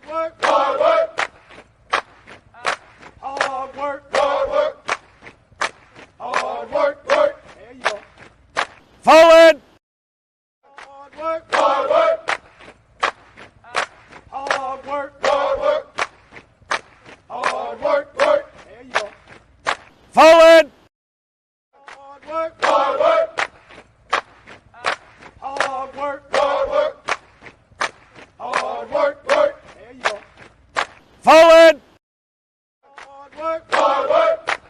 Hard work. Hard work. Hard work. Hard work. Hard work. Work. There you go. Forward. Hard work. Hard work. Hard work. Hard work. Hard work. Work. There you go. Forward. Hard work. Hard work. Hard work. Hard work. Hard work. Work. There you go. Forward. Hard work. Hard work.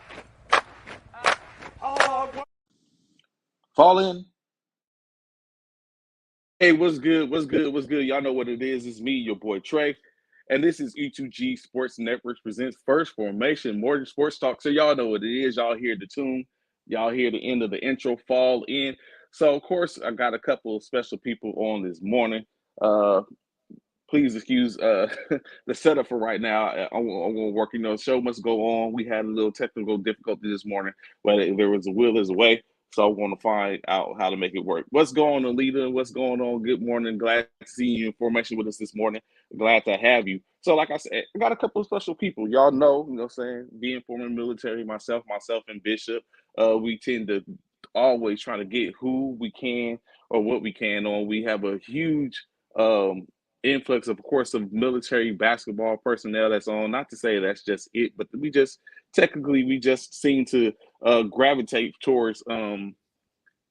Hard work. Fall in. Hey, what's good? What's good? What's good? Y'all know what it is. It's me, your boy Trey. And this is E2G Sports Network presents First Formation Morning Sports Talk. So y'all know what it is. Y'all hear the tune. Y'all hear the end of the intro, Fall In. So, of course, I got a couple of special people on this morning. Please excuse the setup for right now. I'm going to work. The show must go on. We had a little technical difficulty this morning, but there was a will, there's a way. So I want to find out how to make it work. What's going on, Lita? What's going on? Good morning. Glad to see you in formation with us this morning. Glad to have you. So, like I said, I got a couple of special people. Y'all know, what I'm saying, being former military, myself and Bishop, we tend to always try to get who we can or what we can on. We have a huge influx, of course, of military basketball personnel that's on. Not to say that's just it, but we just seem to gravitate towards the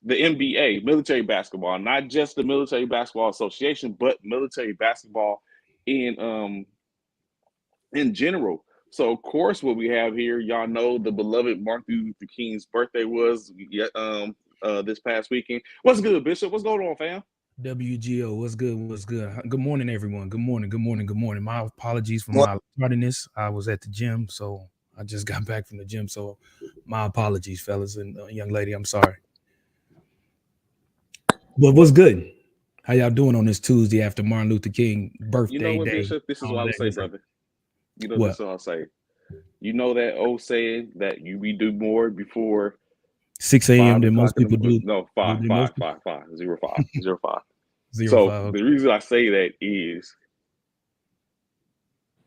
NBA, military basketball, not just the Military Basketball Association, but military basketball in general. So, of course, what we have here, y'all know the beloved Martin Luther King's birthday was this past weekend. What's good, Bishop? What's going on, fam? WGO, what's good? What's good? Good morning, everyone. Good morning. Good morning. Good morning. My apologies for my tardiness. I was at the gym, so I just got back from the gym. So my apologies, fellas and young lady. I'm sorry. But what's good? How y'all doing on this Tuesday after Martin Luther King birthday You know what, day? Bishop? This is what I would say, brother. You know, What? this is what I'll say. You know that old saying that we do more before 6 a.m. than most people do. No, 5. 0 5. Zero So five. the reason I say that is,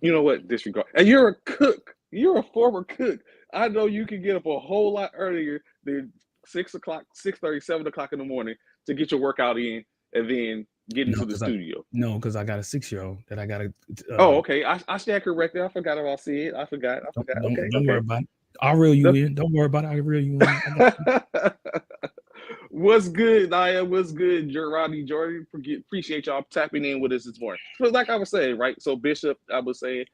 you know what, disregard. And you're a cook. You're a former cook. I know you can get up a whole lot earlier than 6 o'clock, 6:30, 7 o'clock in the morning to get your workout in and then get into the studio. No, because I got a 6-year-old that I got to. Oh, okay. I stand corrected. I forgot about it. I forgot. Don't worry about it. I'll reel you in. Don't worry about it. I'll reel you in. What's good, Naya? What's good, Rodney Jordan? Appreciate y'all tapping in with us this morning. So, like I was saying, right? So, Bishop, I was saying,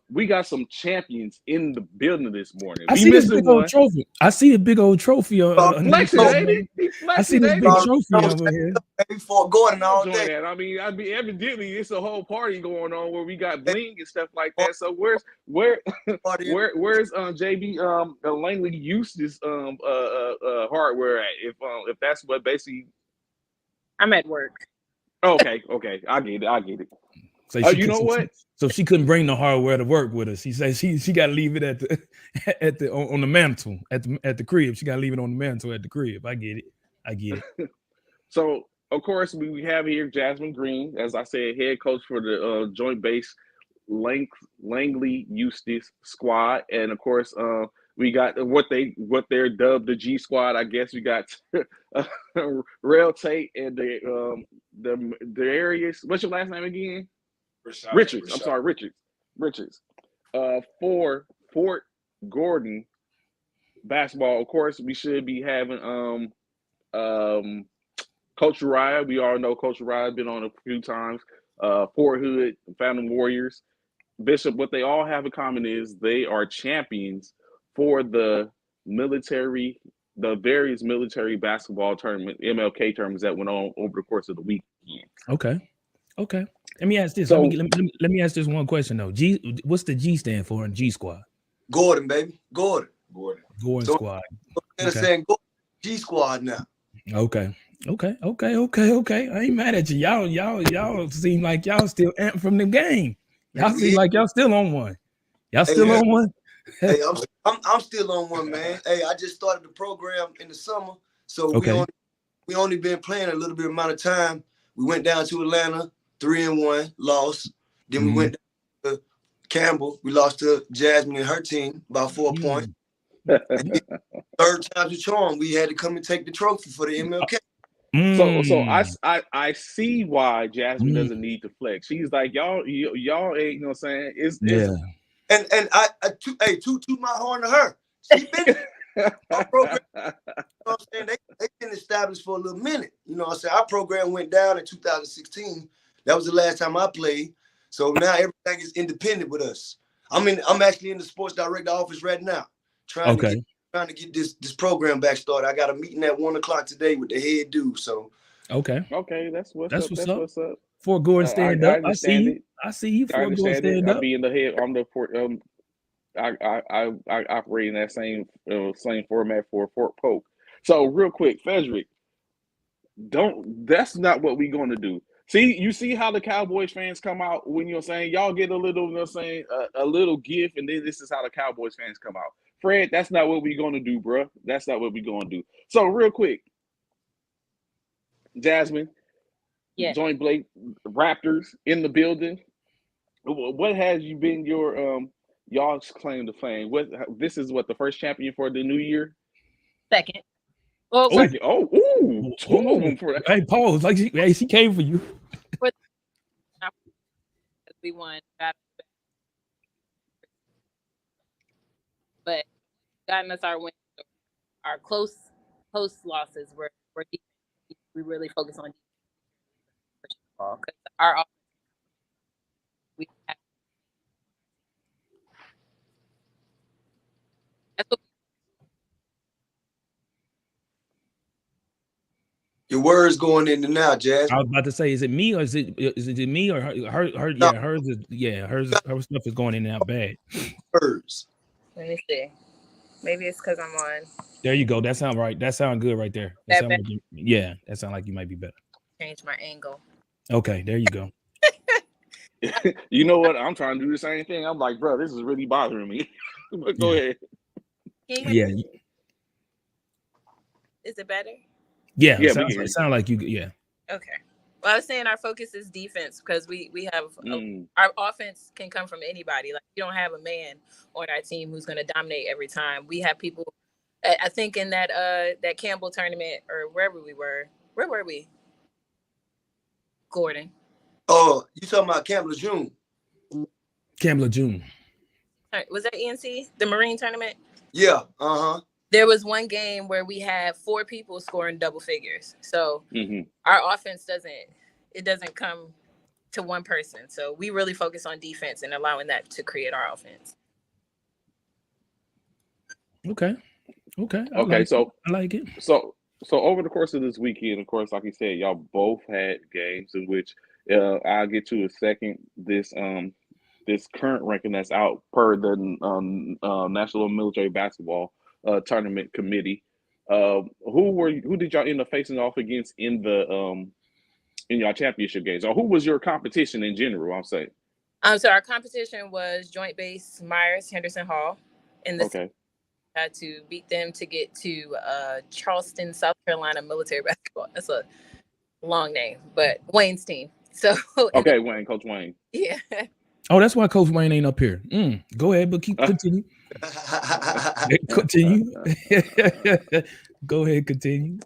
we got some champions in the building this morning. I see this big old trophy. I see a big old trophy. Flexing, ain't it? I see this big trophy over here. Before Gordon all day. I mean, evidently it's a whole party going on where we got bling and stuff like that. So where's JB Langley Eustace hardware at? If that's what basically. I'm at work. Okay, I get it. So you know what? So she couldn't bring the hardware to work with her. She said she got to leave it at the on the mantle at the crib. She got to leave it on the mantle at the crib. I get it. So of course we have here Jasmine Green, as I said, head coach for the joint base Langley Eustace squad, and of course we got what they're dubbed the G squad. I guess we got Rail Tate and the Darius. What's your last name again? Richards. I'm sorry, Richards. For Fort Gordon basketball, of course, we should be having Coach Uriah. We all know Coach Uriah has been on a few times. Fort Hood, Phantom Warriors. Bishop, what they all have in common is they are champions for the various military basketball tournament, MLK tournaments that went on over the course of the weekend. Okay. Let me ask this. So, let me ask this one question though. What's the G stand for in G squad? Gordon, baby. Gordon Squad. They're saying G squad now. Okay. I ain't mad at you. Y'all seem like y'all still amped from the game. Y'all seem like y'all still on one. Y'all still on one? Hey, I'm still on one, man. Hey, I just started the program in the summer, so we only been playing a little bit amount of time. We went down to Atlanta, 3-1, lost. Then we went Campbell. We lost to Jasmine and her team by 4 points. And third time's the charm. We had to come and take the trophy for the MLK. So I see why Jasmine doesn't need to flex. She's like, y'all ain't, you know what I'm saying? It's And I toot my horn to her. She been our program. You know what I'm saying? They been established for a little minute. You know what I'm saying? Our program went down in 2016. That was the last time I played. So now everything is independent with us. I'm actually in the sports director office right now, trying to get this program back started. I got a meeting at 1:00 today with the head dude. So okay, that's what's up. For Gordon stand up, I see you. I see you. For Gordon stand up. I be in the head. I'm the I operate in that same format for Fort Polk. So real quick, Frederick, that's not what we're going to do. See, you see how the Cowboys fans come out when you're saying y'all get a little, you know, saying a little gift, and then this is how the Cowboys fans come out. Fred, that's not what we're going to do, bro. That's not what we're going to do. So real quick, Jasmine, Joint Blake, Raptors in the building. What has you been your y'all's claim to fame? This is the first champion for the new year? Second. Second. Two of them for that. Hey, pause. Like she came for you. We won, but gotten us our wins. Our close losses were we really focus on because our offense, we have, that's what your words going in and out, Jazz. I was about to say, is it me or is it me or her? No. Her stuff is going in and out bad. Hers. Let me see. Maybe it's because I'm on. There you go. That sound right. That sound good right there. That sound like you might be better. Change my angle. Okay, there you go. You know what? I'm trying to do the same thing. I'm like, bro, this is really bothering me. But go ahead. Yeah. Is it better? Yeah. It sounds like you. Yeah. Okay. Well, I was saying our focus is defense because we have our offense can come from anybody. Like we don't have a man on our team who's going to dominate every time. We have people. I think in that Campbell tournament or wherever we were. Where were we? Gordon. Oh, you talking about Camp Lejeune? Camp Lejeune. Was that ENC, the Marine tournament? Yeah. There was one game where we had 4 people scoring double figures. So our offense doesn't come to one person. So we really focus on defense and allowing that to create our offense. Okay. I like it. So over the course of this weekend, of course, like you said, y'all both had games in which I'll get to a second. This current ranking that's out per the National Military Basketball Tournament Committee. Who did y'all end up facing off against in the in your championship games, or who was your competition in general? I'm saying. So our competition was Joint Base Myers Henderson Hall, in the had to beat them to get to Charleston, South Carolina Military Basketball. That's a long name, but Wayne's team. So Wayne, Coach Wayne. Yeah. Oh, that's why Coach Wayne ain't up here. Go ahead, but continue. Continue. Go ahead, continue.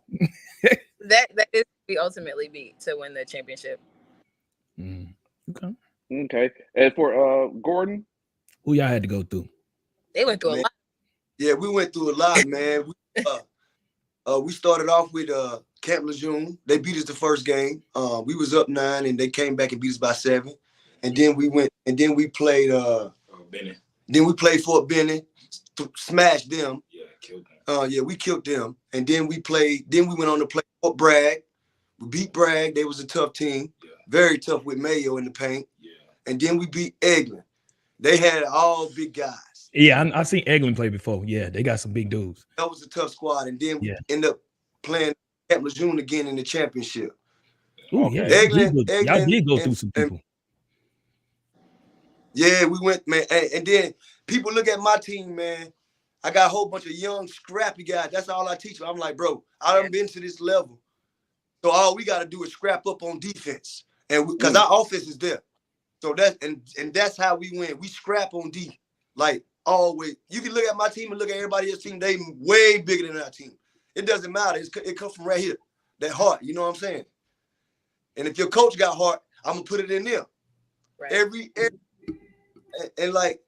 that is we ultimately beat to win the championship. Okay. And for Gordon, who y'all had to go through? They went through a lot. Yeah, we went through a lot, man. We started off with Camp Lejeune. They beat us the first game. We was up 9, and they came back and beat us by 7. And then we played Benny. Then we played Fort Benny, smashed them. Yeah, killed them. We killed them. And then we went on to play Fort Bragg. We beat Bragg. They was a tough team. Yeah. Very tough with Mayo in the paint. Yeah. And then we beat Eglin. They had all big guys. Yeah, I seen Eglin play before. Yeah, they got some big dudes. That was a tough squad. And then we end up playing Camp Lejeune again in the championship. Oh, yeah. Y'all did go through some people. Yeah, we went, man. And then people look at my team, man. I got a whole bunch of young, scrappy guys. That's all I teach them. I'm like, bro, I done been to this level. So all we got to do is scrap up on defense. And because our offense is there. So that's how we win. We scrap on D, like always. You can look at my team and look at everybody else's team. They way bigger than our team. It doesn't matter. It comes from right here, that heart. You know what I'm saying? And if your coach got heart, I'm gonna put it in there. Right. Every and like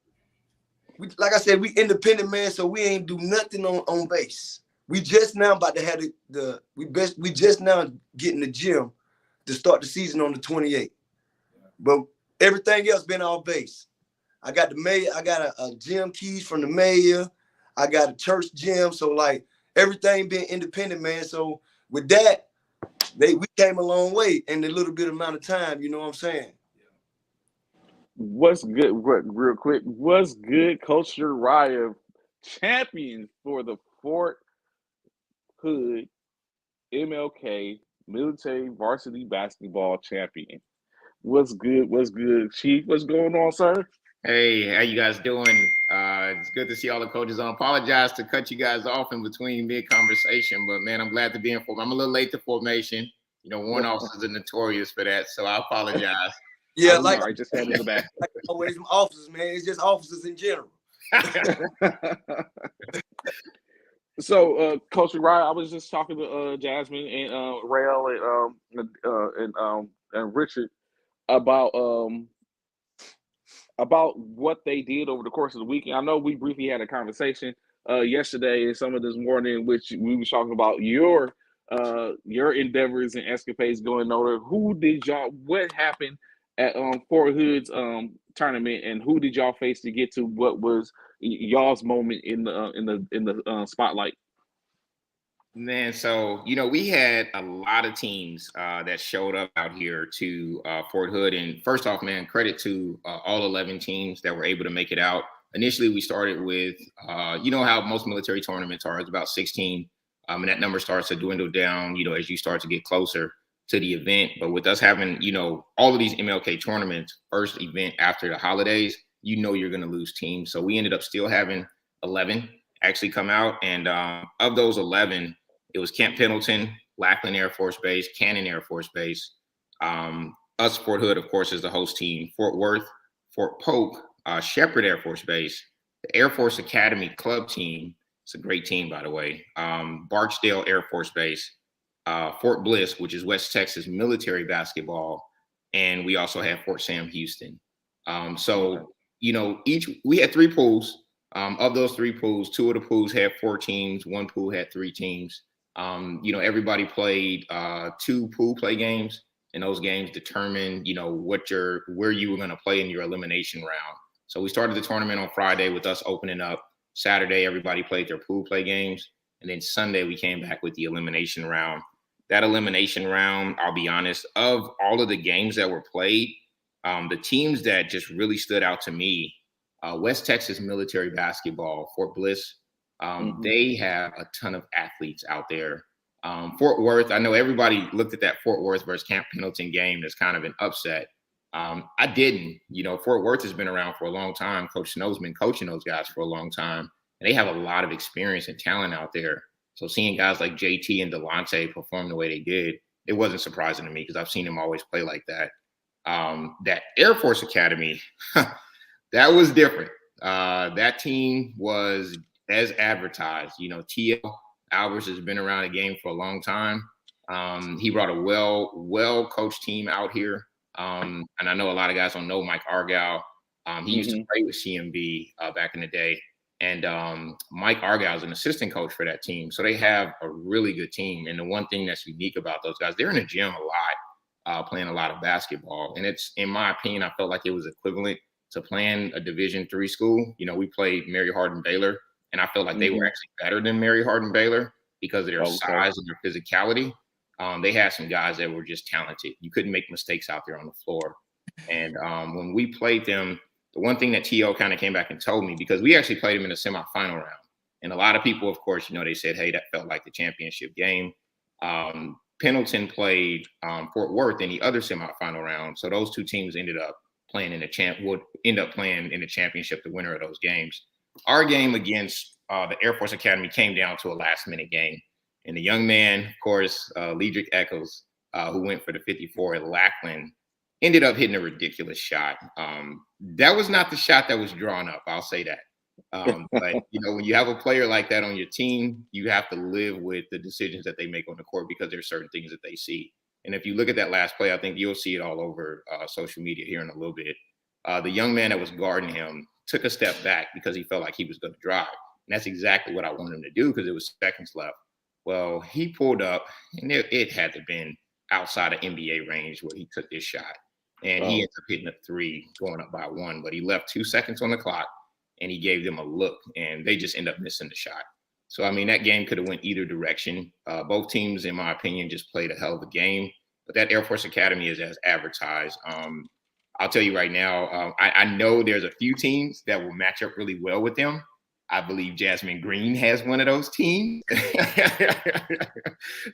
I said, we independent, man. So we ain't do nothing on base. We just now about to have we just now getting the gym to start the season on the 28th. But everything else been all base. I got the mayor. I got a gym keys from the mayor. I got a church gym. So like everything been independent, man. So with that, we came a long way in a little bit amount of time. You know what I'm saying? What's good? Real quick, what's good, Coach Uriah, champion for the Fort Hood MLK Military Varsity Basketball Champion. What's good? What's good, Chief? What's going on, sir? Hey, how you guys doing? It's good to see all the coaches on. Apologize to cut you guys off in between mid-conversation, but man, I'm glad to be in form. I'm a little late to formation. You know, warrant officers are notorious for that, so I apologize. Yeah, like I just had in the back. Like always, officers, man. It's just officers in general. So, Coach Uriah, I was just talking to Jasmine and Rail and Richard about what they did over the course of the weekend. I know we briefly had a conversation yesterday and some of this morning in which we were talking about your endeavors and escapades going over. What happened at Fort Hood's tournament, and who did y'all face to get to what was y'all's moment in the spotlight? Man, so you know, we had a lot of teams that showed up out here to Fort Hood, and first off, man, credit to all 11 teams that were able to make it out. Initially, we started with you know how most military tournaments are, it's about 16, and that number starts to dwindle down, you know, as you start to get closer to the event. But with us having, you know, all of these MLK tournaments, first event after the holidays, you know you're going to lose teams. So we ended up still having 11 actually come out. And of those 11, it was Camp Pendleton, Lackland Air Force Base, Cannon Air Force Base. Us, Fort Hood, of course, is the host team. Fort Worth, Fort Polk, Shepherd Air Force Base, the Air Force Academy Club team. It's a great team, by the way. Barksdale Air Force Base, Fort Bliss, which is West Texas Military Basketball, and we also have Fort Sam Houston. So, you know, we had 3 pools. Of those 3 pools, 2 of the pools had 4 teams, 1 pool had 3 teams. You know, everybody played 2 pool play games, and those games determined, you know, where you were going to play in your elimination round. So we started the tournament on Friday with us opening up. Saturday, everybody played their pool play games, and then Sunday we came back with the elimination round. That elimination round, I'll be honest, of all of the games that were played, the teams that just really stood out to me, West Texas Military Basketball, Fort Bliss, they have a ton of athletes out there. Fort Worth, I know everybody looked at that Fort Worth versus Camp Pendleton game as kind of an upset. I didn't. You know, Fort Worth has been around for a long time. Coach Snow's been coaching those guys for a long time, and they have a lot of experience and talent out there. So seeing guys like JT and Delonte perform the way they did, it wasn't surprising to me because I've seen them always play like that. That Air Force Academy, that was different. That team was as advertised. You know, TL Albers has been around the game for a long time. He brought a well-coached team out here. And I know a lot of guys don't know Mike Argyle. He used to play with CMB back in the day. And Mike Argyle is an assistant coach for that team. So they have a really good team. And the one thing that's unique about those guys, they're in the gym a lot, playing a lot of basketball. And it's, in my opinion, I felt like it was equivalent to playing a Division III school. You know, we played Mary Hardin Baylor, and I felt like they were actually better than Mary Hardin Baylor because of their size and their physicality. They had some guys that were just talented. You couldn't make mistakes out there on the floor. And when we played them, the one thing that T.O. kind of came back and told me, because we actually played them in the semifinal round. And a lot of people, of course, you know, they said, hey, that felt like the championship game. Pendleton played Fort Worth in the other semifinal round. So those 2 teams ended up playing in the championship, the winner of those games. Our game against the Air Force Academy came down to a last-minute game. And the young man, of course, Ledrick Eccles, who went for the 54 at Lackland, ended up hitting a ridiculous shot. That was not the shot that was drawn up. I'll say that. But when you have a player like that on your team, you have to live with the decisions that they make on the court because there's certain things that they see. And if you look at that last play, I think you'll see it all over social media here in a little bit. The young man that was guarding him took a step back because he felt like he was going to drive. And that's exactly what I wanted him to do because it was seconds left. Well, he pulled up, and it had to have been outside of NBA range where he took this shot. And he ended up hitting a three, going up by one. But he left 2 seconds on the clock, and he gave them a look, and they just ended up missing the shot. So, I mean, that game could have went either direction. Both teams, in my opinion, just played a hell of a game. But that Air Force Academy is as advertised. I'll tell you right now, I know there's a few teams that will match up really well with them. I believe Jasmine Green has one of those teams.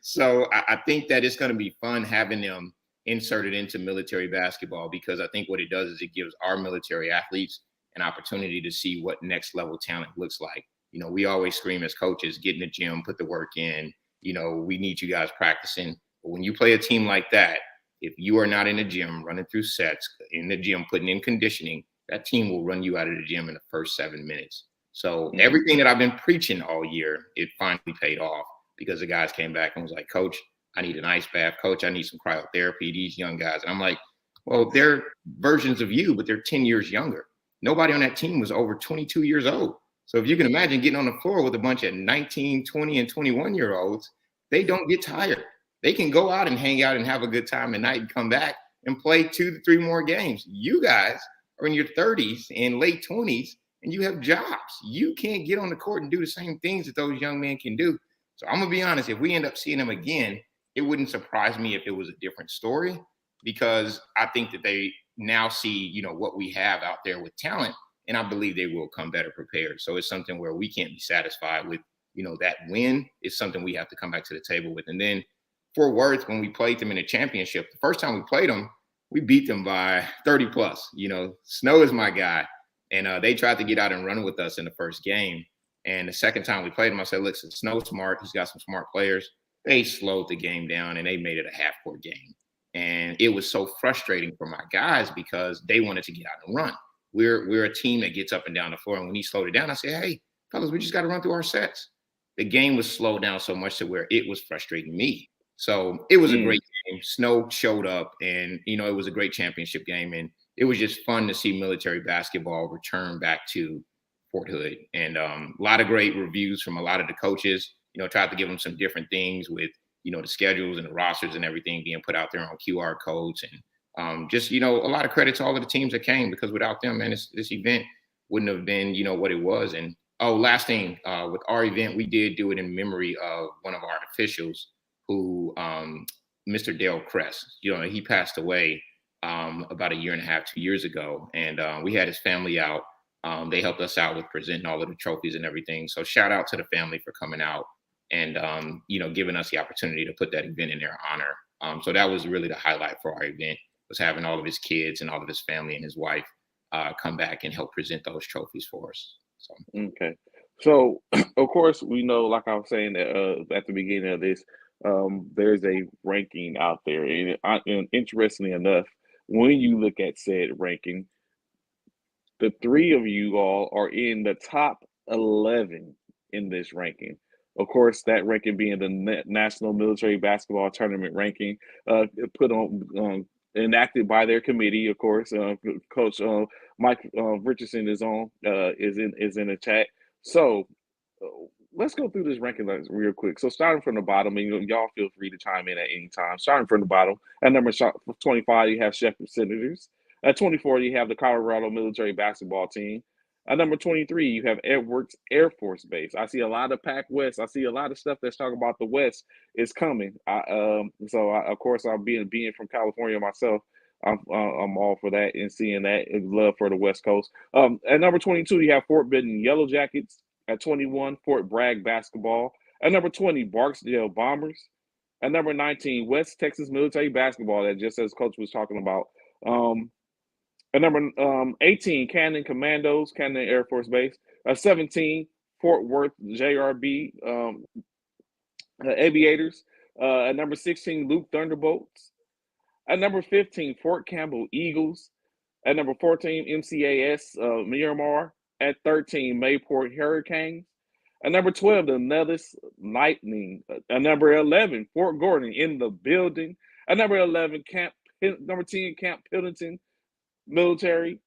So I think that it's going to be fun having them inserted into military basketball because I think what it does is it gives our military athletes an opportunity to see what next level talent looks like. We always scream as coaches, get in the gym, put the work in. We need you guys practicing. But when you play a team like that, if you are not in the gym running through sets, in the gym putting in conditioning, that team will run you out of the gym in the first 7 minutes. So everything that I've been preaching all year, it finally paid off because the guys came back and was like, Coach, I need an ice bath. Coach, I need some cryotherapy, these young guys. And I'm like, well, they're versions of you, but they're 10 years younger. Nobody on that team was over 22 years old. So if you can imagine getting on the floor with a bunch of 19, 20, and 21-year-olds, they don't get tired. They can go out and hang out and have a good time at night and come back and play 2 to 3 more games. You guys are in your 30s and late 20s, and you have jobs. You can't get on the court and do the same things that those young men can do. So I'm going to be honest, if we end up seeing them again, it wouldn't surprise me if it was a different story because I think that they now see, what we have out there with talent, and I believe they will come better prepared. So it's something where we can't be satisfied with, that win. It's something we have to come back to the table with. And then Fort Worth, when we played them in a championship, the first time we played them, we beat them by 30 plus. Snow is my guy. And they tried to get out and run with us in the first game. And the second time we played them, I said, look, Snow's smart. He's got some smart players. They slowed the game down and they made it a half-court game. And it was so frustrating for my guys because they wanted to get out and run. We're a team that gets up and down the floor. And when he slowed it down, I said, hey, fellas, we just got to run through our sets. The game was slowed down so much to where it was frustrating me. So it was a great game. Snow showed up and, it was a great championship game. And it was just fun to see military basketball return back to Fort Hood. And a lot of great reviews from a lot of the coaches, tried to give them some different things with, the schedules and the rosters and everything being put out there on QR codes. And just, a lot of credit to all of the teams that came because without them, man, this event wouldn't have been, what it was. And, last thing, with our event, we did do it in memory of one of our officials who, Mr. Dale Kress, he passed away about 1.5 years, 2 years ago. And we had his family out. They helped us out with presenting all of the trophies and everything. So shout out to the family for coming out and, giving us the opportunity to put that event in their honor. So that was really the highlight for our event, was having all of his kids and all of his family and his wife come back and help present those trophies for us. So. Okay. So, of course, we know, like I was saying at the beginning of this, there's a ranking out there. And interestingly enough, when you look at said ranking, the 3 of you all are in the top 11 in this ranking. Of course, that ranking being the National Military Basketball Tournament ranking, put on enacted by their committee. Of course, Coach Mike Richardson is in the chat. So let's go through this ranking list real quick. So starting from the bottom, and y'all feel free to chime in at any time. Starting from the bottom, at number 25, you have Shepherd Senators. At 24, you have the Colorado Military Basketball Team. At number 23, you have Edwards Air Force Base. I see a lot of Pac West. I see a lot of stuff that's talking about the West is coming. Of course, I'm being from California myself. I'm all for that and seeing that and love for the West Coast. At number 22, you have Fort Benton Yellow Jackets. At 21, Fort Bragg Basketball. At number 20, Barksdale Bombers. At number 19, West Texas Military Basketball, that just as Coach was talking about. At number 18, Cannon Commandos, Cannon Air Force Base. 17, Fort Worth JRB Aviators. At number 16, Luke Thunderbolts. At number 15, Fort Campbell Eagles. At number 14, MCAS Miramar. At 13, Mayport Hurricanes. At number 12, the Nellis Lightning. At number 11, Fort Gordon in the building. At number 11, number 10, Camp Pendleton Military.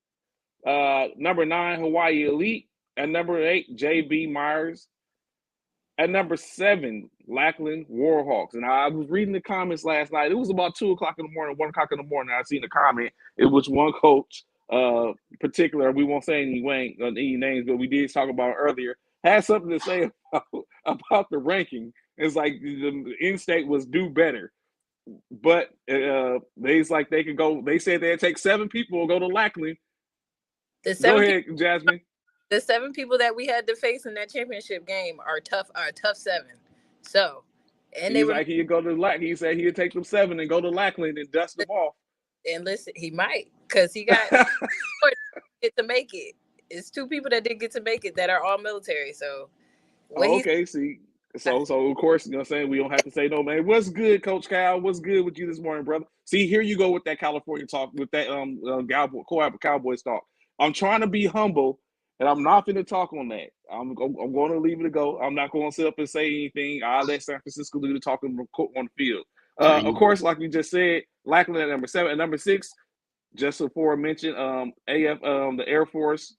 Number 9, Hawaii Elite. At number 8, JB Myers. At number 7, Lackland Warhawks. And I was reading the comments last night. It was about 2 o'clock in the morning, 1 o'clock in the morning. I seen a comment. It was one coach, particular. We won't say any names, but we did talk about it earlier. Had something to say about the ranking. It's like the in-state was do better. But they's like they could go. They said they'd take 7 people and go to Lackland. Go ahead, Jasmine. The 7 people that we had to face in that championship game are a tough 7. So, and he's like he'd go to Lackland. He said he'd take them 7 and go to Lackland and dust them off. And listen, he might, because he got get to make it. It's 2 people that didn't get to make it that are all military. So, okay, see. So of course, you know what I'm saying? We don't have to say no, man. What's good, Coach Cal? What's good with you this morning, brother? See, here you go with that California talk, with that Cowboys talk. I'm trying to be humble, and I'm not going to talk on that. I'm going to leave it to go. I'm not going to sit up and say anything. I'll let San Francisco do the talking on the field. Of course, like you just said, Lackland at number 7. At number 6, just before I mentioned, the Air Force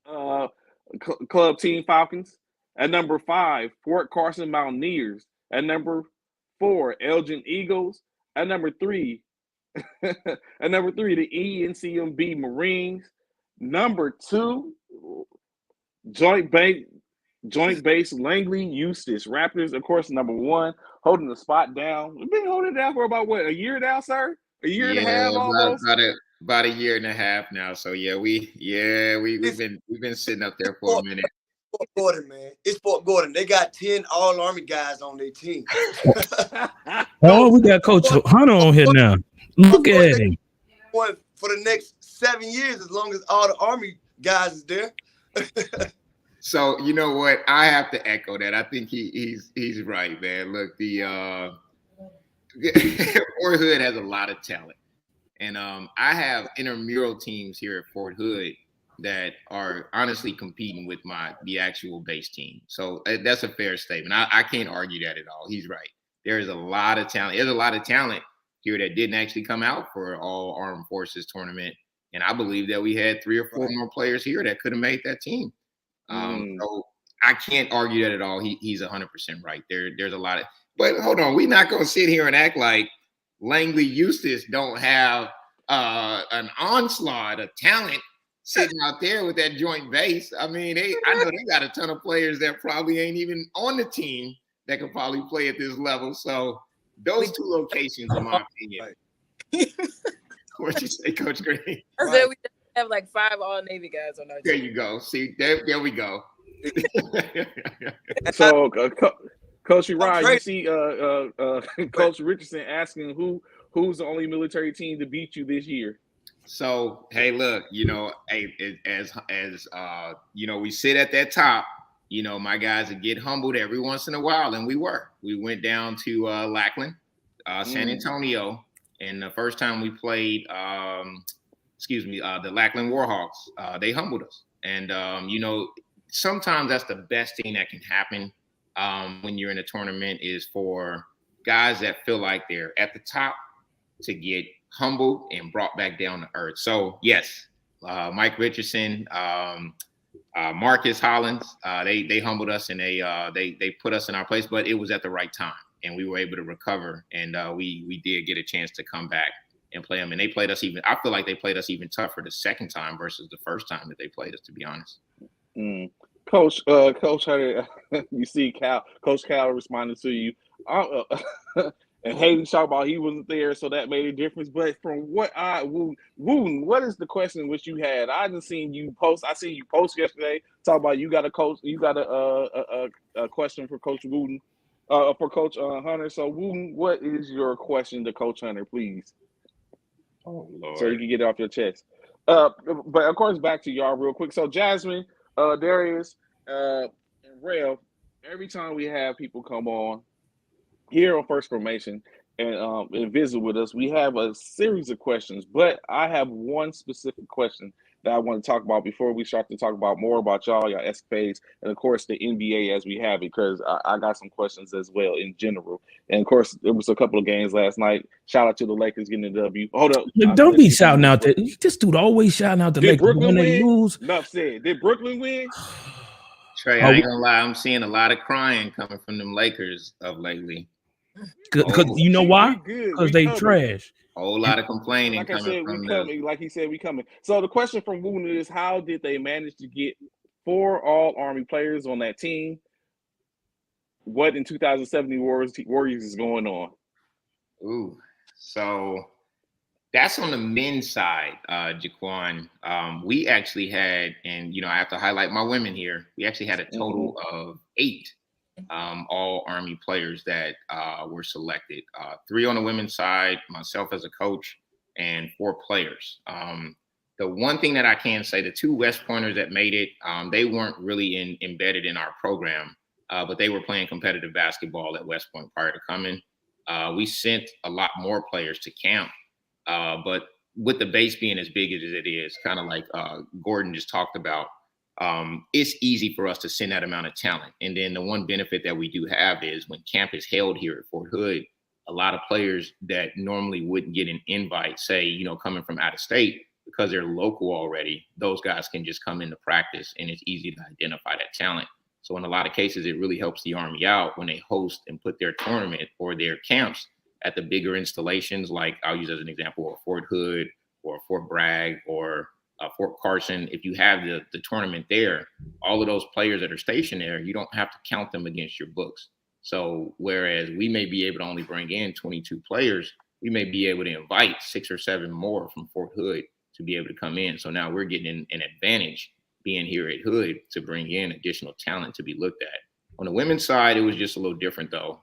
Club Team Falcons. At number 5, Fort Carson Mountaineers. At number 4, Elgin Eagles. At number 3, the ENCMB Marines. Number 2, Joint Base Langley Eustis Raptors. Of course, number 1, holding the spot down. We've been holding it down for about what, a year now, sir? A year and a half almost. About a year and a half now. So we've been sitting up there for a minute. Fort Gordon, man. It's Fort Gordon. They got 10 All-Army guys on their team. Oh, we got Coach Hunter on here now. Look at him. For the next 7 years, as long as all the Army guys is there. So you know what? I have to echo that. I think he's right, man. Look, the Fort Hood has a lot of talent, and I have intramural teams here at Fort Hood that are honestly competing with the actual base team. So that's a fair statement. I can't argue that at all. He's right. There's a lot of talent. There's a lot of talent here that didn't actually come out for all Armed Forces tournament. And I believe that we had 3 or 4 more players here that could have made that team. So I can't argue that at all. He's 100% right. There's a lot of, but hold on. We're not going to sit here and act like Langley Eustis don't have an onslaught of talent sitting out there with that joint base. I mean, I know they got a ton of players that probably ain't even on the team that could probably play at this level. So those 2 locations, in my opinion. What'd you say, Coach Green? I said we have like 5 all-Navy guys on our team. There you go. See, there we go. So, Coach Ryan, you see Coach Richardson asking who's the only military team to beat you this year? So, hey, look, as we sit at that top, my guys would get humbled every once in a while, and we went down to Lackland, San Antonio, and the first time we played, the Lackland Warhawks, they humbled us. And, sometimes that's the best thing that can happen when you're in a tournament is for guys that feel like they're at the top to get humbled and brought back down to earth. So yes, Mike Richardson, Marcus Hollins, they humbled us and they put us in our place, but it was at the right time and we were able to recover and we did get a chance to come back and play them. And they played us I feel like they played us even tougher the second time versus the first time that they played us, to be honest. Coach, you see Coach Cal responded to you. And Hayden talked about he wasn't there, so that made a difference. But from what Wooten, what is the question which you had? I just seen you post. I seen you post yesterday. Talk about you got a question for Coach Wooten, for Coach Hunter. So Wooten, what is your question to Coach Hunter, please? Oh Lord. So you can get it off your chest. But of course, back to y'all real quick. So Jasmine, Darius, and Rev, every time we have people come on here on First Formation, and visit with us. We have a series of questions, but I have one specific question that I want to talk about before we start to talk about more about y'all escapades, and of course the NBA as we have it, because I got some questions as well in general. And of course, there was a couple of games last night. Shout out to the Lakers getting the W. Hold up. Look, don't be shouting out to this dude always shouting out the Lakers Brooklyn when they win? lose. Enough said. Did Brooklyn win? Trey, I ain't gonna lie, I'm seeing a lot of crying coming from them Lakers of lately. Because you know why? Because they trash. A whole lot of complaining. Like I said, we coming. Like he said, we coming. So the question from Woon is, how did they manage to get 4 All-Army players on that team? What in 2070 Warriors is going on? Ooh, so that's on the men's side, Jaquan. We actually had, and I have to highlight my women here. We actually had a total of 8 All-Army players that were selected. 3 on the women's side, myself as a coach, and 4 players. The one thing that I can say, the 2 West Pointers that made it, they weren't really embedded in our program, but they were playing competitive basketball at West Point prior to coming. We sent a lot more players to camp, but with the base being as big as it is, kind of like Gordon just talked about, it's easy for us to send that amount of talent. And then the one benefit that we do have is when camp is held here at Fort Hood, a lot of players that normally wouldn't get an invite, say, coming from out of state, because they're local already, those guys can just come into practice and it's easy to identify that talent. So in a lot of cases, it really helps the Army out when they host and put their tournament or their camps at the bigger installations, like I'll use as an example, a Fort Hood or Fort Bragg or Fort Carson. If you have the tournament there, all of those players that are stationed there, you don't have to count them against your books. So whereas we may be able to only bring in 22 players, we may be able to invite 6 or 7 more from Fort Hood to be able to come in. So now we're getting an advantage being here at Hood to bring in additional talent to be looked at. On the women's side, it was just a little different though.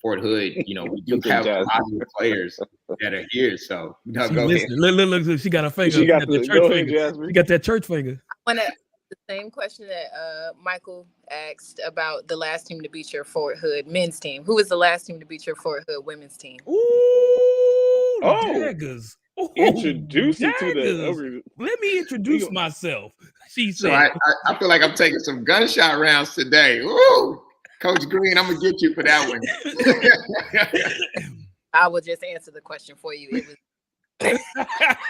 Fort Hood, we do have a lot of players that are here. So go ahead. Look, she got a finger. She got the church finger. She got that church finger. I want to the same question that Michael asked about the last team to beat your Fort Hood men's team. Who was the last team to beat your Fort Hood women's team? Ooh, Daggers. Introduce you to the. Let me introduce myself. She said. So I feel like I'm taking some gunshot rounds today. Ooh, Coach Green, I'm gonna get you for that one. I will just answer the question for you. It was.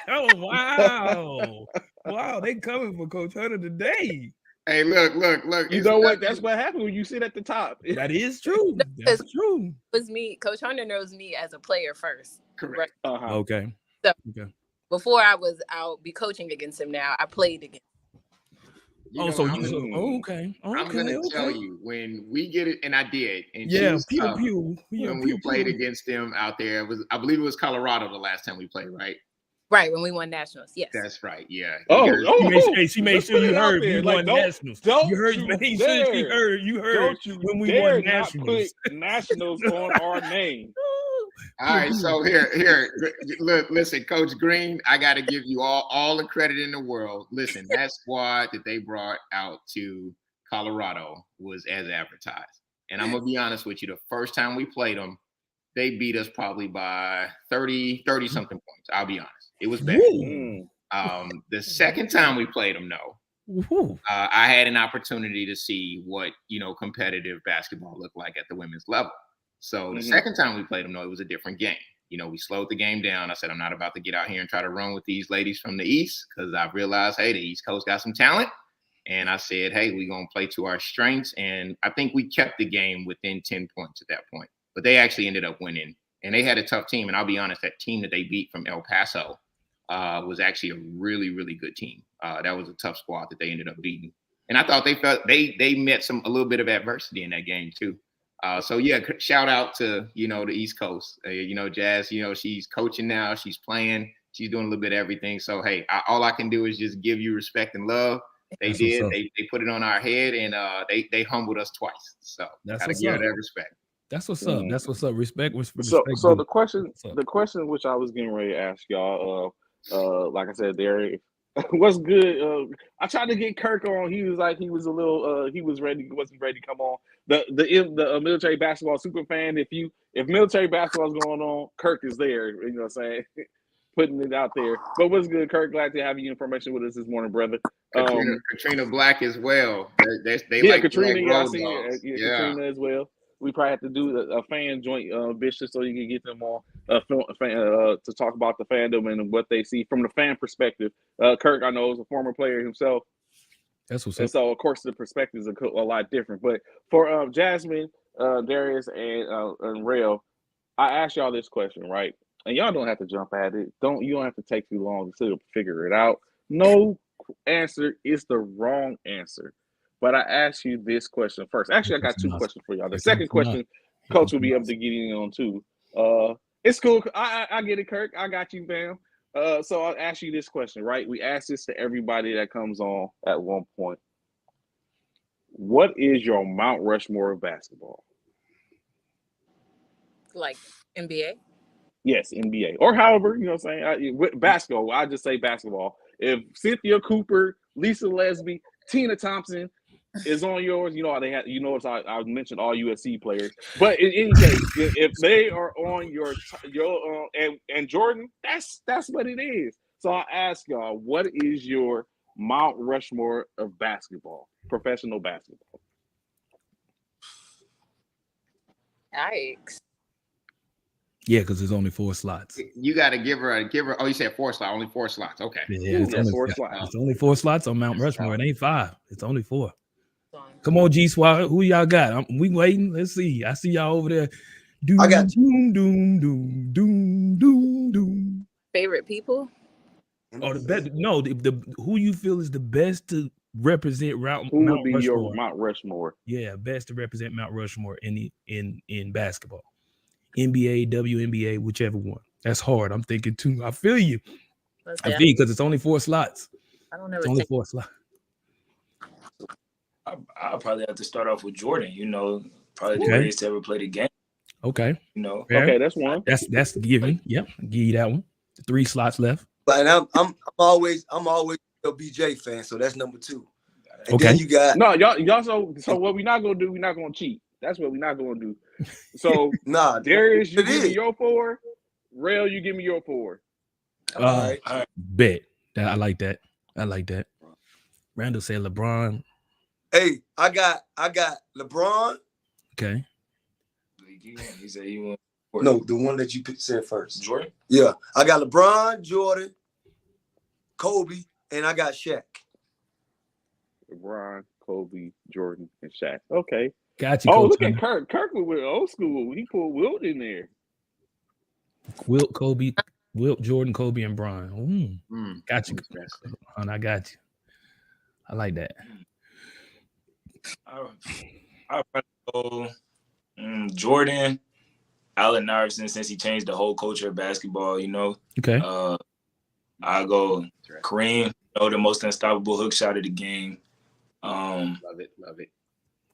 Oh wow! They coming for Coach Hunter today. Hey, look! You know what? That's what happened when you sit at the top. That is true. That's true. It was me. Coach Hunter knows me as a player first. Correct. Right? Okay. So before I was out be coaching against him. Now I played against him. Okay. I'm gonna tell you when we get it, and I did. And when we played against them out there, I believe it was Colorado the last time we played, right? Right, when we won nationals. Yes. That's right. Yeah. She made sure you heard we won nationals. You heard when we won nationals. Put nationals on our name. All right, so here, look, listen, Coach Green, I got to give you all the credit in the world. Listen, that squad that they brought out to Colorado was as advertised. And I'm going to be honest with you, the first time we played them, they beat us probably by 30-something points. I'll be honest. It was bad. The second time we played them, I had an opportunity to see what, competitive basketball looked like at the women's level. So the second time we played them, it was a different game. We slowed the game down. I said, I'm not about to get out here and try to run with these ladies from the East because I realized, hey, the East Coast got some talent. And I said, hey, we're going to play to our strengths. And I think we kept the game within 10 points at that point. But they actually ended up winning. And they had a tough team. And I'll be honest, that team that they beat from El Paso was actually a really, really good team. That was a tough squad that they ended up beating. And I thought they met a little bit of adversity in that game too. So yeah, shout out to, the East Coast, Jazz, she's coaching now, she's playing, she's doing a little bit of everything. So, hey, all I can do is just give you respect and love. They put it on our head and they humbled us twice. So gotta give that respect. That's what's up. That's what's up. Respect. So the question which I was getting ready to ask y'all, like I said, What's good? I tried to get Kirk on. He was like, he was a little, he was ready, wasn't ready to come on. The military basketball super fan. If military basketball is going on, Kirk is there. You know what I'm saying? Putting it out there. But what's good, Kirk? Glad to have you information with us this morning, brother. Katrina Black as well. They yeah, like Katrina. Yeah, I road see. dogs. Yeah, Katrina as well. We probably have to do a fan joint, Bishop, so you can get them on to talk about the fandom and what they see from the fan perspective. Kirk, I know, is a former player himself. That's what's and up. so, of course, the perspectives are a lot different. But for Jasmine, Darius, and Rail, I asked y'all this question, right? And y'all don't have to jump at it. You don't have to take too long to figure it out. No answer is the wrong answer. But I asked you this question first. Actually, I got two questions for y'all. The second question, Coach will be able to get in on too. It's cool. I get it, Kirk. I got you, fam. So I'll ask you this question, right? We ask this to everybody that comes on at one point. What is your Mount Rushmore of basketball? Like NBA? Yes, NBA. Or however, you know what I'm saying? Basketball, I just say basketball. If Cynthia Cooper, Lisa Leslie, Tina Thompson is on yours, you know they have. You notice I mentioned all USC players, but in any case, if they are on your and Jordan, that's what it is. So I ask y'all, what is your Mount Rushmore of basketball, professional basketball? Yikes. Yeah, because there's only 4 slots. You got to give her. Oh, you said 4 slots. Only 4 slots. Okay. Yeah, it's only 4 slots. It's only 4 slots on Mount Rushmore. It ain't 5. It's only 4. Come on, G Swat. Who y'all got? We waiting. Let's see. I see y'all over there. I got doom, doom, doom, doom, doom, doom. Favorite people? Oh, the best. No, the who you feel is the best to represent Mount Who would be Rushmore? your Mount Rushmore? Yeah, best to represent Mount Rushmore in basketball, NBA, WNBA, whichever one. That's hard. I'm thinking too. I feel you. I feel because it's only 4 slots. I don't know. It's only 4 slots. I'll probably have to start off with Jordan. You know, probably the greatest to ever play the game. Okay. You know. Fair. Okay, that's one. That's given. Yep, I'll give you that one. 3 slots left. But I'm always a BJ fan, so that's number 2. And okay. Then you got y'all. So what we're not gonna do? We're not gonna cheat. That's what we're not gonna do. So Darius, you give me your 4. Rail, you give me your 4. All right. Bet. I like that. Randall said LeBron. Hey, I got LeBron. Okay. He said he won. No, the one that you said first. Jordan? Yeah. I got LeBron, Jordan, Kobe, and I got Shaq. LeBron, Kobe, Jordan, and Shaq. Okay. Got you. Oh, look at Kirk. Kirk was old school. He pulled Wilt in there. Wilt, Kobe, Jordan, Kobe, and Bron. Got you. I got you. I like that. I'll probably go Jordan, Allen Iverson, since he changed the whole culture of basketball, you know. Okay. I'll go Kareem, you know, the most unstoppable hook shot of the game. Love it.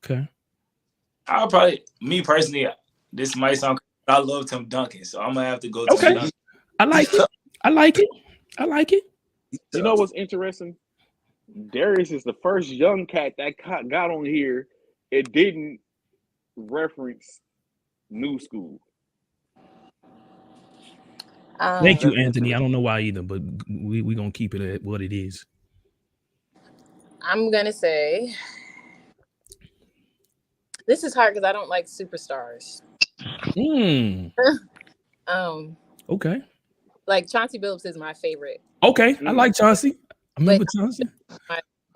Okay. I'll probably, me personally, this might sound, I love Tim Duncan, so I'm gonna have to go to Tim Duncan. I like it. You know what's interesting? Darius is the first young cat that got on here. It didn't reference new school. Thank you, Anthony. I don't know why either, but we're going to keep it at what it is. I'm going to say this is hard because I don't like superstars. Okay. Like Chauncey Billups is my favorite. Okay. I like Chauncey. I remember Chauncey.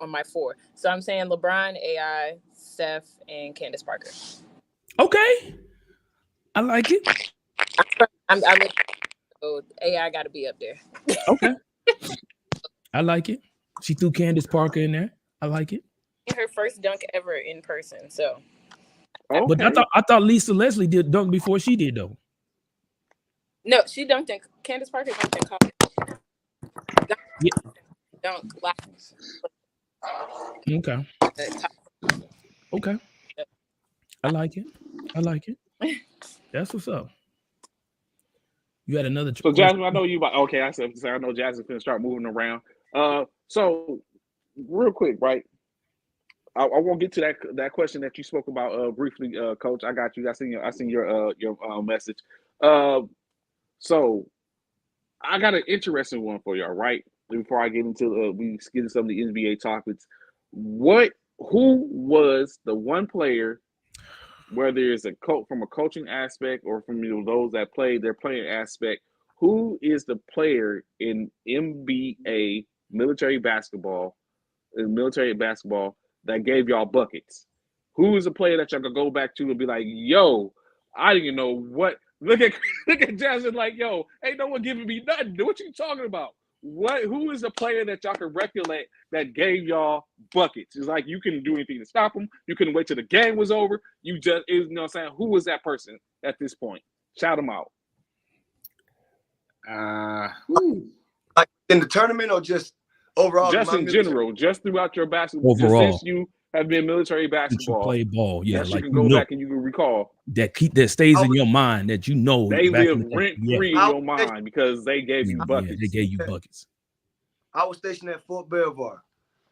On my 4. So I'm saying LeBron, AI, Steph, and Candace Parker. Okay. I like it. So AI got to be up there. Okay. I like it. She threw Candace Parker in there. I like it. Her first dunk ever in person. So. Okay. But I thought Lisa Leslie did dunk before she did though. No, she dunked in. Candace Parker dunked in college. Dunk last. Okay. I like it. That's what's up. You had another. So Jasmine, I know you. Okay, I know Jasmine's gonna start moving around. So real quick, right? I won't get to that question that you spoke about briefly, Coach. I got you. I seen your message. So I got an interesting one for y'all, right? Before I get into we get into some of the NBA topics. Who was the one player, whether it's a coach from a coaching aspect or from those that played their playing aspect, who is the player in NBA military basketball that gave y'all buckets? Who is a player that y'all could go back to and be like, yo, I didn't know what. Look at Jasmine like, yo, ain't no one giving me nothing. What you talking about? Who is the player that y'all can recollect that gave y'all buckets? It's like you couldn't do anything to stop them. You couldn't wait till the game was over. You know what I'm saying? Who was that person at this point? Shout them out. Like in the tournament or just overall? Just in general, just throughout your basketball. Overall. Just since you have been military basketball. You play ball, yeah. That like you can go back and you can recall. That stays in your mind that you know. They live rent-free in your mind because they gave you buckets. Yeah, they gave you buckets. I was stationed at Fort Belvoir.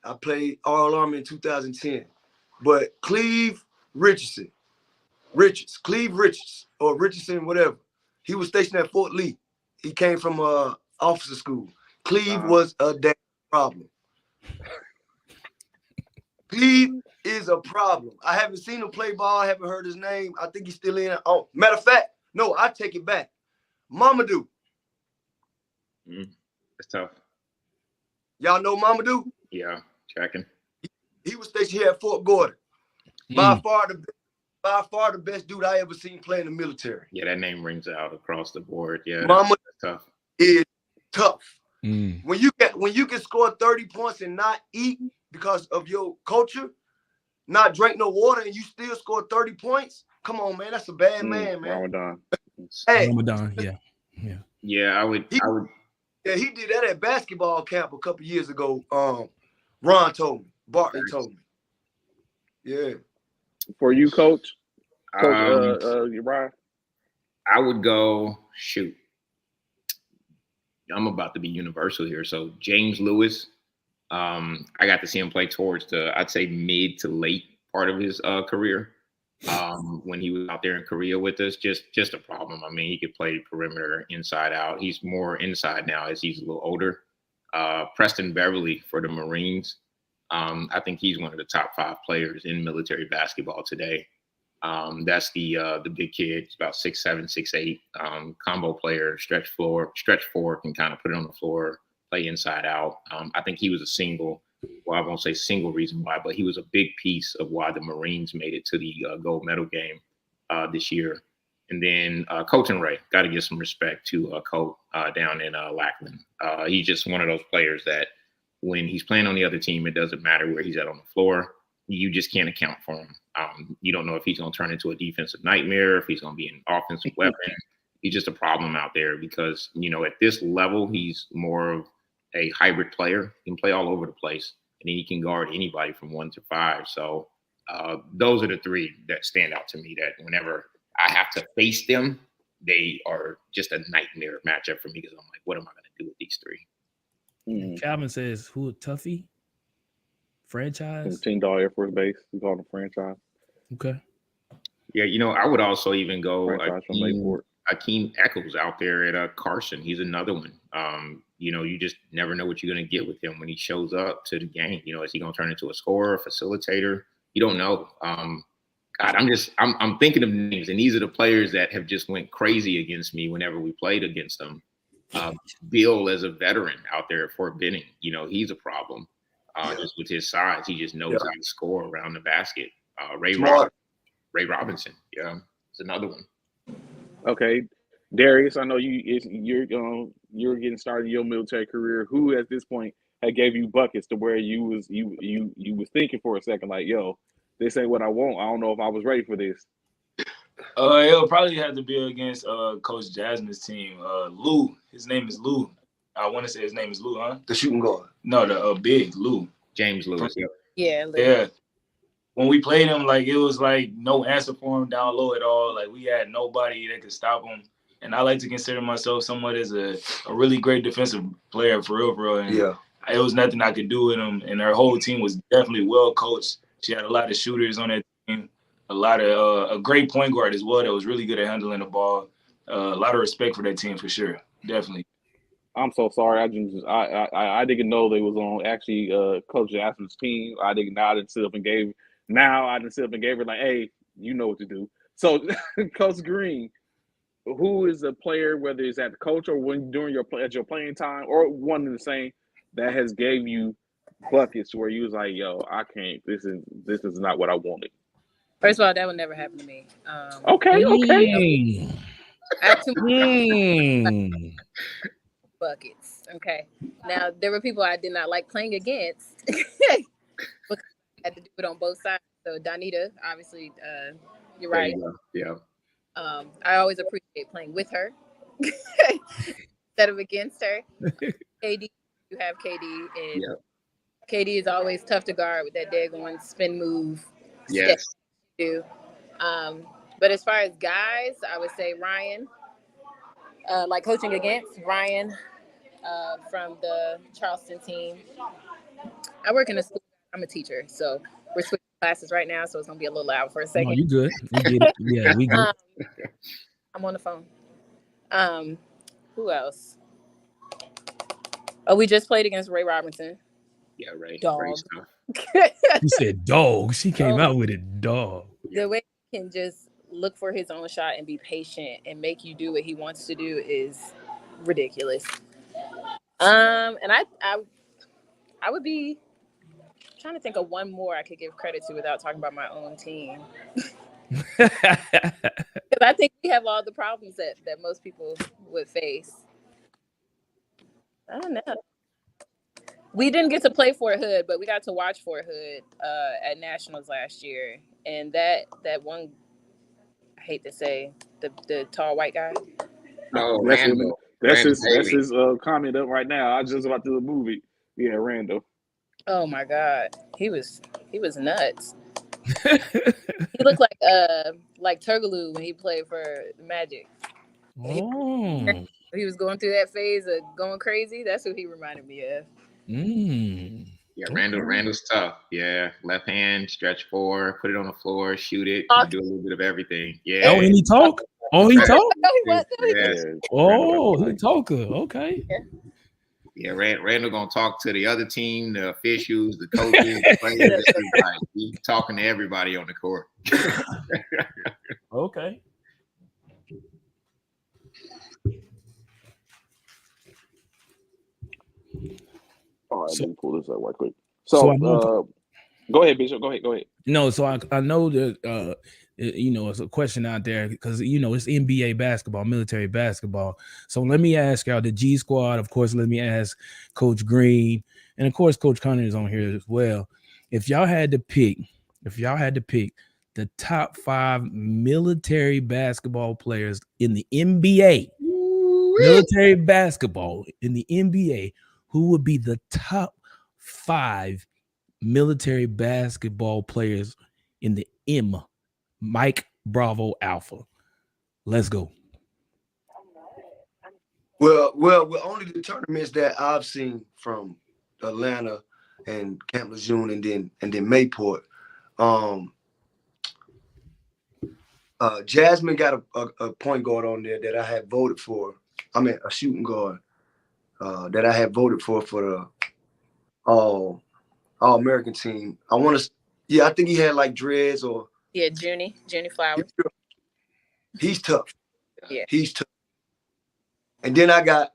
I played All Army in 2010. But Cleve Richardson, or Richardson, whatever. He was stationed at Fort Lee. He came from officer school. Cleve was a damn problem. Cleve is a problem. I haven't seen him play ball. I haven't heard his name. I think he's still in. Oh, matter of fact, no, I take it back. Mamadou. That's tough. Y'all know Mamadou? Yeah, tracking. He was stationed here at Fort Gordon. By far the best dude I ever seen play in the military. Yeah, that name rings out across the board. Yeah, Mamadou that's tough. Is tough. When you can score 30 points and not eat because of your culture, not drink no water, and you still score 30 points, come on, man, that's a bad man, man. Ramadan. Hey, Ramadan, yeah. I would. Yeah, he did that at basketball camp a couple years ago. Ron told me. Bartley told me. Yeah. For you, Coach Uriah? I would go, shoot. I'm about to be universal here. So James Lewis, I got to see him play towards I'd say mid to late part of his career. When he was out there in Korea with us, just a problem. I mean, he could play perimeter inside out. He's more inside now as he's a little older. Preston Beverly for the Marines. I think he's one of the top 5 players in military basketball today. That's the big kid. He's about 6'7", 6'8", combo player, stretch four, can kind of put it on the floor, play inside out. I think he was a single. Well, I won't say single reason why, but he was a big piece of why the Marines made it to the gold medal game this year. And then Coach and Ray, got to give some respect to Coach down in Lackland. He's just one of those players that when he's playing on the other team, it doesn't matter where he's at on the floor. You just can't account for him. You don't know if he's going to turn into a defensive nightmare, if he's going to be an offensive weapon. He's just a problem out there because, at this level, he's more of a hybrid player. He can play all over the place, and then he can guard anybody from 1 to 5. So those are the 3 that stand out to me that whenever I have to face them, they are just a nightmare matchup for me because I'm like, what am I going to do with these 3? Calvin says, who a toughie? Franchise? $10 Air Force Base. We call it a franchise. Okay. Yeah, I would also even go Akeem Echols out there at Carson. He's another one. You just never know what you're going to get with him when he shows up to the game. Is he going to turn into a scorer, a facilitator? You don't know. God, I'm thinking of names, and these are the players that have just went crazy against me whenever we played against them. Bill, as a veteran out there at Fort Benning, he's a problem. Just with his size, he just knows how to score around the basket. Ray Robinson, it's another one. Okay, Darius, I know you're getting started in your military career. Who at this point had gave you buckets to where you was thinking for a second like, yo, this ain't what I want. I don't know if I was ready for this. It'll probably have to be against Coach Jasmine's team. Lou, his name is Lou. I want to say his name is Lou, huh? The shooting guard. No, the big Lou. James Lewis. Yeah. Lou. Yeah. When we played him, it was no answer for him down low at all. We had nobody that could stop him. And I like to consider myself somewhat as a really great defensive player for real. And it was nothing I could do with them. And her whole team was definitely well coached. She had a lot of shooters on that team, a great point guard as well that was really good at handling the ball. A lot of respect for that team for sure, definitely. I'm so sorry. I didn't know they was on actually Coach Jasmine's team. I didn't sit up and gave. Now I didn't sit up and gave her like, hey, you know what to do. So, Coach Green, who is a player, whether it's at the coach or during your playing time, or one and the same, that has gave you buckets where you was like, yo, I can't. This is not what I wanted. First of all, that would never happen to me. Okay. I have too buckets. Okay. Now there were people I did not like playing against because I had to do it on both sides. So Donita, obviously, you're right. Yeah. I always appreciate playing with her instead of against her. KD, you have KD, and KD is always tough to guard with that daggone spin move. Yes. Do. But as far as guys, I would say Ryan. Like coaching against Ryan from the Charleston team. I work in a school. I'm a teacher, so we're switching classes right now, so it's gonna be a little loud for a second. No, you good. We get it. Yeah, we good. I'm on the phone. Who else? Oh, we just played against Ray Robinson. Yeah, Ray. Dog. You said dog. She came out with it, dog. The way he can just look for his own shot and be patient and make you do what he wants to do is ridiculous. And I would be trying to think of one more I could give credit to without talking about my own team. Because I think we have all the problems that most people would face. I don't know. We didn't get to play Fort Hood, but we got to watch Fort Hood at Nationals last year. And that one, I hate to say, the tall white guy. No, Randall. That's his comment up right now. I was just about to do the movie. Yeah, Randall. Oh my God, he was nuts. He looked like Turgaloo when he played for the Magic. Oh. He was going through that phase of going crazy. That's who he reminded me of. Yeah, Randall's tough. Yeah, left hand, stretch four, put it on the floor, shoot it, do a little bit of everything. Yeah. Oh, and he talk. Oh, he talk. Yes. Oh, he talker. Okay. Yeah, Randall gonna talk to the other team, the officials, the coaches, the players. Like, he's talking to everybody on the court. Okay. All right, let me pull this up right quick. So go ahead, Bishop. Go ahead. No, so I know that it's a question out there because it's NBA basketball, military basketball. So let me ask y'all, the G Squad, of course. Let me ask Coach Green, and of course Coach Connor is on here as well. If y'all had to pick the top 5 military basketball players in the NBA, military basketball in the NBA, who would be the top 5 military basketball players in the M? Mike Bravo Alpha. Let's go. Well, only the tournaments that I've seen from Atlanta and Camp Lejeune and then Mayport. Jasmine got a point guard on there that I had voted for. I mean, a shooting guard that I had voted for the All American team. I think he had like dreads or. Yeah, Junie Flowers. He's tough. Yeah, he's tough. And then I got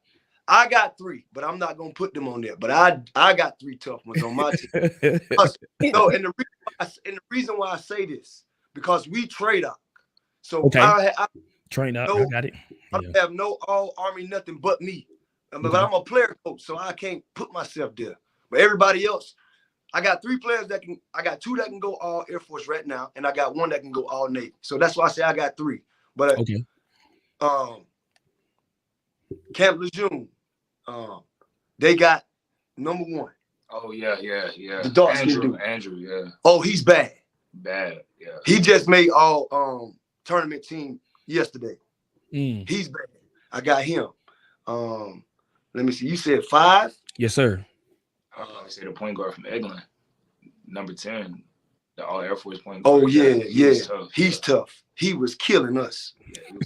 3, but I'm not gonna put them on there. But I got 3 tough ones on my team. No, and the reason why I say this because we trade out. So okay. Train up. I got it. I don't have no all Army nothing but me. But I'm a player coach, so I can't put myself there. But everybody else. I got 3 players I got 2 that can go all Air Force right now, and I got 1 that can go all Navy. So that's why I say I got 3. But Camp Lejeune, they got number 1. Oh yeah. The dark Andrew, yeah. Oh, he's bad. Bad, yeah. He just made all tournament team yesterday. He's bad. I got him. Let me see. You said 5? Yes, sir. always say the point guard from Eglin, number 10, the All Air Force point guard. Oh yeah. Tough. He's tough. He was killing us. Yeah,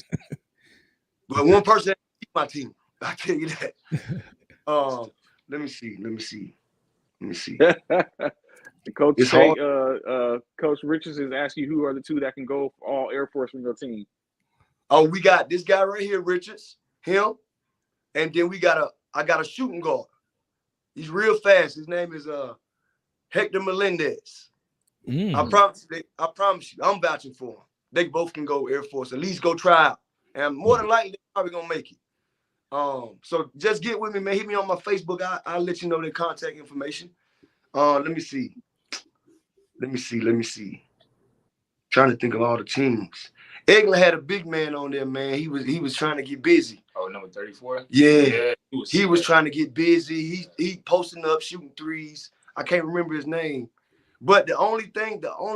but one person that beat my team, I tell you that. Let me see. Coach It's Tate, Coach Richards is asking you who are the two that can go for All Air Force from your team. Oh, we got this guy right here, Richards, him, and then I got a shooting guard. He's real fast. His name is Hector Melendez. I promise you, I'm vouching for him. They both can go Air Force, at least go try out. And more than likely, they're probably gonna make it. So just get with me, man. Hit me on my Facebook. I'll let you know their contact information. Let me see. Trying to think of all the teams. Eglin had a big man on there, man. He was trying to get busy. Oh, number 34? Yeah. He was trying to get busy. He posting up, shooting threes. I can't remember his name. But the only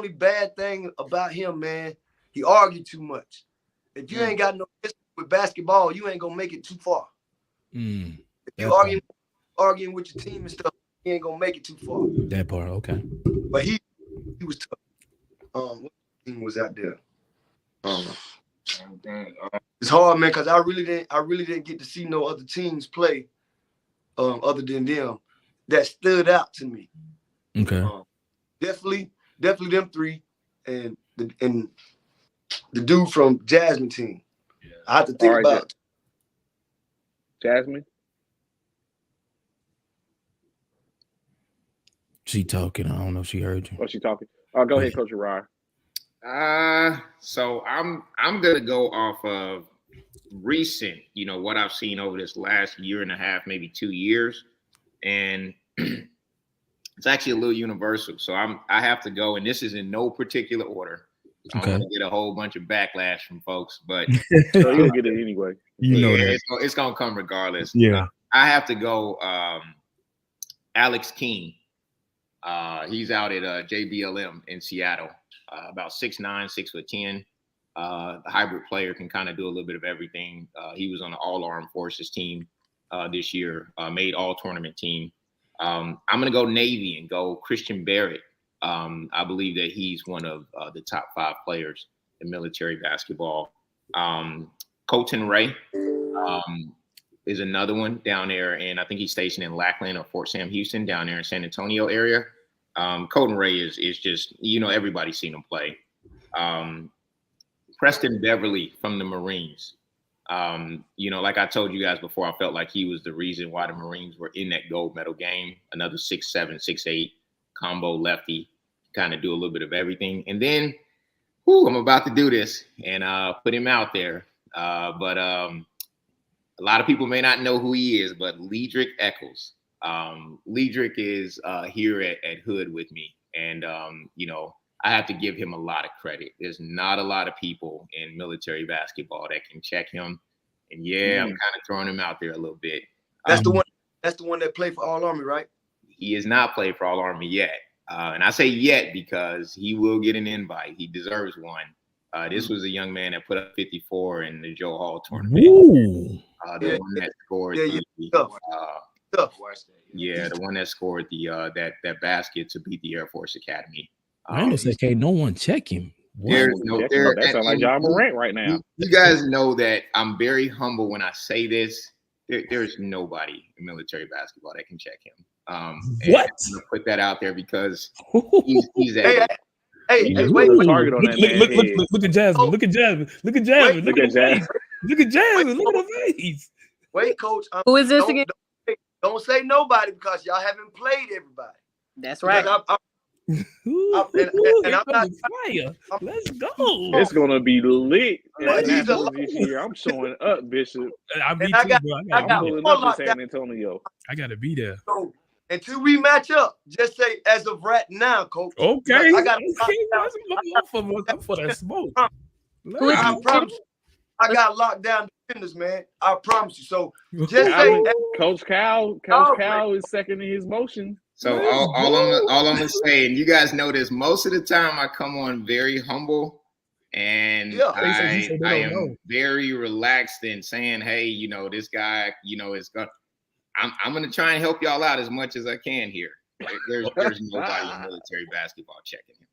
bad thing about him, man, he argued too much. If you ain't got no history with basketball, you ain't gonna make it too far. If you arguing with your team and stuff, you ain't gonna make it too far. That part, okay. But he was tough. What team was out there? It's hard, man, because I really didn't get to see no other teams play other than them that stood out to me. Okay. Definitely them three, and the dude from Jasmine team. Yeah. I have to think about Jasmine. She talking. I don't know if she heard you. Oh, she talking. Go ahead, Coach Uriah. So I'm gonna go off of recent, what I've seen over this last year and a half, maybe 2 years, and it's actually a little universal. So I have to go, and this is in no particular order. I'm gonna get a whole bunch of backlash from folks, but so you'll get it anyway. It's gonna come regardless. Yeah, I have to go. Alex King. He's out at JBLM in Seattle. About 6'9", 6'10". The hybrid player can kind of do a little bit of everything. He was on the All Armed Forces team this year. Made all tournament team. I'm gonna go Navy and go Christian Barrett. I believe that he's one of the top 5 players in military basketball. Colton Ray is another one down there, and I think he's stationed in Lackland or Fort Sam Houston down there in San Antonio area. Colton Ray is just, everybody's seen him play. Preston Beverly from the Marines. Like I told you guys before, I felt like he was the reason why the Marines were in that gold medal game. Another 6'7", 6'8", combo lefty, kind of do a little bit of everything. And then, I'm about to do this and put him out there. But a lot of people may not know who he is, but Ledrick Eccles. Ledrick is here at Hood with me. And, I have to give him a lot of credit. There's not a lot of people in military basketball that can check him. And I'm kind of throwing him out there a little bit. That's the one that played for All Army, right? He has not played for All Army yet. And I say yet because he will get an invite. He deserves one. This was a young man that put up 54 in the Joe Hall tournament. Ooh. The one that scored the one that scored the that basket to beat the Air Force Academy. I say, can't no one check him. That sounds like John Morant right now. You guys know that I'm very humble when I say this. There's nobody in military basketball that can check him. What? I'm gonna put that out there because he's wait. Look at Jasmine. Look at Jasmine. Look at Jasmine. Look at Jasmine. Look at Jasmine. Look at her face. Wait, Coach. Who is this again? Don't say nobody because y'all haven't played everybody. That's right. I'm not fire. Let's go. It's gonna be lit. This year, I'm showing up, Bishop. I'm pulling up to San Antonio. I gotta be there. So, until we match up, just say as of right now, Coach. Okay. I got I'm for that smoke. I promise you, I got locked down defenders, man. I promise you. So just say Coach Cal is second in his motion. So all I'm gonna say, and you guys know this, most of the time I come on very humble and I am very relaxed in saying, hey, this guy, is gonna I'm gonna try and help y'all out as much as I can here. There's nobody in military basketball checking him.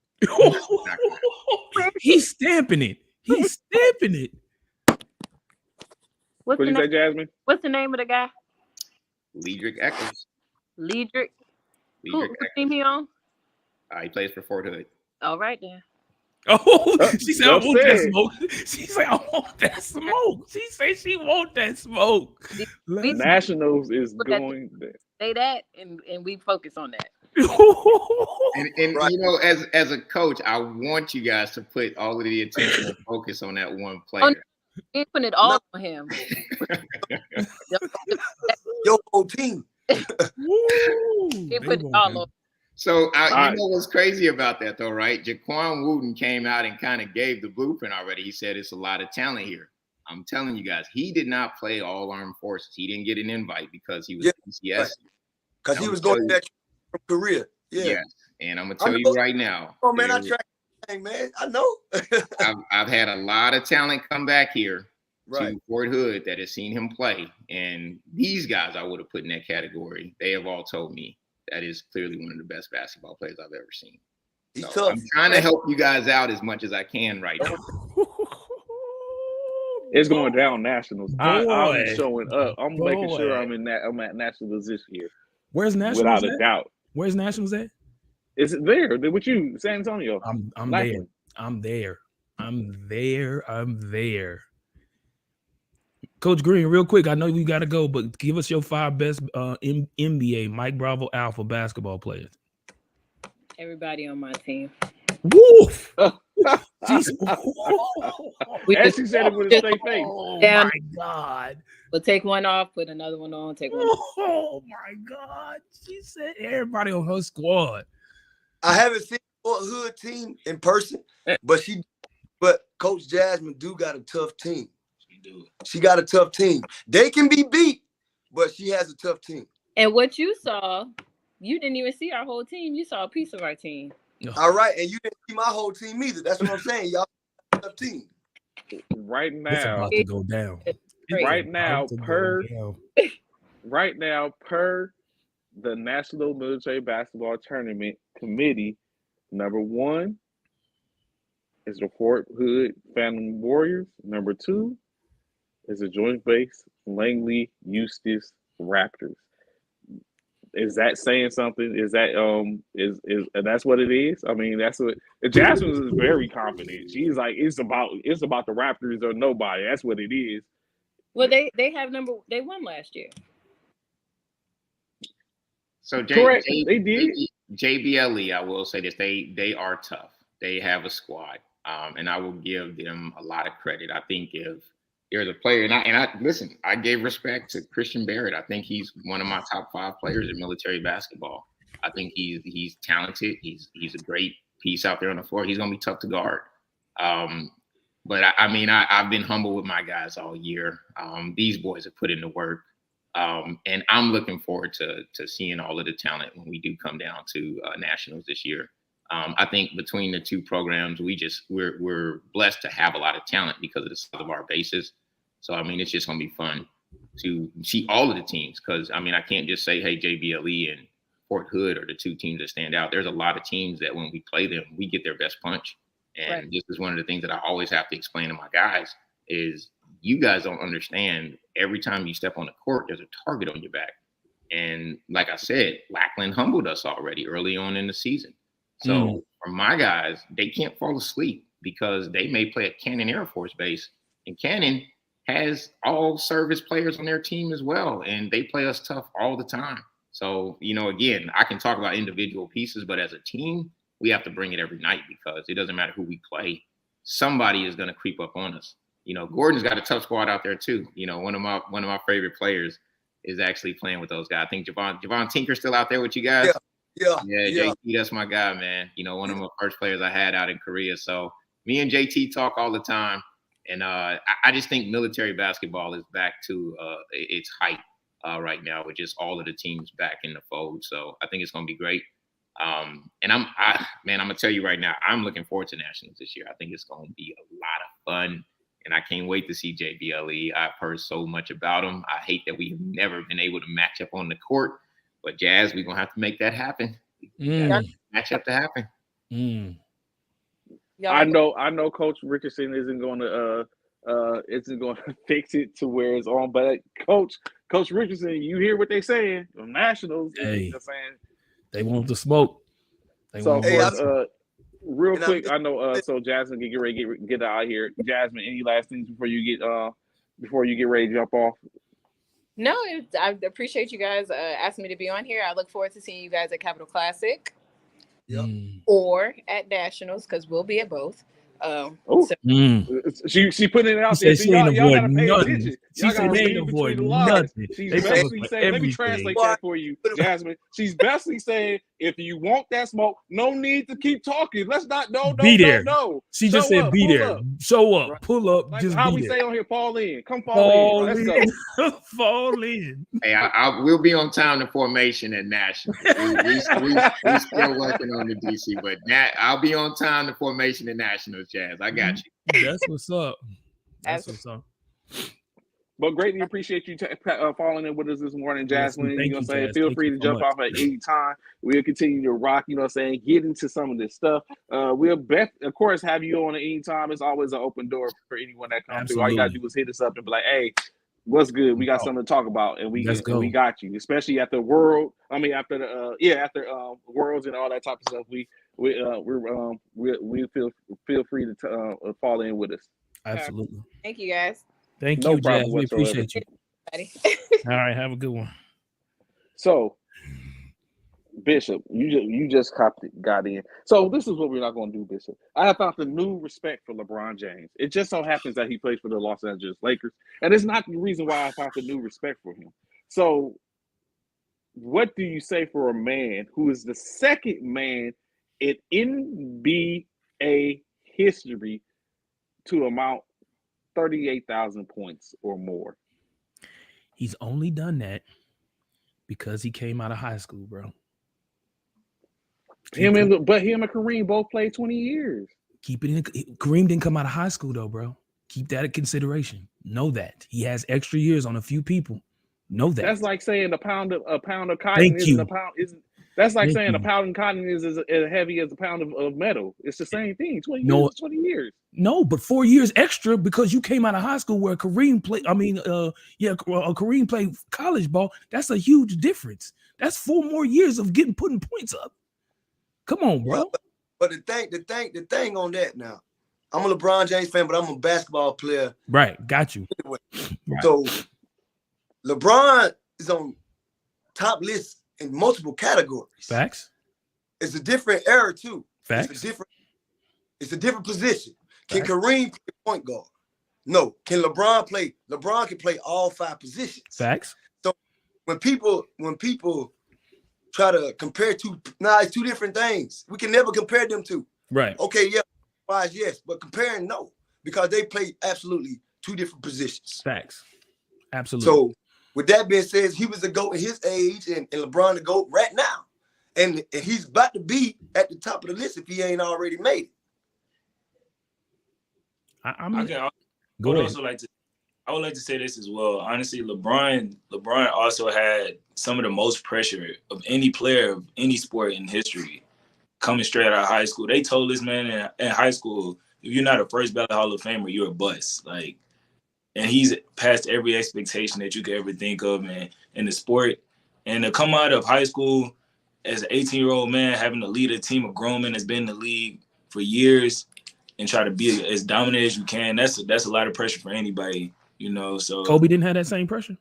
He's stamping it. He's stamping it. What's What the you say, name? Jasmine? What's the name of the guy? Ledrick Eccles. Ledrick. Who team he on? He plays for Fort Hood. All right then. Oh, she said, I well want that said. smoke. She said, I want that smoke. She said she want that smoke. Nationals is going there. Say that, and we focus on that. And you know, as a coach, I want you guys to put all of the attention and focus on that one player. He ain't putting it all on him. Your whole team. He put it all on. So you know what's crazy about that though, right? Jaquan Wooten came out and kind of gave the blueprint already. He said it's a lot of talent here. I'm telling you guys, he did not play all armed forces. He didn't get an invite because he was PCS. Because he was going to from Korea. Yeah. And I'm gonna tell you right now. Oh man, I track thing, man. I know. I've had a lot of talent come back here right. to Fort Hood that has seen him play. And these guys I would have put in that category. They have all told me that is clearly one of the best basketball players I've ever seen. So I'm trying to help you guys out as much as I can right now. It's going down nationals. I'm showing up. I'm making sure I'm at nationals this year. Where's nationals? Without a doubt. Where's nationals at? It's there. They're with you, San Antonio. I'm there. I'm there. Coach Green, real quick, I know we got to go, but give us your 5 best NBA Mike Bravo Alpha basketball players. Everybody on my team. Woof! She said it with a straight face. Oh, my God. We'll take one off, put another one on, take one off. Oh, my God. She said everybody on her squad. I haven't seen Fort Hood team in person, but Coach Jasmine do got a tough team. She got a tough team. They can be beat, but she has a tough team. And what you saw, you didn't even see our whole team. You saw a piece of our team. All right, and you didn't see my whole team either. That's what I'm saying. Y'all have a tough team. Right now, it's about to go down. Right now, per the National Military Basketball Tournament Committee, number 1 is the Fort Hood Phantom Warriors. Number 2 is the Joint Base Langley Eustis Raptors. Is that saying something? Is that is and that's what it is? I mean, that's what Jasmine is very confident. She's like, it's about the Raptors or nobody. That's what it is. Well, they won last year. So correct, they did. JBLE, I will say this: they are tough. They have a squad, and I will give them a lot of credit. I think if there's a player, and I listen, I gave respect to Christian Barrett. I think he's one of my top 5 players in military basketball. I think he's talented. He's a great piece out there on the floor. He's gonna be tough to guard. But I've been humble with my guys all year. These boys have put in the work. And I'm looking forward to seeing all of the talent when we do come down to nationals this year. I think between the 2 programs, we're blessed to have a lot of talent because of the size of our bases. So it's just gonna be fun to see all of the teams because I can't just say, hey, JBLE and Fort Hood are the 2 teams that stand out. There's a lot of teams that when we play them, we get their best punch. And This is one of the things that I always have to explain to my guys is you guys don't understand. Every time you step on the court, there's a target on your back. And like I said, Lackland humbled us already early on in the season. So for my guys, they can't fall asleep because they may play at Cannon Air Force Base. And Cannon has all service players on their team as well. And they play us tough all the time. So, again, I can talk about individual pieces, but as a team, we have to bring it every night because it doesn't matter who we play. Somebody is going to creep up on us. Gordon's got a tough squad out there too. One of my favorite players is actually playing with those guys. I think Javon Tinker's still out there with you guys. Yeah. JT, that's my guy, man. One of my first players I had out in Korea. So me and JT talk all the time. And I just think military basketball is back to its height right now with just all of the teams back in the fold. So I think it's going to be great. And I'm going to tell you right now, I'm looking forward to nationals this year. I think it's going to be a lot of fun. And I can't wait to see JBLE. I've heard so much about him. I hate that we have never been able to match up on the court. But Jazz, we're gonna have to make that happen. Match up to happen. I know Coach Richardson isn't going to fix it to where it's on, but Coach Richardson, you hear what they saying? The Nationals, Hey, they're saying they want the smoke. Real quick, I know. So Jasmine can get ready to get out of here. Jasmine, any last things before you get ready to jump off? No, I appreciate you guys asking me to be on here. I look forward to seeing you guys at Capital Classic, or at Nationals, because we'll be at both. She putting it out there. So y'all gotta pay attention. She said they ain't avoid nothing. She's basically saying, let me translate that for you, Jasmine. She's basically saying, if you want that smoke, no need to keep talking. Let's not be there. No. She just said be there. Show up, right. Pull up, like just how be we there. Say on here, fall in. Come fall in. Let's go. Fall in. Hey, we'll be on time to formation at National. We still working on the DC, but I'll be on time to formation at Nationals, Jazz. I got you. That's what's up. That's what's up. But greatly appreciate you falling in with us this morning, Jasmine. Yes, you know what I'm saying? Feel free to jump off at any time. We'll continue to rock, you know what I'm saying, get into some of this stuff. We'll, of course, have you on at any time. It's always an open door for anyone that comes through. All you got to do is hit us up and be like, hey, what's good? We got something to talk about, and we got you. Especially after Worlds and all that type of stuff. We feel free to fall in with us. Absolutely. Thank you, guys. Thank you, Jazz. We appreciate you. All right, have a good one. So, Bishop, you just got in. So this is what we're not going to do, Bishop. I have found a new respect for LeBron James. It just so happens that he plays for the Los Angeles Lakers, and it's not the reason why I found a new respect for him. So, what do you say for a man who is the second man in NBA history to amount 38,000 points or more? He's only done that because he came out of high school, bro. Him and Kareem both played 20 years. Keep it in. Kareem didn't come out of high school though, bro. Keep that in consideration. Know that he has extra years on a few people. Know that. That's like saying a pound of cotton isn't a pound. That's like saying a pound of cotton is as heavy as a pound of metal. It's the same thing. 20 years. No, but 4 years extra because you came out of high school where Kareem played. Kareem played college ball. That's a huge difference. That's 4 more years of putting points up. Come on, bro. But the thing on that now, I'm a LeBron James fan, but I'm a basketball player. Right, got you. Anyway. Right. So LeBron is on top lists in multiple categories. Facts. It's a different era too. Facts. It's a different position. Can Kareem play point guard? No. Can LeBron play? LeBron can play all 5 positions. Facts. So when people try to compare it's 2 different things. We can never compare them to. Right. Okay, yeah, wise, yes, but comparing, no, because they play absolutely 2 different positions. Facts. Absolutely. So with that being said, he was the GOAT at his age, and LeBron the GOAT right now. And he's about to be at the top of the list if he ain't already made it. I would like to say this as well. Honestly, LeBron also had some of the most pressure of any player of any sport in history coming straight out of high school. They told this man in high school, if you're not a first ballot Hall of Famer, you're a bust. And he's passed every expectation that you could ever think of in the sport. And to come out of high school as an 18-year-old man, having to lead a team of grown men that's been in the league for years and try to be as dominant as you can, that's a lot of pressure for anybody, you know. So Kobe didn't have that same pressure?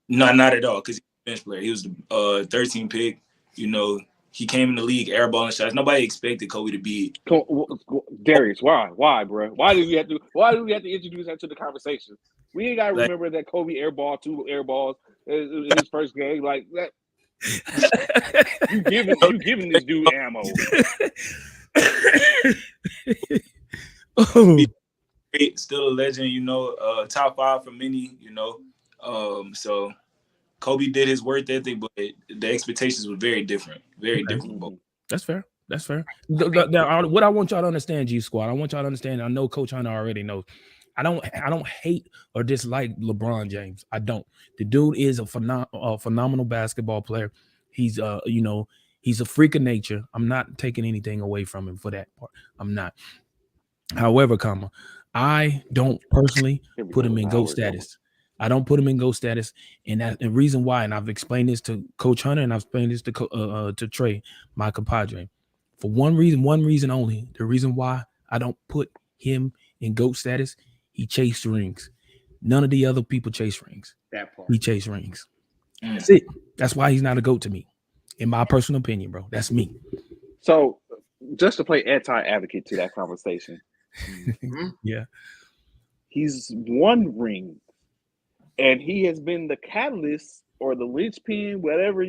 No, not at all, because he's a bench player. He was the 13th pick, you know. He came in the league airballing shots. Nobody expected Kobe to be. Darius, why, bro? Why do we have to introduce that to the conversation? We ain't got to remember that Kobe airballed 2 airballs in his first game like that. You giving this dude ammo. Still a legend, you know. Top 5 for many, you know. So Kobe did his work ethic, but the expectations were very different. Very different. That's fair. Now, what I want y'all to understand, G Squad, I want y'all to understand, I know Coach Hunter already knows, I don't hate or dislike LeBron James. I don't. The dude is a phenomenal basketball player. He's he's a freak of nature. I'm not taking anything away from him for that part. I'm not. However, I don't personally put him in GOAT status. I don't put him in GOAT status, and that the reason why, and I've explained this to Coach Hunter, and I've explained this to Trey, my compadre, for one reason only. The reason why I don't put him in GOAT status, he chased rings. None of the other people chase rings. That part. He chased rings. That's it. That's why he's not a GOAT to me, in my personal opinion, bro. That's me. So, just to play anti-advocate to that conversation, yeah, he's won rings, and he has been the catalyst or the linchpin, whatever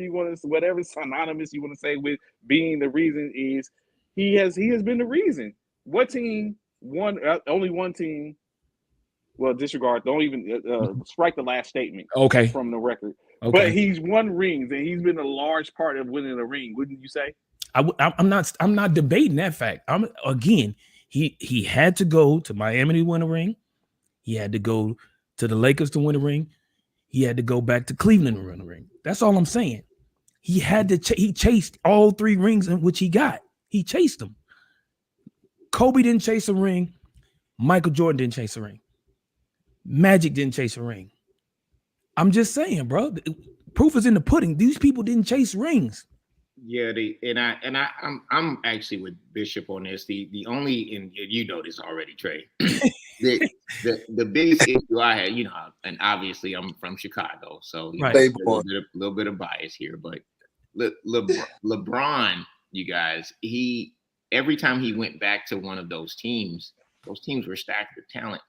synonymous you want to say with being the reason is. He has been the reason. What team won? Only one team. Well, disregard. Don't even strike the last statement. Okay. From the record. Okay. But he's won rings, and he's been a large part of winning the ring. Wouldn't you say? I'm not debating that fact. He had to go to Miami to win a ring. He had to go to the Lakers to win a ring. He had to go back to Cleveland to win a ring. That's all I'm saying. He had to. He chased all 3 rings in which he got. He chased them. Kobe didn't chase a ring. Michael Jordan didn't chase a ring. Magic didn't chase a ring. I'm just saying, bro. Proof is in the pudding. These people didn't chase rings. Yeah, I'm actually with Bishop on this. The only, and you know this already, Trey. the biggest issue I had, and obviously I'm from Chicago, so right. A little bit of bias here, but LeBron, you guys, every time he went back to one of those teams were stacked with talent.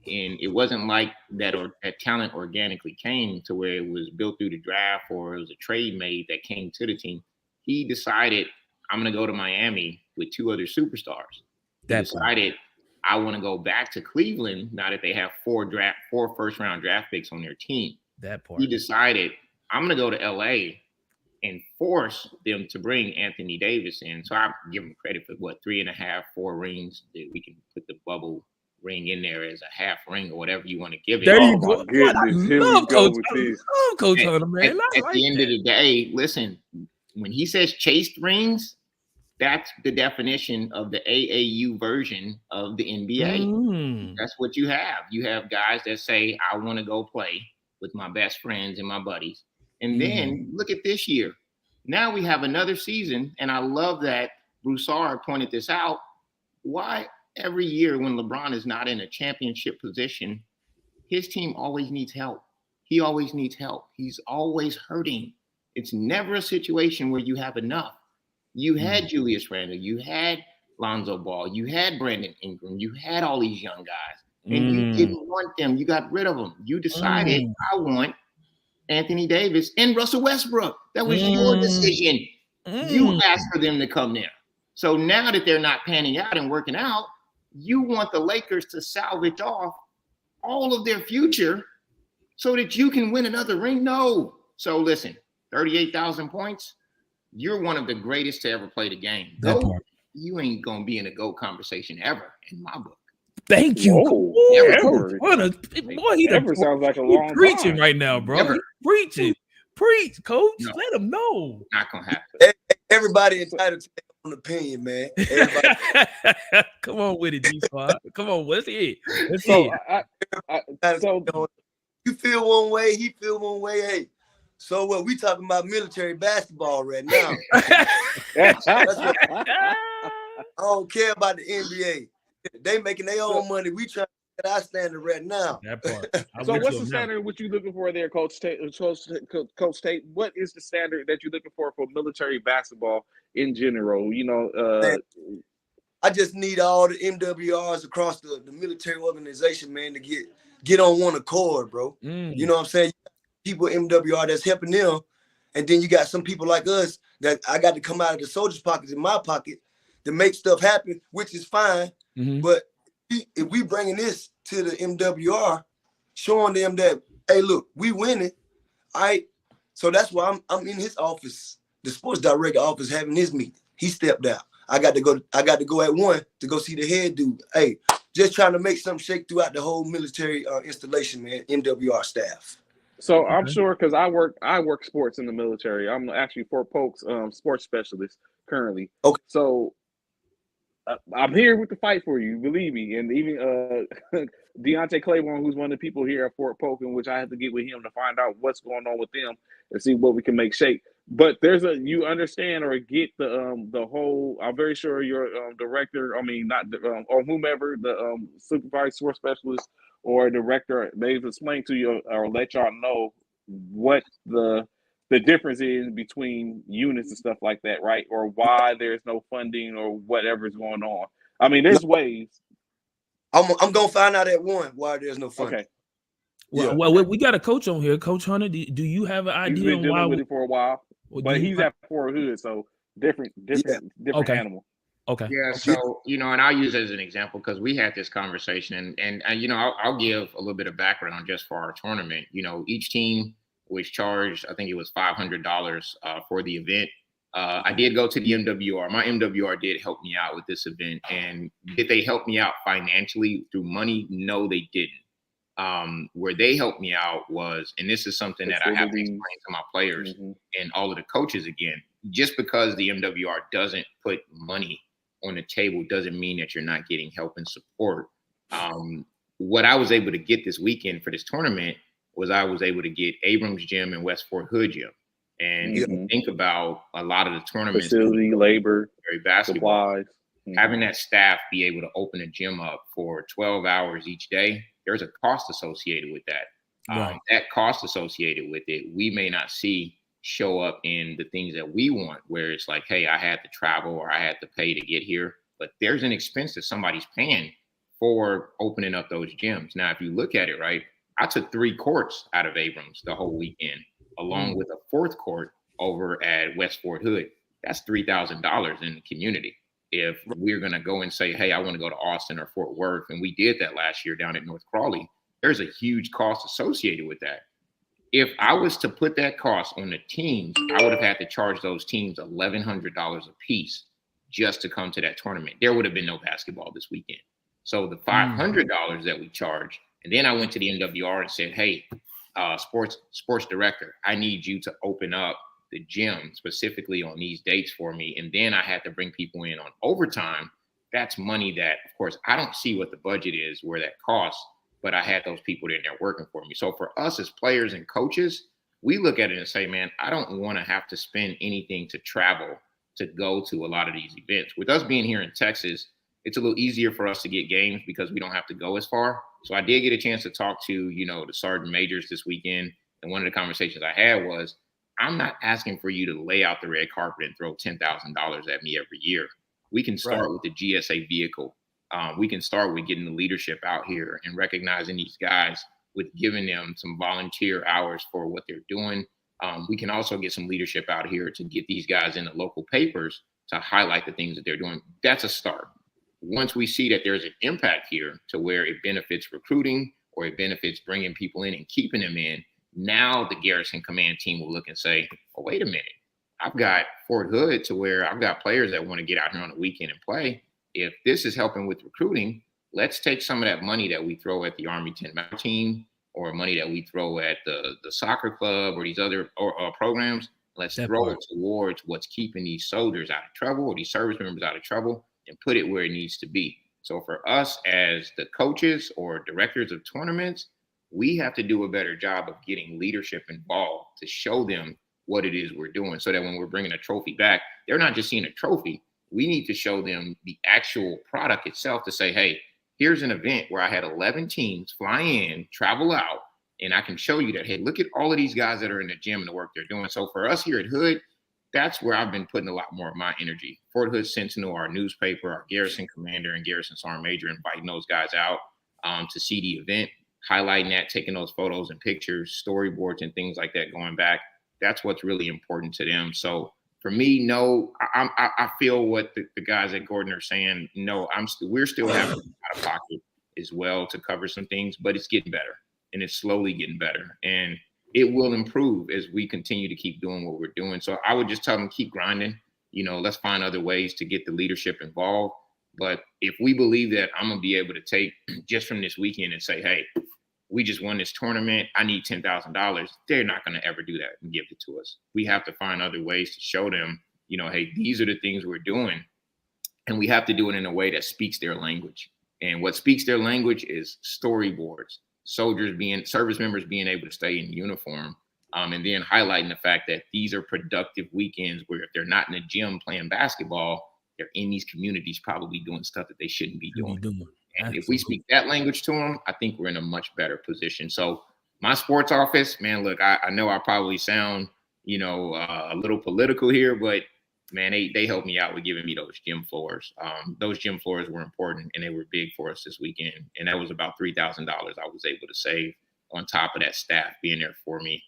And it wasn't like that talent organically came to where it was built through the draft or it was a trade made that came to the team. He decided, I'm going to go to Miami with 2 other superstars. He decided, I want to go back to Cleveland now that they have 4 first-round draft picks on their team. That part. He decided, I'm going to go to L.A. and force them to bring Anthony Davis in. So I give him credit for 3.5, 4 rings that we can put the bubble ring in there as a half ring or whatever you want to give it. There you go. I love Coach Hunter, man. At the end of the day, listen, when he says chased rings, that's the definition of the AAU version of the NBA. That's what you have. You have guys that say, I want to go play with my best friends and my buddies. And then look at this year. Now we have another season, and I love that Broussard pointed this out. Why every year when LeBron is not in a championship position, his team always needs help. He always needs help. He's always hurting. It's never a situation where you have enough. You had Julius Randle, you had Lonzo Ball, you had Brandon Ingram, you had all these young guys, and you didn't want them. You got rid of them. You decided, I want Anthony Davis and Russell Westbrook. That was your decision. You asked for them to come there. So now that they're not panning out and working out, you want the Lakers to salvage off all of their future so that you can win another ring? No. So listen, 38,000 points. You're one of the greatest to ever play the game. You ain't going to be in a GOAT conversation ever in my book. Thank you. Ever sounds like a long preaching time. Right now, bro. Ever. Preaching. Preach, coach. No. Let them know. Not going to happen. Everybody entitled to their own opinion, man. Everybody. Come on with it, G-Squad. Come on, let's hear it. Let's So, hear it. You feel one way, he feel one way. Hey, so what? We talking about military basketball right now. I don't care about the NBA. They making their own money. We trying to get our standard right now. That part. So what's the standard what you looking for there, Coach Tate? Coach Tate, what is the standard that you're looking for military basketball in general? I just need all the MWRs across the military organization, man, to get on one accord, bro. You know what I'm saying? People MWR that's helping them, and then you got some people like us that I got to come out of the soldiers' pockets in my pocket to make stuff happen, which is fine. But if we bringing this to the MWR, showing them that, hey, look, we winning, all right? So that's why I'm in his office, the sports director office, having his meeting. He stepped out. I got to go at 1 to go see the head dude. Hey, just trying to make something shake throughout the whole military installation, man, MWR staff. So I'm sure because I work sports in the military. I'm actually Fort Polk's sports specialist currently. Okay. So I'm here with the fight for you, believe me. And even Deontay Claiborne, who's one of the people here at Fort Polk, in which I have to get with him to find out what's going on with them and see what we can make shape. But you understand or get the whole. I'm very sure your director, I mean not or whomever the supervisor sports specialist or director, they've explained to you or let y'all know what the difference is between units and stuff like that, right? Or why there's no funding or whatever's going on. I mean, there's ways. I'm gonna find out at one why there's no funding. Okay. Well, we got a coach on here, Coach Hunter. Do you have an idea? He's been on dealing why with it for a while, but he's at Fort Hood, so different animal. Okay. Yeah. So, and I'll use it as an example because we had this conversation and I'll give a little bit of background just for our tournament. Each team was charged, I think it was $500 for the event. I did go to the MWR. My MWR did help me out with this event. And did they help me out financially through money? No, they didn't. Where they helped me out was, and this is something that I have to explain to my players and all of the coaches again, just because the MWR doesn't put money on the table doesn't mean that you're not getting help and support. What I was able to get this weekend for this tournament was I was able to get Abrams Gym and West Fort Hood Gym. And you think about a lot of the tournaments, facility, labor, basketball, supplies, having that staff be able to open a gym up for 12 hours each day, there's a cost associated with that. Right. That cost associated with it, we may not see show up in the things that we want, where it's like, hey, I had to travel or I had to pay to get here. But there's an expense that somebody's paying for opening up those gyms. Now, if you look at it, right, I took 3 courts out of Abrams the whole weekend, along with a 4th court over at West Fort Hood. That's $3,000 in the community. If we're going to go and say, hey, I want to go to Austin or Fort Worth, and we did that last year down at North Crawley, there's a huge cost associated with that. If I was to put that cost on the teams, I would have had to charge those teams $1,100 a piece just to come to that tournament. There would have been no basketball this weekend. So the $500 that we charge, and then I went to the MWR and said, hey, sports director, I need you to open up the gym specifically on these dates for me. And then I had to bring people in on overtime. That's money that, of course, I don't see what the budget is, where that costs, but I had those people in there working for me. So for us as players and coaches, we look at it and say, man, I don't want to have to spend anything to travel to go to a lot of these events. With us being here in Texas, it's a little easier for us to get games because we don't have to go as far. So I did get a chance to talk to, the sergeant majors this weekend. And one of the conversations I had was, I'm not asking for you to lay out the red carpet and throw $10,000 at me every year. We can start with the GSA vehicle. We can start with getting the leadership out here and recognizing these guys with giving them some volunteer hours for what they're doing. We can also get some leadership out here to get these guys in the local papers to highlight the things that they're doing. That's a start. Once we see that there's an impact here to where it benefits recruiting or it benefits bringing people in and keeping them in, now the Garrison Command team will look and say, oh, wait a minute. I've got Fort Hood to where I've got players that want to get out here on the weekend and play. If this is helping with recruiting, let's take some of that money that we throw at the Army 10 Mile team or money that we throw at the soccer club or these other programs. Let's throw it towards what's keeping these soldiers out of trouble or these service members out of trouble and put it where it needs to be. So for us as the coaches or directors of tournaments, we have to do a better job of getting leadership involved to show them what it is we're doing so that when we're bringing a trophy back, they're not just seeing a trophy. We need to show them the actual product itself to say, hey, here's an event where I had 11 teams fly in, travel out, and I can show you that, hey, look at all of these guys that are in the gym and the work they're doing. So for us here at Hood, that's where I've been putting a lot more of my energy. Fort Hood Sentinel, our newspaper, our Garrison Commander and Garrison Sergeant Major, inviting those guys out to see the event, highlighting that, taking those photos and pictures, storyboards and things like that going back. That's what's really important to them. So for me, no, I feel what the guys at Gordon are saying. No, we're still having out of pocket as well to cover some things, but it's getting better and it's slowly getting better. And it will improve as we continue to keep doing what we're doing. So I would just tell them, keep grinding. Let's find other ways to get the leadership involved. But if we believe that I'm going to be able to take just from this weekend and say, hey, we just won this tournament. I need $10,000. They're not going to ever do that and give it to us. We have to find other ways to show them, you know, hey, these are the things we're doing. And we have to do it in a way that speaks their language. And what speaks their language is storyboards, service members being able to stay in uniform, and then highlighting the fact that these are productive weekends where if they're not in the gym playing basketball, they're in these communities probably doing stuff that they shouldn't be doing. And if we speak that language to them, I think we're in a much better position. So my sports office, man, look, I know I probably sound, you know, a little political here, but man, they helped me out with giving me those gym floors. Those gym floors were important and they were big for us this weekend. And that was about $3,000 I was able to save on top of that staff being there for me.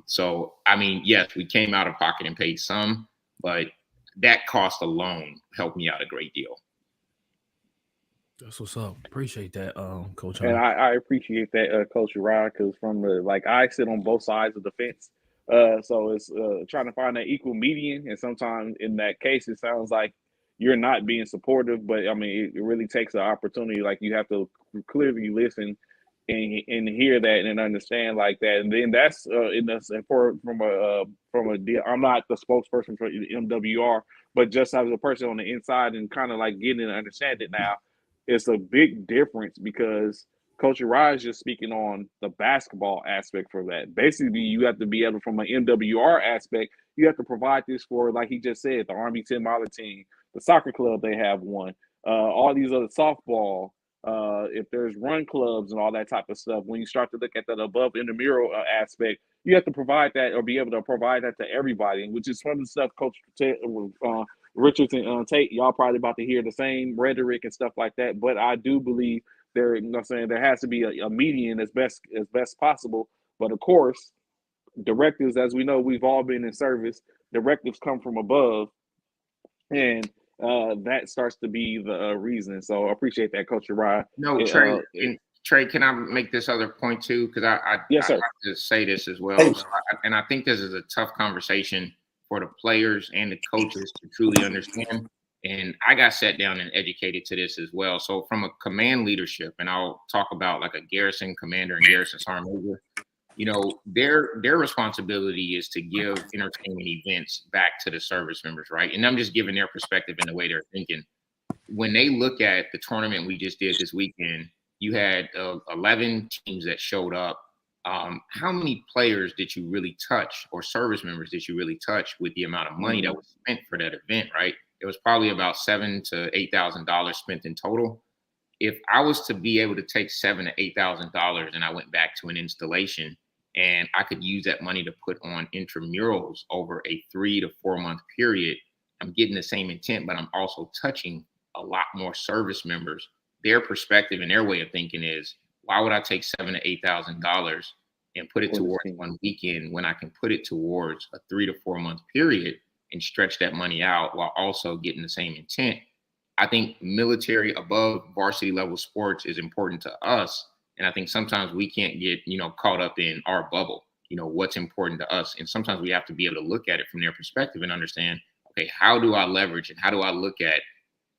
So, I mean, yes, we came out of pocket and paid some, but that cost alone helped me out a great deal. That's what's up. Appreciate that, Coach. And I appreciate that, Coach Rod, because from the, like, I sit on both sides of the fence. So it's trying to find that equal median. And sometimes in that case, it sounds like you're not being supportive, but I mean, it really takes an opportunity. Like, you have to clearly listen and hear that and understand like that. And then that's I'm not the spokesperson for MWR, but just as a person on the inside and kind of like getting to understand it now, it's a big difference because Coach Uriah is just speaking on the basketball aspect for that. Basically, you have to be able, from an MWR aspect, you have to provide this for, like he just said, the Army 10 Miler team, the soccer club they have one, all these other softball, if there's run clubs and all that type of stuff. When you start to look at that above intramural aspect, you have to provide that or be able to provide that to everybody, which is some of the stuff Coach Richards and Tate, y'all probably about to hear the same rhetoric and stuff like that. But I do believe there, you know what I'm saying, there has to be a median as best possible. But of course, directives, as we know, we've all been in service, directives come from above, and that starts to be the reason. So I appreciate that, Coach Uriah. No, Trey, can I make this other point too? Because I yes, sir. I have to say this as well. So I think this is a tough conversation for the players and the coaches to truly understand. And I got sat down and educated to this as well. So from a command leadership, and I'll talk about like a garrison commander and garrison sergeant major, you know, their responsibility is to give entertainment events back to the service members, right? And I'm just giving their perspective in the way they're thinking. When they look at the tournament we just did this weekend, you had 11 teams that showed up. How many players did you really touch, or service members did you really touch with the amount of money that was spent for that event, right? It was probably about $7,000 to $8,000 spent in total. If I was to be able to take $7,000 to $8,000 and I went back to an installation and I could use that money to put on intramurals over a 3 to 4 month period, I'm getting the same intent, but I'm also touching a lot more service members. Their perspective and their way of thinking is, why would I take $7,000 to $8,000 and put it towards one weekend when I can put it towards a 3 to 4 month period and stretch that money out while also getting the same intent? I think military above varsity level sports is important to us. And I think sometimes we can't get, you know, caught up in our bubble, you know, what's important to us. And sometimes we have to be able to look at it from their perspective and understand, okay, how do I leverage and how do I look at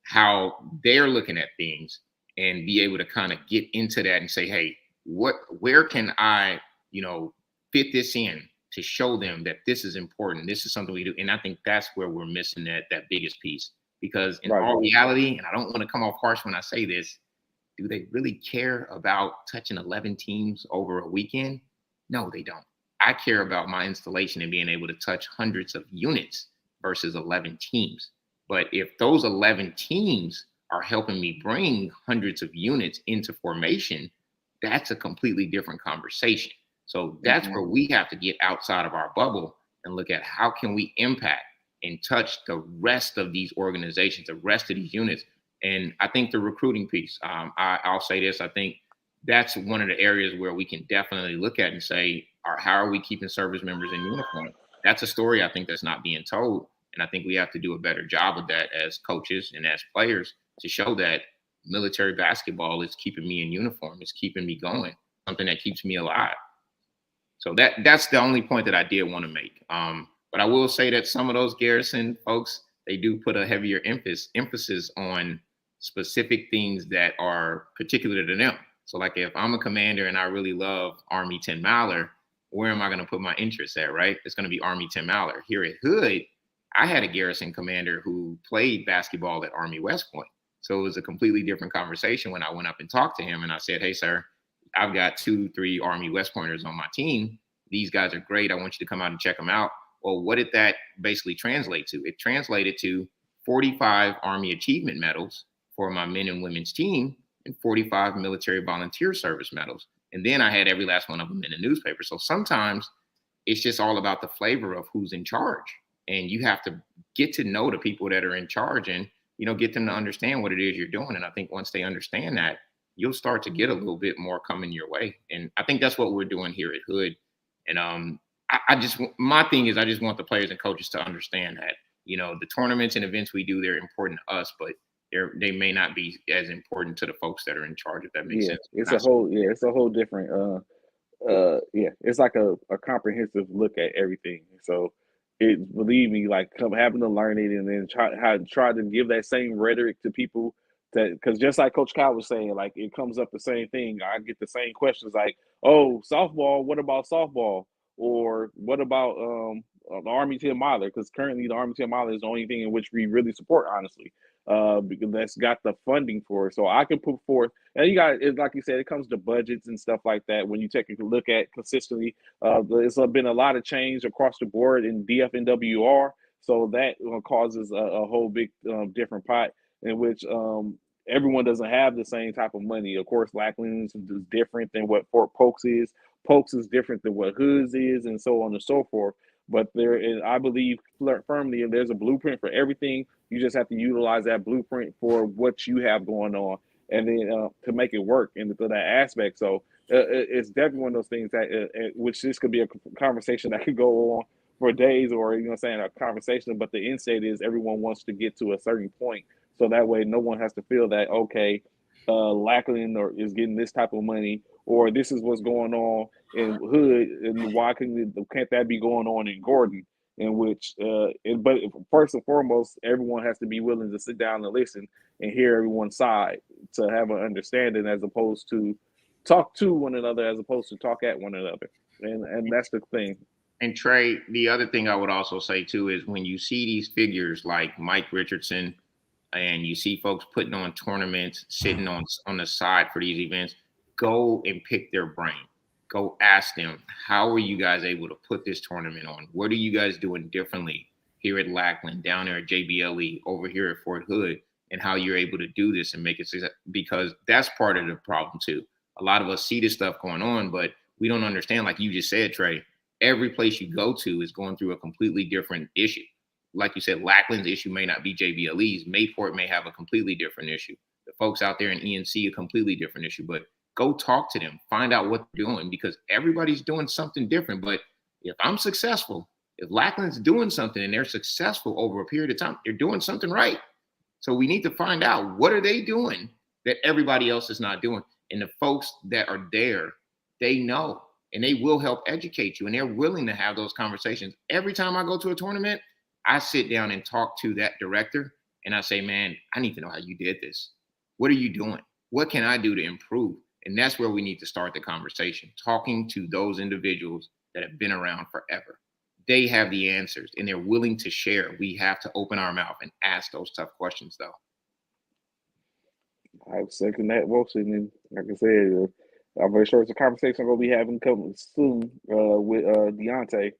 how they're looking at things and be able to kind of get into that and say, hey, where can I, you know, fit this in to show them that this is important. This is something we do. And I think that's where we're missing that biggest piece, because in all reality, and I don't want to come off harsh when I say this, do they really care about touching 11 teams over a weekend? No, they don't. I care about my installation and being able to touch hundreds of units versus 11 teams. But if those 11 teams are helping me bring hundreds of units into formation, that's a completely different conversation. So that's where we have to get outside of our bubble and look at how can we impact and touch the rest of these organizations, the rest of these units. And I think the recruiting piece, I'll say this, I think that's one of the areas where we can definitely look at and say, how are we keeping service members in uniform? That's a story I think that's not being told. And I think we have to do a better job of that as coaches and as players to show that military basketball is keeping me in uniform, it's keeping me going, something that keeps me alive. So that's the only point that I did want to make. But I will say that some of those garrison folks, they do put a heavier emphasis on specific things that are particular to them. So like if I'm a commander and I really love Army 10 Miler, where am I going to put my interest at, right? It's going to be Army 10 Miler. Here at Hood, I had a garrison commander who played basketball at Army West Point. So it was a completely different conversation when I went up and talked to him and I said, hey, sir, I've got 2-3 Army West Pointers on my team. These guys are great. I want you to come out and check them out. Well, what did that basically translate to? It translated to 45 Army Achievement Medals for my men and women's team and 45 military volunteer service medals. And then I had every last one of them in the newspaper. So sometimes it's just all about the flavor of who's in charge. And you have to get to know the people that are in charge and, get them to understand what it is you're doing. And I think once they understand that, you'll start to get a little bit more coming your way. And I think that's what we're doing here at Hood. And my thing is I just want the players and coaches to understand that, the tournaments and events we do, they're important to us, but they may not be as important to the folks that are in charge, if that makes sense. It's a whole different it's like a comprehensive look at everything. So believe me, like having to learn it and then try to give that same rhetoric to people, because just like Coach Kyle was saying, like it comes up the same thing. I get the same questions like, oh, softball, what about softball? Or what about the Army 10 Miler? Because currently the Army 10 Miler is the only thing in which we really support, honestly, because that's got the funding for it. So I can put forth, and you got, like you said, it comes to budgets and stuff like that. When you take a look at consistently, there's been a lot of change across the board in DFNWR. So that causes a whole big different pot in which everyone doesn't have the same type of money. Of course, Lackland's is different than what Fort Polk's is. Polk's is different than what Hood's is, and so on and so forth. But there is, I believe firmly, there's a blueprint for everything. You just have to utilize that blueprint for what you have going on, and then to make it work into that aspect. So it's definitely one of those things that, which this could be a conversation that could go on for days, or a conversation. But the end state is everyone wants to get to a certain point, so that way no one has to feel that Lackland is getting this type of money, or this is what's going on in Hood, and why can't that be going on in Gordon? In which, but first and foremost, everyone has to be willing to sit down and listen and hear everyone's side to have an understanding, as opposed to talk to one another, as opposed to talk at one another. And that's the thing. And Trey, the other thing I would also say too is when you see these figures like Mike Richardson, and you see folks putting on tournaments, sitting on the side for these events, go and pick their brain. Go ask them, how are you guys able to put this tournament on? What are you guys doing differently here at Lackland, down there at JBLE, over here at Fort Hood, and how you're able to do this and make it success? Because that's part of the problem too. A lot of us see this stuff going on, but we don't understand, like you just said, Trey, every place you go to is going through a completely different issue. Like you said, Lackland's issue may not be JBLE's. Mayport may have a completely different issue. The folks out there in ENC, a completely different issue. But go talk to them, find out what they're doing, because everybody's doing something different. But if I'm successful, if Lackland's doing something and they're successful over a period of time, they're doing something right. So we need to find out, what are they doing that everybody else is not doing? And the folks that are there, they know, and they will help educate you, and they're willing to have those conversations. Every time I go to a tournament, I sit down and talk to that director, and I say, man, I need to know how you did this. What are you doing? What can I do to improve? And that's where we need to start the conversation, talking to those individuals that have been around forever. They have the answers, and they're willing to share. We have to open our mouth and ask those tough questions, though. I was second that motion, and like I said, I'm very sure it's a conversation we're going to be having coming soon with Deontay,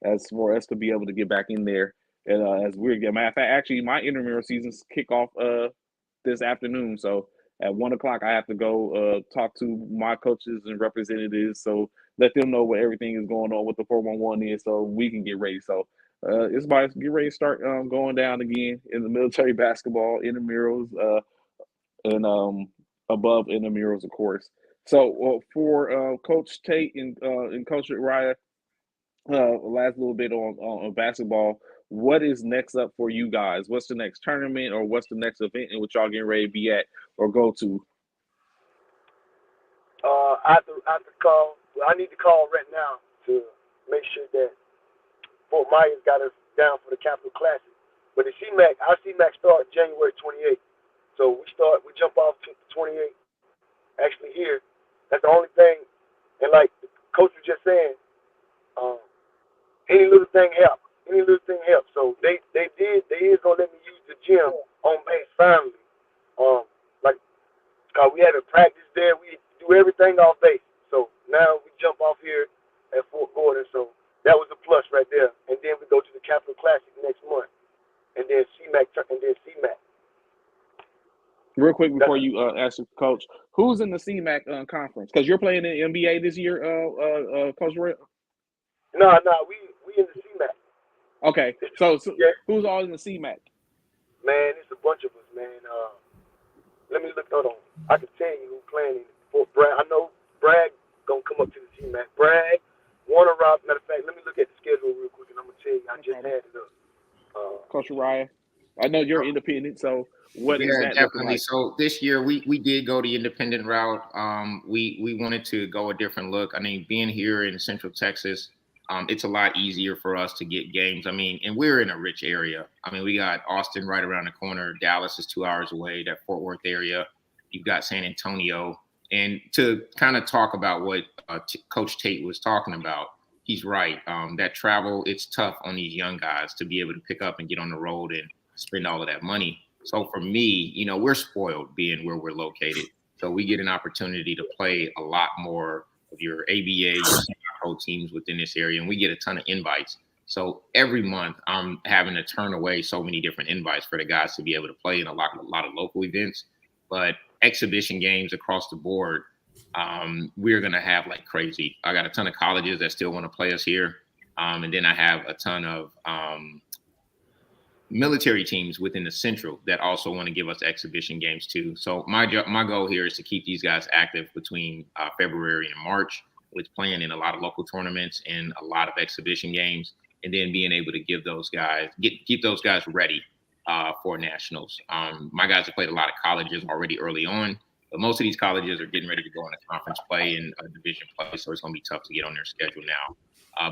as for us to be able to get back in there. And as we're getting, matter of fact, actually, my intramural seasons kick off this afternoon. So at 1:00, I have to go talk to my coaches and representatives. So let them know what everything is going on with the 411 is, so we can get ready. So it's about to get ready to start going down again in the military basketball intramurals and above intramurals, of course. So for Coach Tate and Coach Raya, last little bit on basketball. What is next up for you guys? What's the next tournament, or what's the next event in which y'all getting ready to be at or go to? I have to call. Well, I need to call right now to make sure that Fort Myers got us down for the Capital Classic. But our CMAC starts January 28th. So we jump off to 28th, actually here, That's the only thing. And like the coach was just saying, any little thing helps. Any little thing helps. So they is gonna let me use the gym on base finally. Like, cause we had a practice there. We do everything off base. So now we jump off here at Fort Gordon. So that was a plus right there. And then we go to the Capital Classic next month. And then CMAC. Real quick before you ask the coach, who's in the CMAC conference? Because you're playing in the NBA this year, Coach Roy? No, we in the CMAC. Okay, so yeah. Who's all in the CMAC? Man, it's a bunch of us, man. Let me look. Hold on. I can tell you who's playing in Fort Bragg. I know Bragg gonna come up to the CMAC. Bragg, Warner Rob. Matter of fact, let me look at the schedule real quick, and I'm gonna tell you. I just had it up. Coach Ryan, I know you're independent, so what is that definitely. Like? So this year we did go the independent route. We wanted to go a different look. I mean, being here in Central Texas, it's a lot easier for us to get games. I mean, and we're in a rich area. I mean, we got Austin right around the corner. Dallas is 2 hours away. That Fort Worth area. You've got San Antonio. And to kind of talk about what Coach Tate was talking about, he's right. That travel, it's tough on these young guys to be able to pick up and get on the road and spend all of that money. So for me, you know, we're spoiled being where we're located. So we get an opportunity to play a lot more of your ABA, your pro teams within this area, and we get a ton of invites. So every month I'm having to turn away so many different invites for the guys to be able to play in a lot of local events. But exhibition games across the board, we're going to have like crazy. I got a ton of colleges that still want to play us here. And then I have a ton of military teams within the Central that also want to give us exhibition games too. So my goal here is to keep these guys active between February and March with playing in a lot of local tournaments and a lot of exhibition games, and then being able to give those guys, keep those guys ready for nationals. My guys have played a lot of colleges already early on, but most of these colleges are getting ready to go into conference play and division play, so it's going to be tough to get on their schedule now.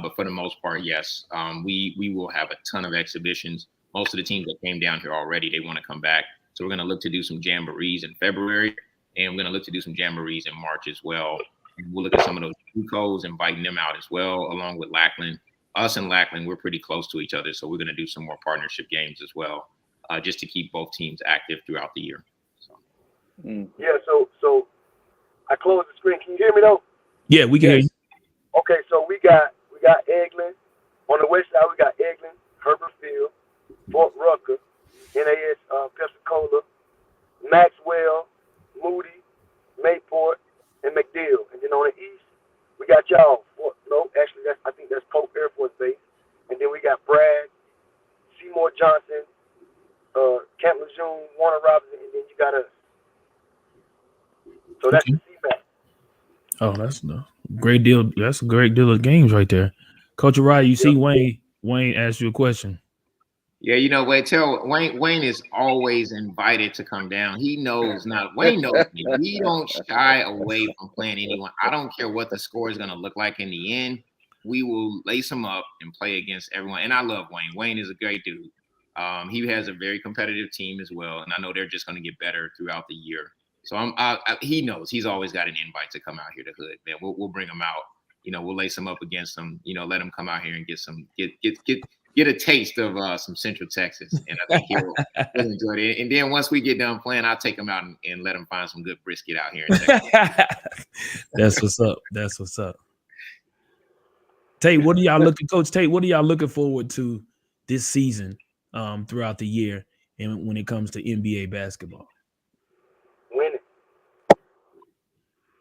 But for the most part, yes, we will have a ton of exhibitions. Most of the teams that came down here already, they want to come back. So we're going to look to do some jamborees in February, and we're going to look to do some jamborees in March as well. And we'll look at some of those JUCOs, inviting them out as well, along with Lackland. Us and Lackland, we're pretty close to each other, so we're going to do some more partnership games as well, just to keep both teams active throughout the year. So. Yeah, so I closed the screen. Can you hear me though? Yeah, we can hear you. Okay, so we got Eglin. On the west side, we got Eglin, Herbert Field, Fort Rucker, NAS Pensacola, Maxwell, Moody, Mayport, and McDill. And then on the east, we got y'all. I think that's Pope Air Force Base. And then we got Bragg, Seymour Johnson, Camp Lejeune, Warner Robinson, and then you got us. So that's the CMAC. Oh, that's a great deal. That's a great deal of games right there. Coach Uriah, you see Wayne asked you a question. Yeah, you know, Wayne is always invited to come down. He knows Wayne knows me. We don't shy away from playing anyone. I don't care what the score is going to look like in the end. We will lace him up and play against everyone. And I love Wayne. Wayne is a great dude. He has a very competitive team as well, and I know they're just going to get better throughout the year. So he knows he's always got an invite to come out here to Hood. Man, we'll bring him out. You know, we'll lace him up against them. You know, let him come out here and get a taste of some Central Texas, and I think he'll enjoy it. And then once we get done playing, I'll take him out and let him find some good brisket out here in Texas. That's what's up. That's what's up. Tate, Coach Tate, what are y'all looking forward to this season throughout the year, and when it comes to NBA basketball? Winning.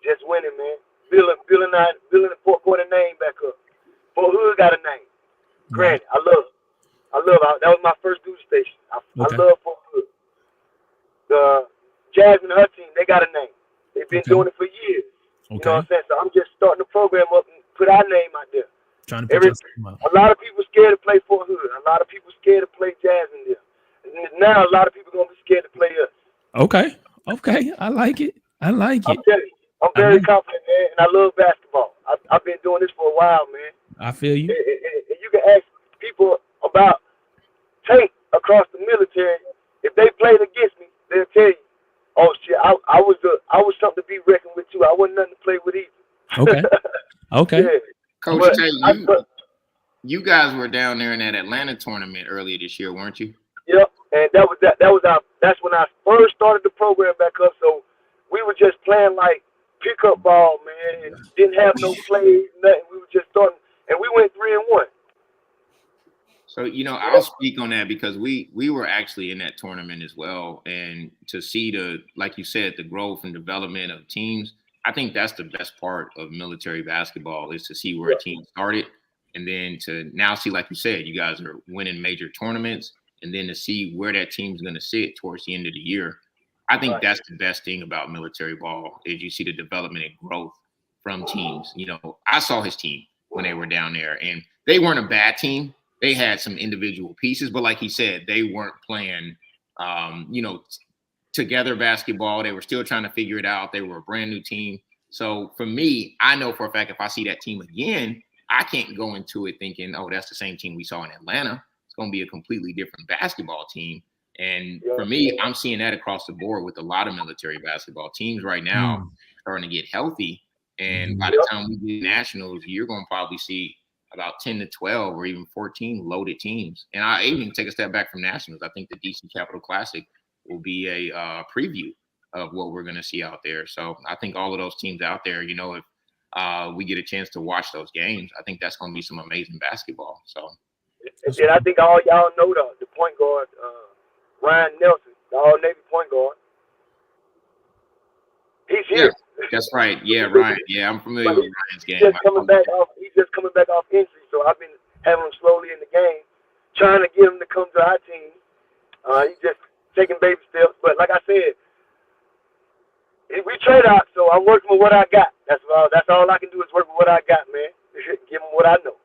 Just winning, man. Building the Fort Gordon name back up. Fort Hood got a name. Granted, I love it. That was my first duty station. I love Fort Hood. The Jasmine and her team, they got a name. They've been doing it for years. You know what I'm saying? So I'm just starting the program up and put our name out there. Trying to put a lot of people scared to play Fort Hood. A lot of people scared to play Jasmine there. And now a lot of people are going to be scared to play us. Okay. I like it. I'm telling you, I'm very confident, man, and I love basketball. I've been doing this for a while, man. I feel you. And you can ask people about Tate across the military. If they played against me, they'll tell you, "Oh shit, I was I was something to be reckoned with too. I wasn't nothing to play with either. Okay. Okay. Yeah. Coach But Tate, you guys were down there in that Atlanta tournament earlier this year, weren't you? Yep, and that's when I first started the program back up. So we were just playing like pickup ball, man, and didn't have no plays, nothing. We were just starting, and we went 3-1. So, I'll speak on that because we were actually in that tournament as well. And to see like you said, the growth and development of teams, I think that's the best part of military basketball is to see where a team started. And then to now see, like you said, you guys are winning major tournaments. And then to see where that team's going to sit towards the end of the year. I think that's the best thing about military ball is you see the development and growth from teams. I saw his team when they were down there, and they weren't a bad team. They had some individual pieces, but like he said, they weren't playing, together basketball. They were still trying to figure it out. They were a brand new team. So for me, I know for a fact if I see that team again, I can't go into it thinking, oh, that's the same team we saw in Atlanta. It's going to be a completely different basketball team. And for me, I'm seeing that across the board with a lot of military basketball teams right now starting to get healthy. And by the time we get nationals, you're going to probably see about 10 to 12 or even 14 loaded teams. And I even take a step back from nationals. I think the DC Capital Classic will be a preview of what we're going to see out there. So I think all of those teams out there, if we get a chance to watch those games, I think that's going to be some amazing basketball. So, and I think all y'all know the point guard, Ryan Nelson, the All-Navy point guard. He's here. Yeah, that's right. Yeah, Ryan. Yeah, I'm familiar with Ryan's game. He's just coming back off injury, so I've been having him slowly in the game, trying to get him to come to our team. He's just taking baby steps. But like I said, we trade out, so I'm working with what I got. That's all I can do is work with what I got, man. Give him what I know.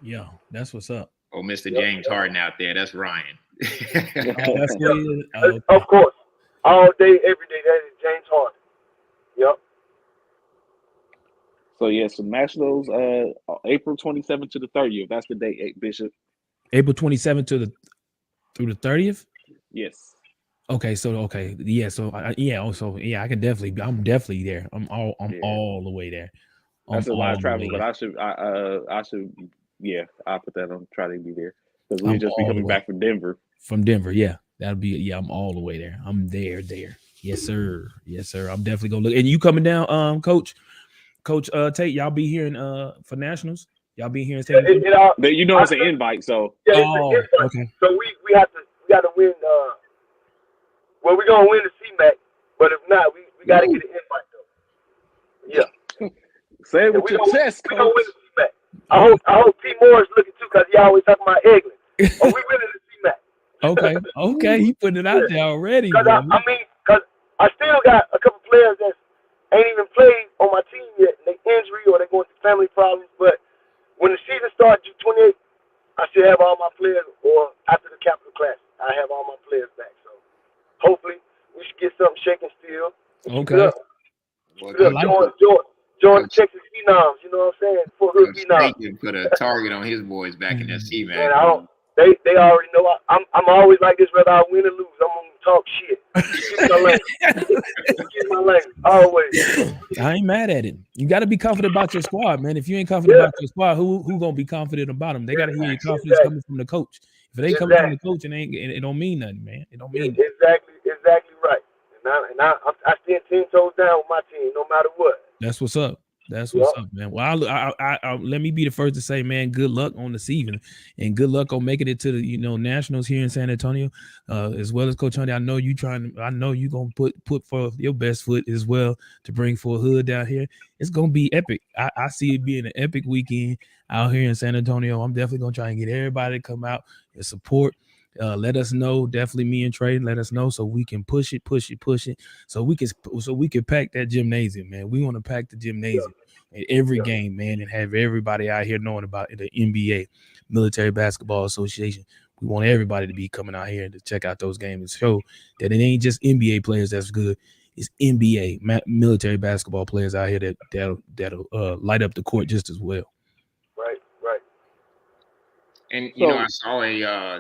Yeah, that's what's up. Oh, Mr. James Harden out there. That's Ryan. That's what he is. Of course. All day, every day, that is James Harden. Yep. So, some nationals, April 27th to the 30th. That's the date, Bishop. April 27th through the 30th? Yes. Okay, yeah, I can definitely. I'm definitely there. I'm all the way there. That's a lot of travel, but I should. I'll put that on. Try to be there because we'll just be coming back from Denver. From Denver, yeah, that'll be. Yeah, I'm all the way there. I'm there. Yes, sir. I'm definitely gonna look. And you coming down, Coach Tate? Y'all be here for nationals. Y'all be here in San Antonio? It's an invite. So yeah, it's an invite. Okay. So we got to win. Well, we're gonna win the CMAC, but if not, we got to get an invite though. Yeah. Say it with your chest, Coach. We gonna win the CMAC. I hope T. Moore's looking too, because he always talking about Eglin. Oh, we winning the CMAC. Okay, he putting it out there already. Because I still got a couple players that ain't even played on my team yet. They injury or they going through family problems. But when the season starts, June 28th, I should have all my players, or after the Capital Classic, I have all my players back. So hopefully we should get something shaking still. Okay. Join the Texas Phenoms, you know what I'm saying? For Hood Phenoms. Put a target on his boys back in that CMAC. They already know I'm always like this, whether I win or lose. I'm gonna talk shit. Keep my language. Always. I ain't mad at it. You got to be confident about your squad, man. If you ain't confident about your squad, who gonna be confident about them? They got to hear your confidence coming from the coach. If it ain't coming from the coach, it don't mean nothing, man. It don't mean nothing. Exactly right. And I stand 10 toes down with my team, no matter what. That's what's up. That's what's up, man. Well, I let me be the first to say, man, good luck on this evening, and good luck on making it to the nationals here in San Antonio, as well as Coach Honey. I know you gonna put for your best foot as well to bring for Hood down here. It's gonna be epic. I see it being an epic weekend out here in San Antonio. I'm definitely gonna try and get everybody to come out and support. Let us know, definitely me and Trey. Let us know so we can push it, so we can pack that gymnasium, man. We want to pack the gymnasium at every game, man, and have everybody out here knowing about the NBA, Military Basketball Association. We want everybody to be coming out here to check out those games and show that it ain't just NBA players that's good. It's NBA military basketball players out here that'll light up the court just as well. Right. And you know, I saw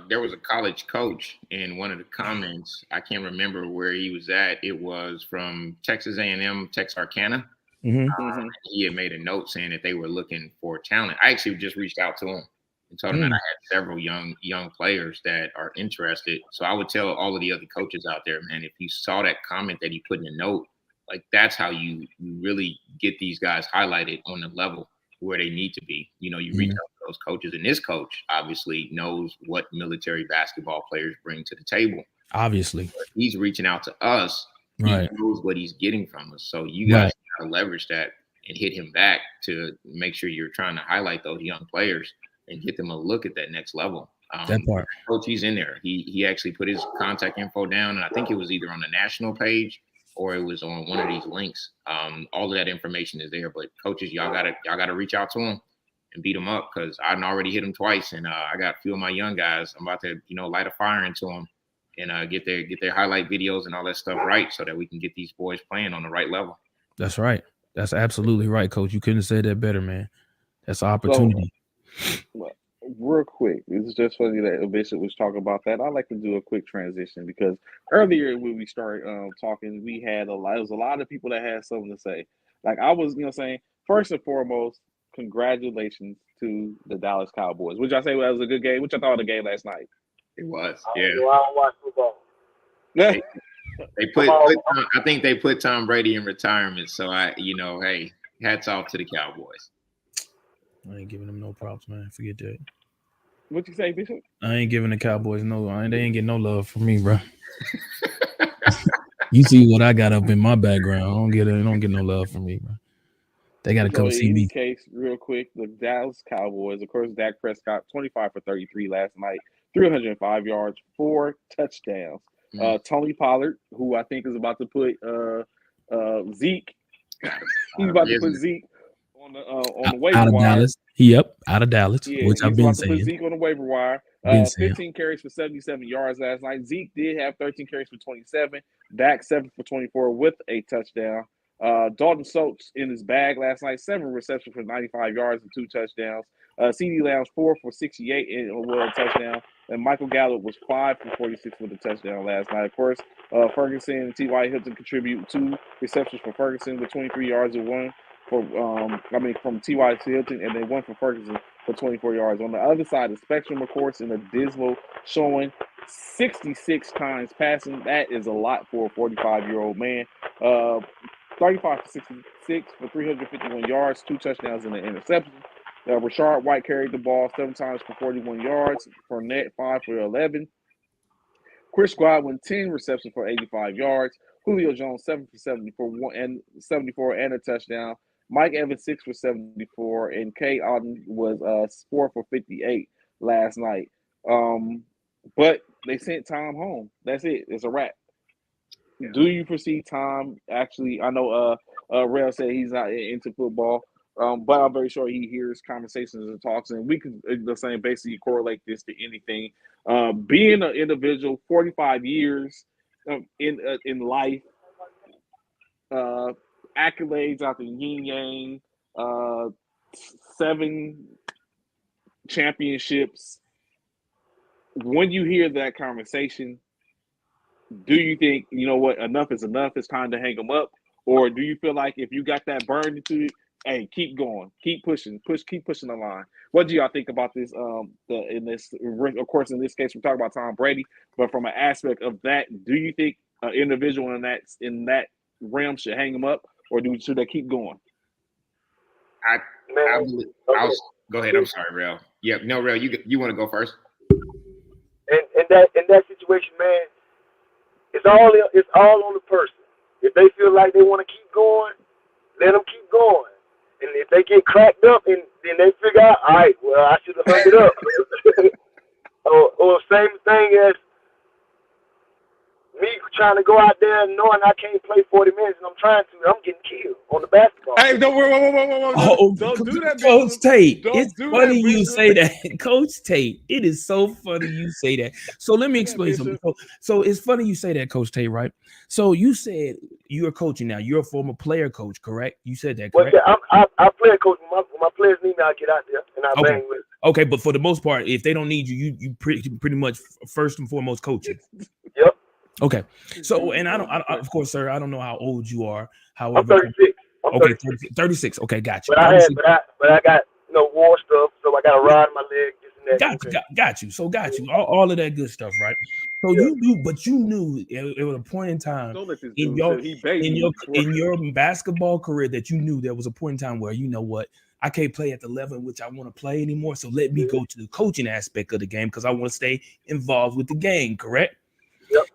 there was a college coach in one of the comments. I can't remember where he was at. It was from Texas A&M, Texarkana. He had made a note saying that they were looking for talent. I actually just reached out to him and told him that I had several young players that are interested. So I would tell all of the other coaches out there, man, if you saw that comment that he put in the note, like that's how you really get these guys highlighted on the level where they need to be. You know, you reach out to those coaches, and this coach obviously knows what military basketball players bring to the table. Obviously, but he's reaching out to us. Right. He knows what he's getting from us. So you guys gotta leverage that and hit him back to make sure you're trying to highlight those young players and get them a look at that next level. That part. Coach, he's in there. He actually put his contact info down, and I think it was either on the national page or it was on one of these links. All of that information is there. But coaches, y'all gotta reach out to him and beat him up, because I've already hit him twice, and I got a few of my young guys. I'm about to light a fire into them and get their highlight videos and all that stuff right, so that we can get these boys playing on the right level. That's right. That's absolutely right, Coach. You couldn't have said that better, man. That's an opportunity. So, real quick, it's just funny that Bishop was talking about that. I like to do a quick transition, because earlier when we started talking, we had there was a lot of people that had something to say. Like I was, saying, first and foremost, congratulations to the Dallas Cowboys. Which I say was a good game. Which I thought of the game last night. It was, I don't watch football. They put I think they put Tom Brady in retirement. So hey, hats off to the Cowboys. I ain't giving them no props, man. Forget that. What you say, Bishop? I ain't giving the Cowboys they ain't getting no love from me, bro. You see what I got up in my background. I don't get no love from me, bro. They got to come see me. In case, real quick, the Dallas Cowboys, of course, Dak Prescott, 25 for 33 last night, 305 yards, 4 touchdowns. Tony Pollard, who I think is about to put Zeke, he's about to put Zeke on the waiver wire. Out of Dallas. Out of Dallas, which I've been saying. Put Zeke on the waiver wire. 15 carries for 77 yards last night. Zeke did have 13 carries for 27. Dak 7 for 24 with a touchdown. Dalton Schultz in his bag last night, 7 receptions for 95 yards and 2 touchdowns. CeeDee Lamb's 4 for 68 and with a touchdown. And Michael Gallup was 5 for 46 with a touchdown last night. Of course, Ferguson and T.Y. Hilton contribute 2 receptions for Ferguson with 23 yards and 1 from T.Y. to Hilton, and then 1 for Ferguson for 24 yards. On the other side of the spectrum, of course, in a dismal showing, 66 times passing. That is a lot for a 45-year-old man. 35 for 66 for 351 yards, 2 touchdowns and an interception. Rashard White carried the ball 7 times for 41 yards. Fournette 5 for 11. Chris Godwin 10 receptions for 85 yards. Julio Jones 7 for 74 and a touchdown. Mike Evans 6 for 74, and Kay Alden was 4 for 58 last night. But they sent Tom home. That's it. It's a wrap. Yeah. Do you foresee Tom actually? I know Rel said he's not into football, but I'm very sure he hears conversations and talks, and we can the same basically correlate this to anything. Being an individual, 45 years in life, accolades out the yin yang, 7 championships. When you hear that conversation, do you think, enough is enough, it's time to hang them up? Or do you feel like if you got that burned into it, hey, keep going, keep pushing the line? What do y'all think about this? In this case, we're talking about Tom Brady, but from an aspect of that, do you think an individual in that realm should hang them up, or should they keep going? I'll go ahead. I'm sorry, Rel. Yeah, no, Rel, you want to go first? In that situation, man, it's all on the person. If they feel like they want to keep going, let them keep going. And if they get cracked up and then they figure out, all right, well, I should have hung it up. or same thing as me trying to go out there and knowing I can't play 40 minutes and I'm trying to, I'm getting killed on the basketball. Hey, don't worry, don't do that, Coach Bishop. Tate. Don't It's do funny that, you Bishop. say that, Coach Tate. It is so funny you say that. So let me explain something. So it's funny you say that, Coach Tate, right? So you said you're coaching now. You're a former player coach, correct? You said that, correct? Well, I play coach. When my players need me, I get out there and I bang with them. Okay, but for the most part, if they don't need you, you pretty much first and foremost coaching. Yep. Okay. So, and I of course, sir, I don't know how old you are. However, I'm 36. I'm 36. Okay, got you. But I got war stuff, so I got a rod in my leg. This and that. Got you. So got you. All of that good stuff, right? So you knew it was a point in time in your basketball career that you knew there was a point in time where, you know what, I can't play at the level in which I want to play anymore. So let me go to the coaching aspect of the game because I want to stay involved with the game. Correct? Yep.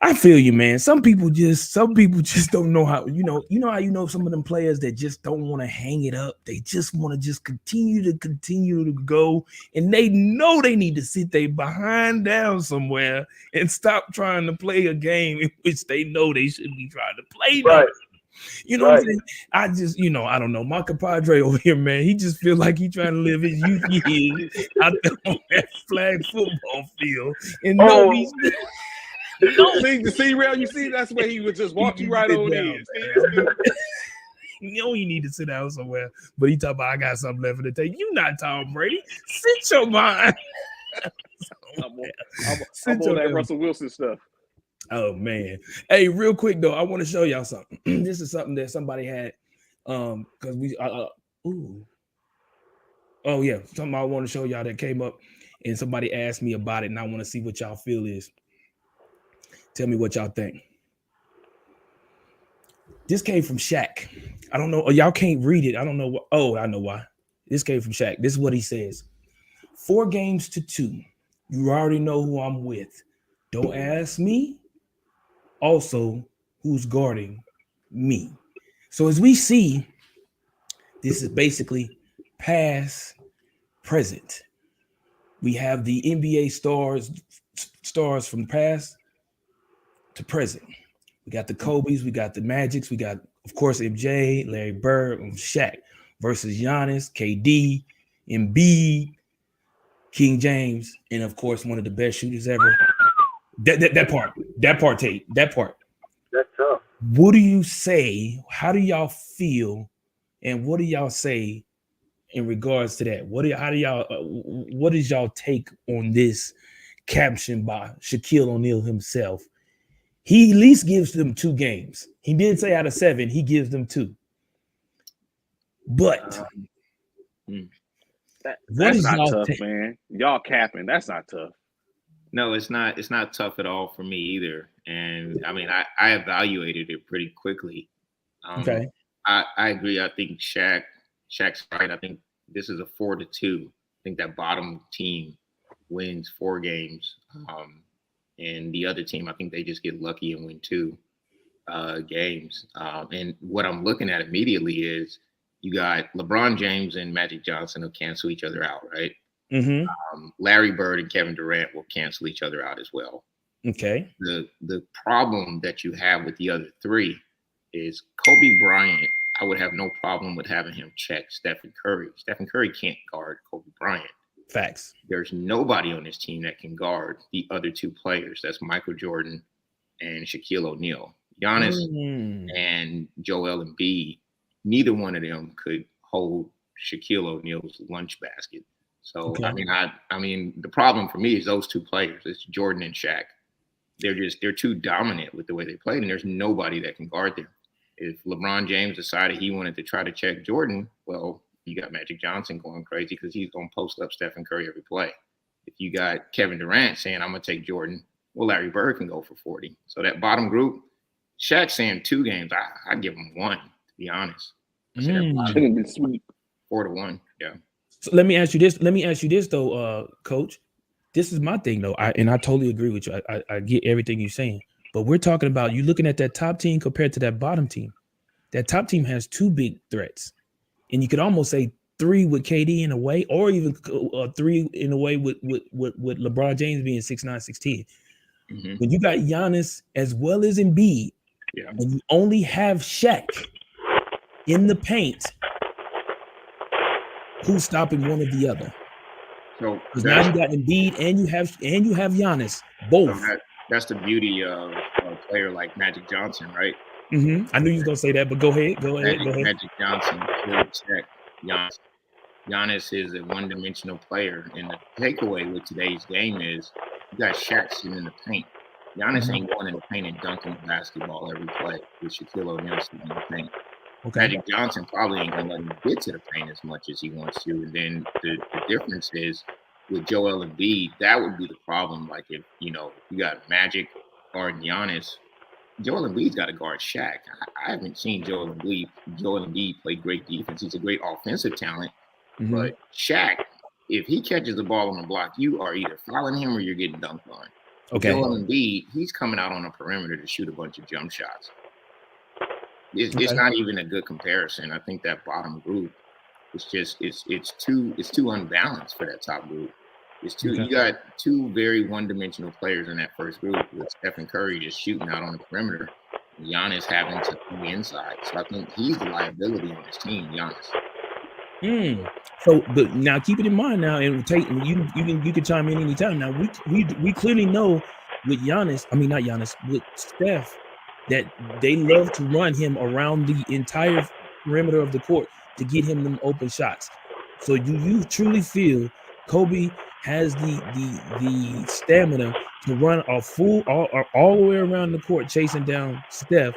I feel you, man. Some people just don't know how, how some of them players that just don't want to hang it up. They just want to continue to go, and they know they need to sit their behind down somewhere and stop trying to play a game in which they know they shouldn't be trying to play. Right. You know what I'm saying? I just, I don't know. My compadre over here, man, he just feel like he trying to live his youth years out there on that flag football field. And no, he's See, Real, you see, that's where he would just walk you right on in. You know you need to sit down somewhere, but he talking about I got something left to take. You not Tom Brady. Sit your mind. I'm on that Russell Wilson stuff. Oh man. Hey, real quick though, I want to show y'all something. This is something that somebody had because we oh yeah, something I want to show y'all that came up and somebody asked me about it, and I want to see what y'all feel is. Tell me what y'all think. This came from Shaq. I don't know. Y'all can't read it. I don't know what. Oh, I know why. This came from Shaq. This is what he says. 4 games to 2. You already know who I'm with. Don't ask me. Also, who's guarding me? So as we see, this is basically past, present. We have the NBA stars from the past to present. We got the Kobe's, we got the Magics, we got, of course, MJ, Larry Bird, and Shaq versus Giannis, KD, Embiid, King James, and of course, one of the best shooters ever. That part, Tate. That part. That's tough. What do you say? How do y'all feel? And what do y'all say in regards to that? What is y'all take on this caption by Shaquille O'Neal himself? He at least gives them 2 games. He did say out of 7, he gives them 2. But that's not tough, man. Y'all capping. That's not tough. No, it's not. It's not tough at all for me either. And I mean, I evaluated it pretty quickly. Okay. I agree. I think Shaq's right. I think this is a 4-2. I think that bottom team wins 4 games. And the other team, I think they just get lucky and win 2 games. And what I'm looking at immediately is you got LeBron James and Magic Johnson who cancel each other out, right? Mm-hmm. Larry Bird and Kevin Durant will cancel each other out as well. Okay. The problem that you have with the other 3 is Kobe Bryant. I would have no problem with having him check Stephen Curry. Stephen Curry can't guard Kobe Bryant. Facts. There's nobody on this team that can guard the other 2 players. That's Michael Jordan and Shaquille O'Neal. Giannis and Joel Embiid, neither one of them could hold Shaquille O'Neal's lunch basket. So, okay. I mean, the problem for me is those 2 players. It's Jordan and Shaq. They're too dominant with the way they played, and there's nobody that can guard them. If LeBron James decided he wanted to try to check Jordan, well, you got Magic Johnson going crazy because he's going to post up Stephen Curry every play. If you got Kevin Durant saying, I'm going to take Jordan, well, Larry Bird can go for 40. So that bottom group, Shaq saying 2 games, I give him 1, to be honest. Sweet. 4-1, yeah. So let me ask you this though, Coach. This is my thing though, I totally agree with you. I get everything you're saying, but we're talking about you looking at that top team compared to that bottom team. That top team has 2 big threats, and you could almost say 3 with KD in a way, or even 3 in a way with LeBron James being 6'9", 6'10". When you got Giannis as well as Embiid, and you only have Shaq in the paint, who's stopping one or the other? So because now you got Embiid and you have Giannis, both. So that's the beauty of a player like Magic Johnson, right? I knew you was gonna say that, but go ahead. Magic Johnson killed Shaq. Giannis is a one-dimensional player, and the takeaway with today's game is you got Shaq sitting in the paint. Giannis ain't going in the paint and dunking the basketball every play with Shaquille O'Neal sitting in the paint. Okay. Magic Johnson probably ain't gonna let him get to the paint as much as he wants to. And then the difference is with Joel Embiid, that would be the problem. Like if you got Magic or Giannis, Joel Embiid's got to guard Shaq. I haven't seen Joel Embiid play great defense. He's a great offensive talent, but Shaq, if he catches the ball on the block, you are either fouling him or you're getting dunked on. Okay. Joel Embiid, he's coming out on the perimeter to shoot a bunch of jump shots. It's not even a good comparison. I think that bottom group, it's too unbalanced for that top group. You got two very one-dimensional players in that first group with Stephen Curry just shooting out on the perimeter, and Giannis having to be inside. So I think he's the liability on this team, Giannis. So, but now keep it in mind now, and you can chime in anytime. Now we clearly know with with Steph, that they love to run him around the entire perimeter of the court to get him them open shots. So you truly feel Kobe has the stamina to run a full all the way around the court chasing down Steph.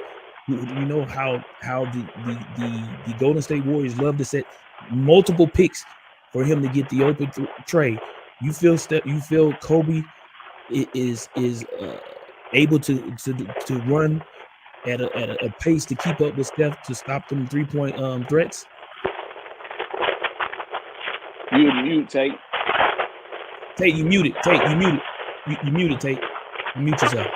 You know how the Golden State Warriors love to set multiple picks for him to get the open tray. You feel Kobe is able to run at a pace to keep up with Steph to stop them 3-point threats? You mute, Tate. Tate, you muted. Tate, you muted. You muted, Tate. You mute yourself.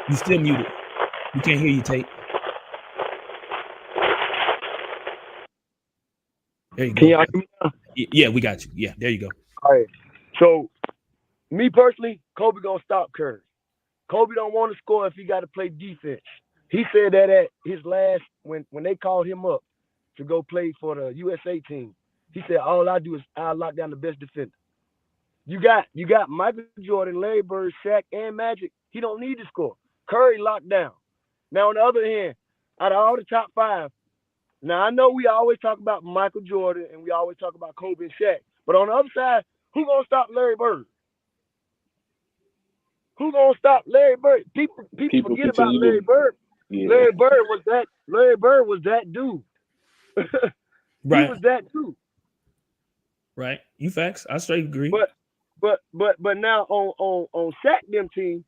You still muted. We can't hear you, Tate. There you go. Can y'all hear me now? Yeah, we got you. Yeah, there you go. All right. So, me personally, Kobe gonna stop Curry. Kobe don't want to score if he got to play defense. He said that at his last when they called him up to go play for the USA team. He said, all I do is I lock down the best defender. You got Michael Jordan, Larry Bird, Shaq, and Magic. He don't need to score. Curry locked down. Now on the other hand, out of all the top five, now I know we always talk about Michael Jordan and we always talk about Kobe and Shaq, but on the other side, who gonna stop Larry Bird? Who gonna stop Larry Bird? People forget about Larry Bird. Yeah. Larry Bird was that dude. Right. He was that dude. Right. You facts. I straight agree. But now on Shaq them team,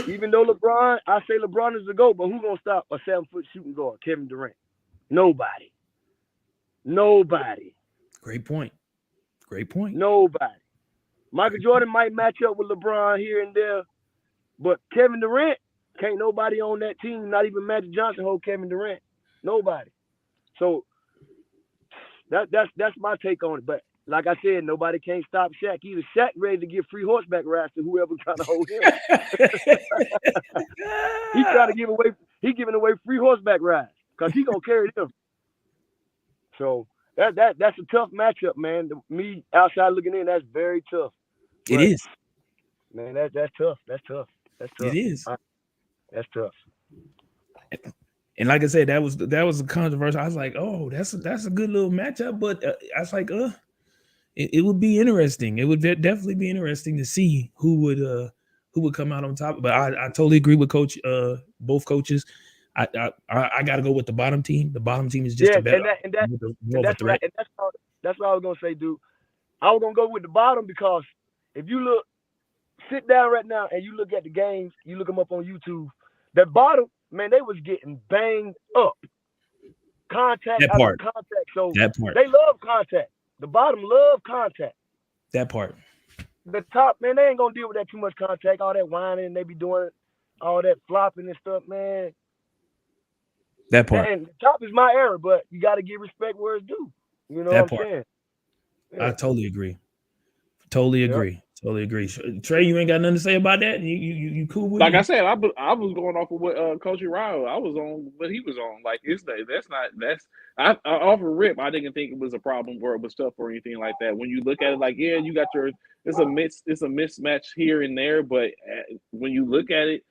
even though I say LeBron is the GOAT, but who gonna stop a 7-foot shooting guard, Kevin Durant? Nobody. Great point. Nobody. Michael Jordan might match up with LeBron here and there, but Kevin Durant, can't nobody on that team, not even Magic Johnson, hold Kevin Durant. Nobody. So that's my take on it. But like I said, nobody can't stop Shaq. Either Shaq ready to give free horseback rides to whoever trying to hold him. He trying to giving away free horseback rides because he gonna carry them. So that's a tough matchup, man. Me outside looking in, that's very tough. It is. Man, that's tough. That's tough. It is. That's tough. And like I said, that was a controversial. I was like, oh, that's a good little matchup. But I was like, it would be interesting. It would definitely be interesting to see who would come out on top. But I totally agree with both coaches. I got to go with the bottom team. The bottom team is just a better. That's what I was gonna say, dude. I was gonna go with the bottom because if you sit down right now and you look at the games, you look them up on YouTube. That bottom, man, they was getting banged up. Contact after contact. So they love contact. The bottom love contact. That part. The top, man, they ain't gonna deal with that too much contact, all that whining, and they be doing all that flopping and stuff, man. That part. And the top is my era, but you got to give respect where it's due. You know what I'm saying? Yeah. I totally agree. Totally agree. Totally agree. Trey, you ain't got nothing to say about that? You cool with Like it? I said, I was going off of what Coach Ryle, I was on what he was on. Like I off a rip, I didn't think it was a problem or it was stuff or anything like that. When you look at it, like, yeah, you got it's a mismatch here and there, but when you look at it,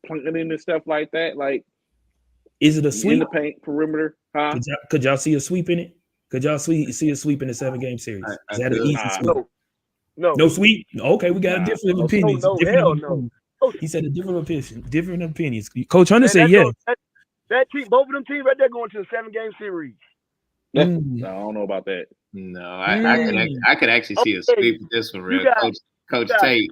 playing in and stuff like that, like, is it a sweep in the paint perimeter? Huh? Could y'all see a sweep in it? Could y'all see a sweep in the 7-game series? Is that an easy sweep? No sweep. Okay, we got a different opinions. No, hell no. He said a different opinions. Coach Hunter said yes. That team, both of them teams right there going to the 7-game series. No, I don't know about that. No, I could actually see a sweep with this one, real. Coach Tate.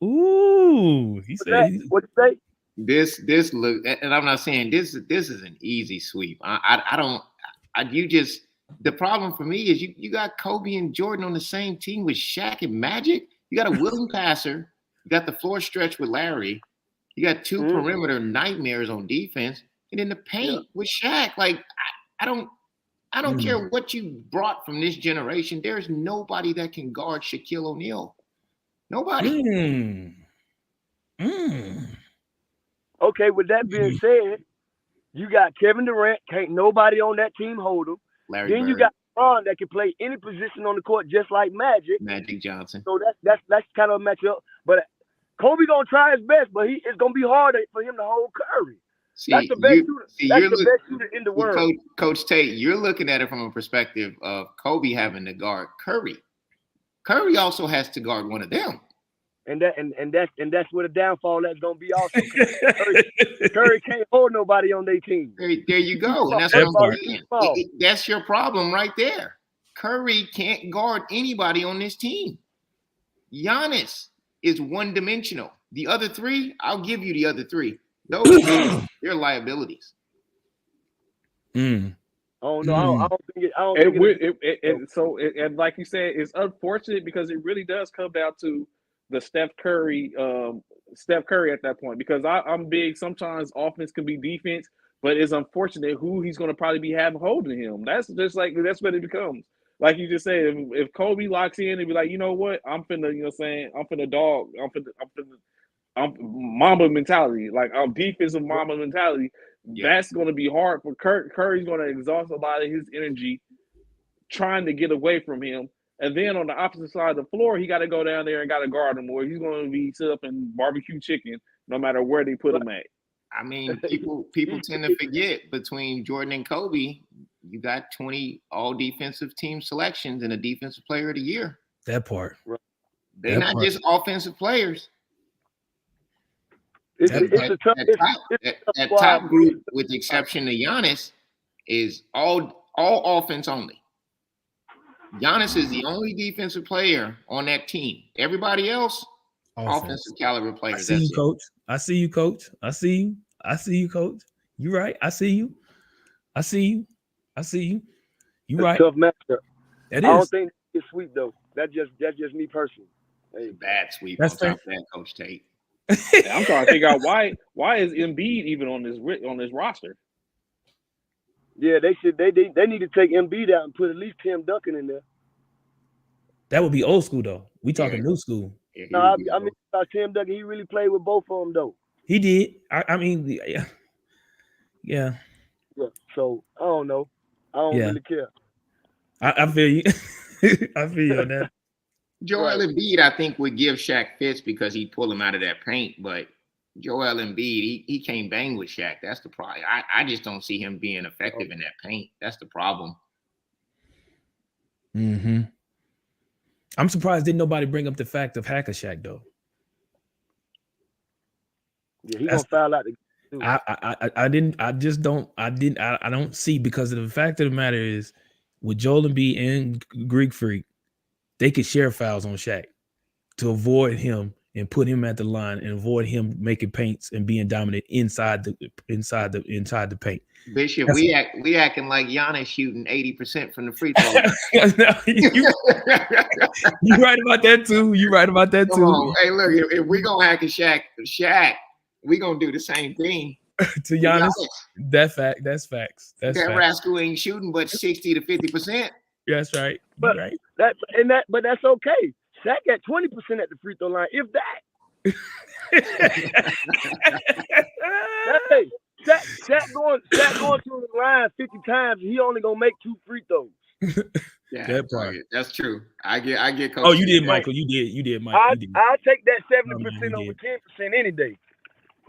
Ooh, he said. What you say? This look, and I'm not saying this is an easy sweep. The problem for me is you got Kobe and Jordan on the same team with Shaq and Magic. You got a willing passer. You got the floor stretch with Larry. You got two perimeter nightmares on defense, and in the paint with Shaq. Like I don't care what you brought from this generation. There's nobody that can guard Shaquille O'Neal. Nobody. Okay, with that being said, you got Kevin Durant. Can't nobody on that team hold him. Larry then Bird. You got LeBron that can play any position on the court just like Magic. Magic Johnson. So that's kind of a matchup. But Kobe gonna try his best, but it's gonna be hard for him to hold Curry. That's the best shooter. That's the best shooter in the world. Coach Tate, you're looking at it from a perspective of Kobe having to guard Curry. Curry also has to guard one of them. And that's where the downfall that's gonna be also. Curry can't hold nobody on their team. There you go. And that's what I'm saying. That's your problem right there. Curry can't guard anybody on this team. Giannis is one-dimensional. The other three, I'll give you the other three. Those they're liabilities. Oh no, I don't think it. And like you said, it's unfortunate because it really does come down to the Steph Curry at that point, because I'm big. Sometimes offense can be defense, but it's unfortunate who he's going to probably be having holding him. That's what it becomes. Like you just said, if Kobe locks in and be like, you know what, I'm finna dog, I'm Mamba mentality, like I'm defensive Mamba mentality. Yeah. That's going to be hard for Curry's going to exhaust a lot of his energy trying to get away from him. And then on the opposite side of the floor, he got to go down there and got to guard him, or he's going to be set up in barbecue chicken no matter where they put him at. I mean, people tend to forget between Jordan and Kobe, you got 20 all defensive team selections and a defensive player of the year. That part. They're not just offensive players. That top group, with the exception of Giannis, is all offense only. Giannis is the only defensive player on that team. Everybody else, offensive caliber players. I see you, Coach. I see you, Coach. I see you, Coach. You're right. I see you. You're right. Tough matchup. I don't think it's sweep though. That's just me personally. Hey, bad sweep. That's fair, Coach Tate. I'm trying to figure out why is Embiid even on this roster? Yeah, they need to take Embiid out and put at least Tim Duncan in there. That would be old school though. We talking new school. No, I mean Tim Duncan. He really played with both of them though. He did. I mean, yeah. So I don't know. I don't really care. I feel you. I feel you on that. Joel Embiid, I think, would give Shaq fits because he'd pull him out of that paint. But Joel Embiid, he can't bang with Shaq. That's the problem. I just don't see him being effective in that paint. That's the problem. Mm-hmm. I'm surprised didn't nobody bring up the fact of Hacker Shaq though. Yeah, he's gonna foul out the. I don't see, because of the fact of the matter is, with Joel Embiid and Greek Freak, they could share fouls on Shaq to avoid him and put him at the line and avoid him making paints and being dominant inside the paint. Bishop, we acting like Giannis shooting 80% from the free throw. You right about that too. Come on. Hey, look, if we're gonna hack a Shaq, we gonna do the same thing to Giannis. That's facts. That rascal ain't shooting but 60 to 50%. That's right. But right. but that's okay. Shaq got 20% at the free throw line, if that. Hey, Shaq going to the line 50 times, and he only gonna make 2 free throws. Yeah, That part. that's true. I get. Coach Oh, you did, T. Michael. You did, Michael. You did. I'll take that 70% Oh, man, over he 10% any day.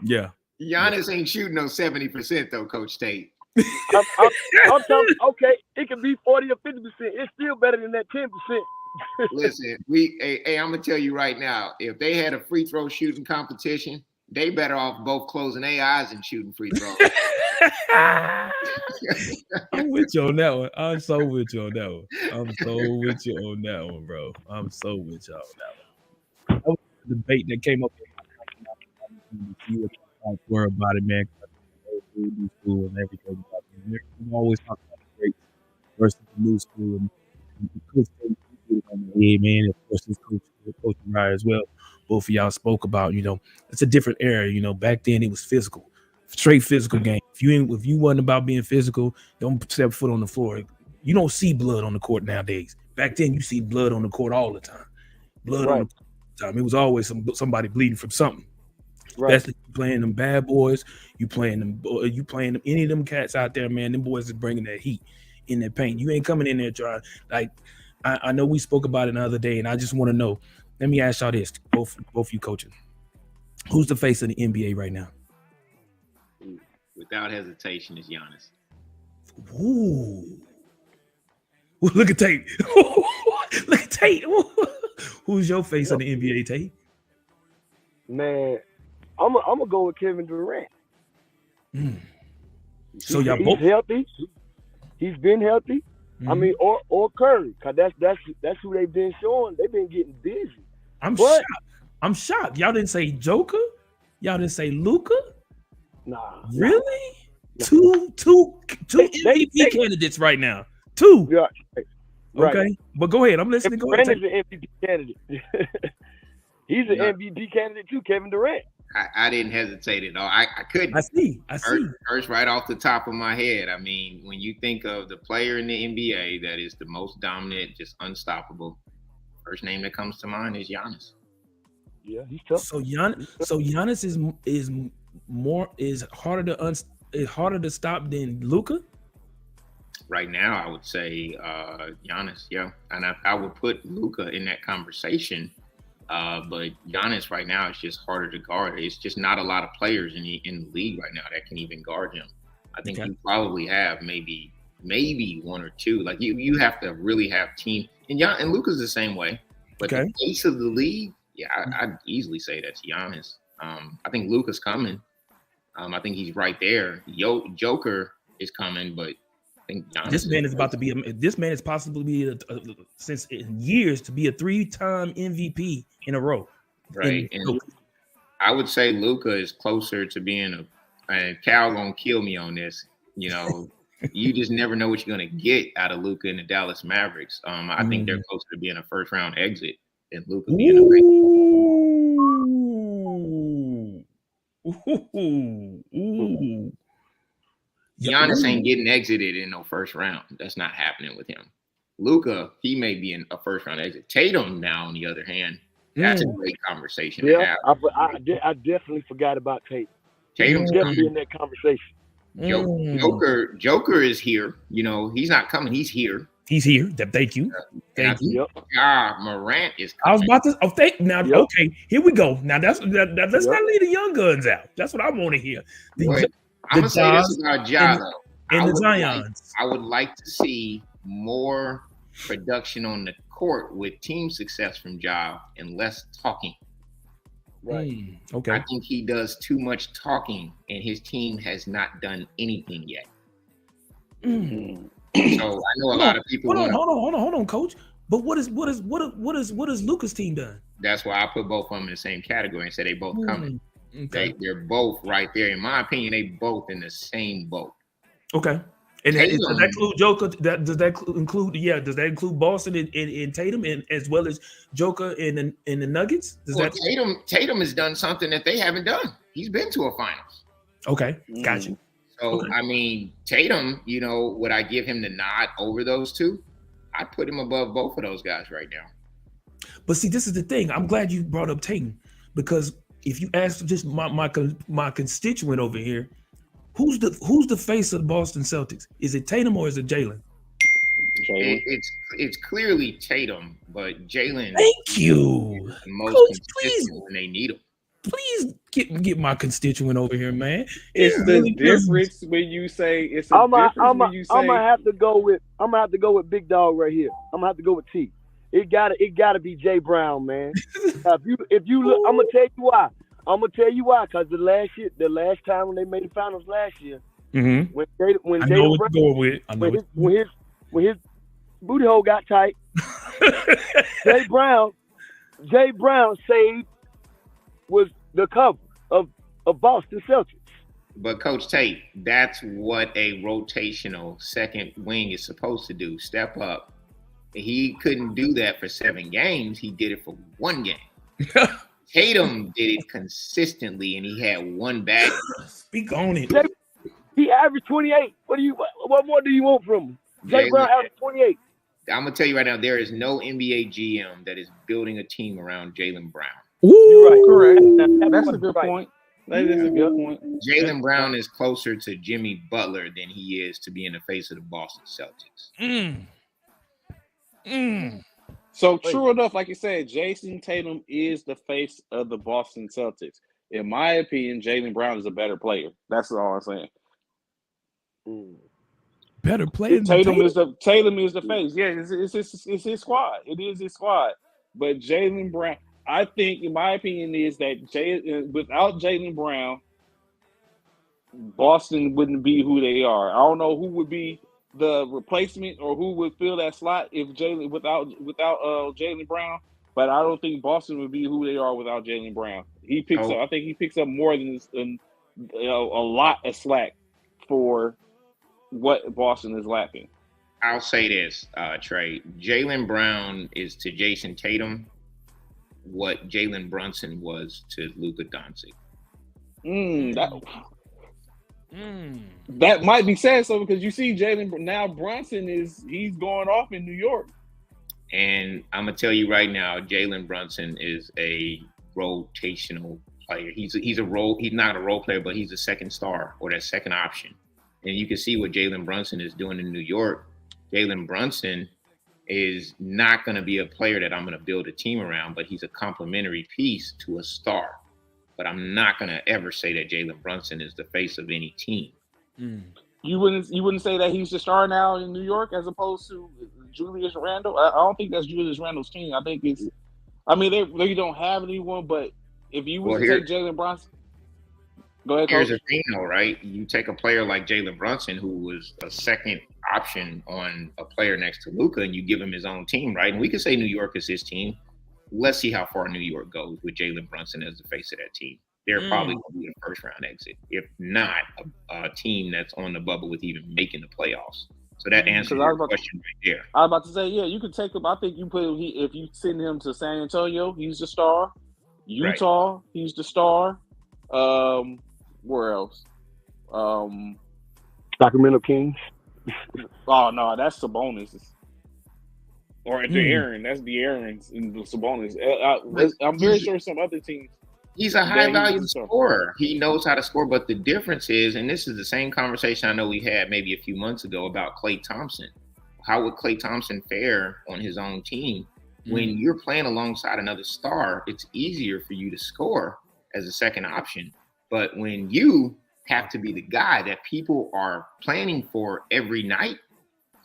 Yeah. Giannis ain't shooting no 70% though, Coach Tate. I'm talking, okay, it can be 40 or 50%. It's still better than that 10%. Listen, hey, I'm gonna tell you right now, if they had a free throw shooting competition, they better off both closing their eyes and shooting free throws. I'm with you on that one. I'm so with you on that one. I'm so with you on that one, bro. I'm so with you on that one. That was the debate that came up. You were about it, man. New school and everything. We always talk about the greats versus the new school. And Coach Tate on the head, man. Of course, his coach Ryan as well. Both of y'all spoke about, it's a different era. Back then it was physical, straight physical game. If you wasn't about being physical, don't step foot on the floor. You don't see blood on the court nowadays. Back then, you see blood on the court all the time. Blood on the time. It was always somebody bleeding from something. Right. Especially you playing them bad boys, you playing them any of them cats out there, man. Them boys is bringing that heat in their paint. You ain't coming in there trying like. I know we spoke about it the other day, and I just want to know. Let me ask y'all this, both you coaches. Who's the face of the NBA right now? Without hesitation, is Giannis. Ooh. Look at Tate. Look at Tate. Who's your face of the NBA, Tate? Man, I'm gonna go with Kevin Durant. So y'all both healthy. He's been healthy. I mean, or Curry, cause that's who they've been showing. They've been getting busy. I'm shocked. Y'all didn't say Joker. Y'all didn't say Luka. Nah. Really? Nah. Two MVP candidates right now. Two. Yeah. Right. Okay, but go ahead. I'm listening. Go ahead. Durant is an MVP candidate. He's an MVP candidate too, Kevin Durant. I didn't hesitate at all. I couldn't. I see. First, right off the top of my head, I mean, when you think of the player in the NBA that is the most dominant, just unstoppable, first name that comes to mind is Giannis. Yeah, he's tough. So Giannis is harder to stop than Luka. Right now, I would say Giannis. Yeah, and I would put Luka in that conversation. But Giannis right now is just harder to guard. It's just not a lot of players in the league right now that can even guard him. I think you probably have maybe one or two. Like you have to really have team. And Luka's the same way. But the ace of the league, yeah, I'd easily say that's Giannis. I think Luka's coming. I think he's right there. Joker is coming, but I think Giannis this man is about to be. This man is possibly since in years to be a 3-time MVP in a row. Right, and I would say Luka is closer to being and Cal gonna kill me on this. You just never know what you're gonna get out of Luka and the Dallas Mavericks. I think they're closer to being a first round exit than Luka being Ooh. Giannis ain't getting exited in no first round. That's not happening with him. Luka, he may be in a first round exit. Tatum, now on the other hand, that's a great conversation to have. I definitely forgot about Tatum. Tatum's definitely in that conversation. Joker is here. He's not coming. He's here. He's here. Thank you. Thank you. Morant is coming. I was about to. Okay, here we go. Now let's not leave the young guns out. That's what I want to hear. I'm gonna say this about Ja though. And the Zions. I would like to see more production on the court with team success from Ja and less talking. Right. Okay. I think he does too much talking, and his team has not done anything yet. So I know a lot of people. Hold on, Coach. But what is Luka's team done? That's why I put both of them in the same category and say they both coming. Okay. They're both right there. In my opinion, they both in the same boat. Okay. And does that include Joker? Does that include Boston and Tatum, and as well as Joker in the Nuggets? Tatum has done something that they haven't done. He's been to a finals. Okay, got you. So I mean, Tatum, would I give him the nod over those two? I put him above both of those guys right now. But see, this is the thing. I'm glad you brought up Tatum, because if you ask just my constituent over here, who's the face of the Boston Celtics? Is it Tatum or is it Jalen? It's clearly Tatum, but Jalen. Thank you. The most Coach, consistent please. when they need him. Please get my constituent over here, man. It's the difference when you say it's a difference when you say. I'm gonna have to go with Big Dog right here. I'm gonna have to go with T. It gotta be Jay Brown, man. if you look, I'm gonna tell you why. Because the last time when they made the finals last year, when his booty hole got tight, Jay Brown saved was the cover of Boston Celtics. But Coach Tate, that's what a rotational second wing is supposed to do. Step up. He couldn't do that for 7 games. He did it for 1 game. Tatum did it consistently, and he had 1 bag. Speak on it. He averaged 28. What more do you want from him? Jay Brown averaged 28. I'm gonna tell you right now, there is no NBA GM that is building a team around Jaylen Brown. Ooh, you're right. Correct. That's a good point. That is a good point. Jaylen Brown is closer to Jimmy Butler than he is to being the face of the Boston Celtics. So true enough, like you said, Jason Tatum is the face of the Boston Celtics. In my opinion, Jaylen Brown is a better player. That's all I'm saying. Better player. Tatum is the face. Yeah, it's his squad. It is his squad. But Jaylen Brown, I think, in my opinion, is that without Jaylen Brown, Boston wouldn't be who they are. I don't know who would be the replacement or who would fill that slot if without Jaylen Brown. But I don't think Boston would be who they are without Jaylen Brown. I think he picks up more than a lot of slack for what Boston is lacking. I'll say this, Trey. Jaylen Brown is to Jason Tatum what Jalen Brunson was to Luka Doncic. That might be sad, so because you see Jalen now, Brunson he's going off in New York. And I'm gonna tell you right now, Jalen Brunson is a rotational player. He's not a role player, but he's a second star or that second option. And you can see what Jalen Brunson is doing in New York. Jalen Brunson is not going to be a player that I'm going to build a team around, but he's a complementary piece to a star. But I'm not going to ever say that Jalen Brunson is the face of any team. You wouldn't say that he's the star now in New York as opposed to Julius Randle? I don't think that's Julius Randle's team. I think they don't have anyone, but if you were to take Jalen Brunson, go ahead. Here's the thing, though, right? You take a player like Jalen Brunson, who was a second option on a player next to Luka, and you give him his own team, right? And we could say New York is his team. Let's see how far New York goes with Jalen Brunson as the face of that team. They're probably going to be a first-round exit, if not a team that's on the bubble with even making the playoffs. So that answers your question right there. I was about to say, yeah, you could take him. I think if you send him to San Antonio, he's the star. Utah, right. He's the star. Where else? Sacramento Kings. Oh no, that's Sabonis. Or De'Aaron. That's De'Aaron's and the Sabonis. I'm very sure some other teams. He's a high-value scorer. He knows how to score, but the difference is, and this is the same conversation I know we had maybe a few months ago about Klay Thompson. How would Klay Thompson fare on his own team? When you're playing alongside another star, it's easier for you to score as a second option. But when you have to be the guy that people are planning for every night,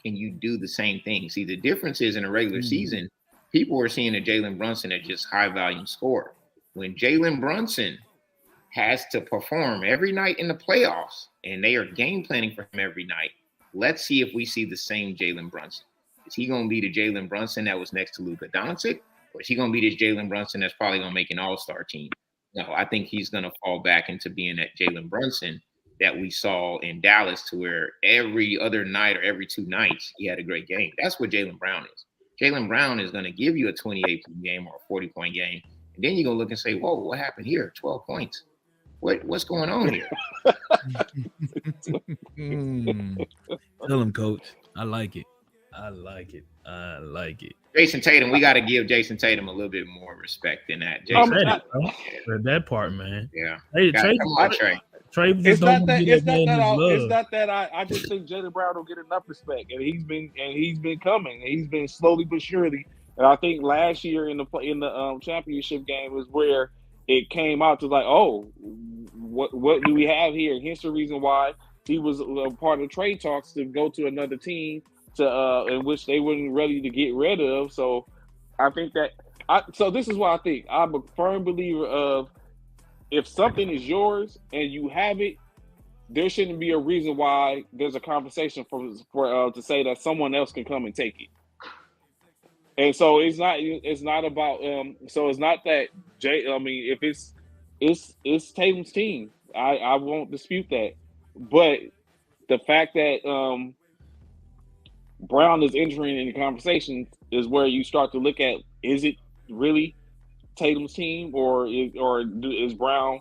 and you do the same thing. See, the difference is in a regular season, people are seeing a Jalen Brunson as just high-volume scorer. When Jalen Brunson has to perform every night in the playoffs, and they are game planning for him every night, let's see if we see the same Jalen Brunson. Is he going to be the Jalen Brunson that was next to Luka Doncic, or is he going to be this Jalen Brunson that's probably going to make an all-star team? No, I think he's going to fall back into being that Jalen Brunson that we saw in Dallas, to where every other night or every 2 nights he had a great game. That's what Jaylen Brown is. Jaylen Brown is going to give you a 28-point game or a 40-point game, and then you're going to look and say, whoa, what happened here? 12 points. What's going on here? Tell him, Coach. I like it. I like it. I like it. Jason Tatum, we got to give Jason Tatum a little bit more respect than that. I Jason, said it, bro. That part, man. yeah. Hey, Come Trey, on, Trey. Trey just It's don't not want to that. get It's that not man that. his love. It's not that. I just think Jaylen Brown don't get enough respect, and he's been coming. And he's been slowly but surely. And I think last year in the championship game was where it came out to like, oh, what do we have here? And here's the reason why he was a part of trade talks to go to another team to in which they weren't ready to get rid of. So I think that. So this is what I think. I'm a firm believer of if something is yours and you have it, there shouldn't be a reason why there's a conversation for to say that someone else can come and take it. And so it's not about so it's not that if it's Tatum's team, I won't dispute that. But the fact that Brown is entering in the conversation is where you start to look at, is it really Tatum's team or is Brown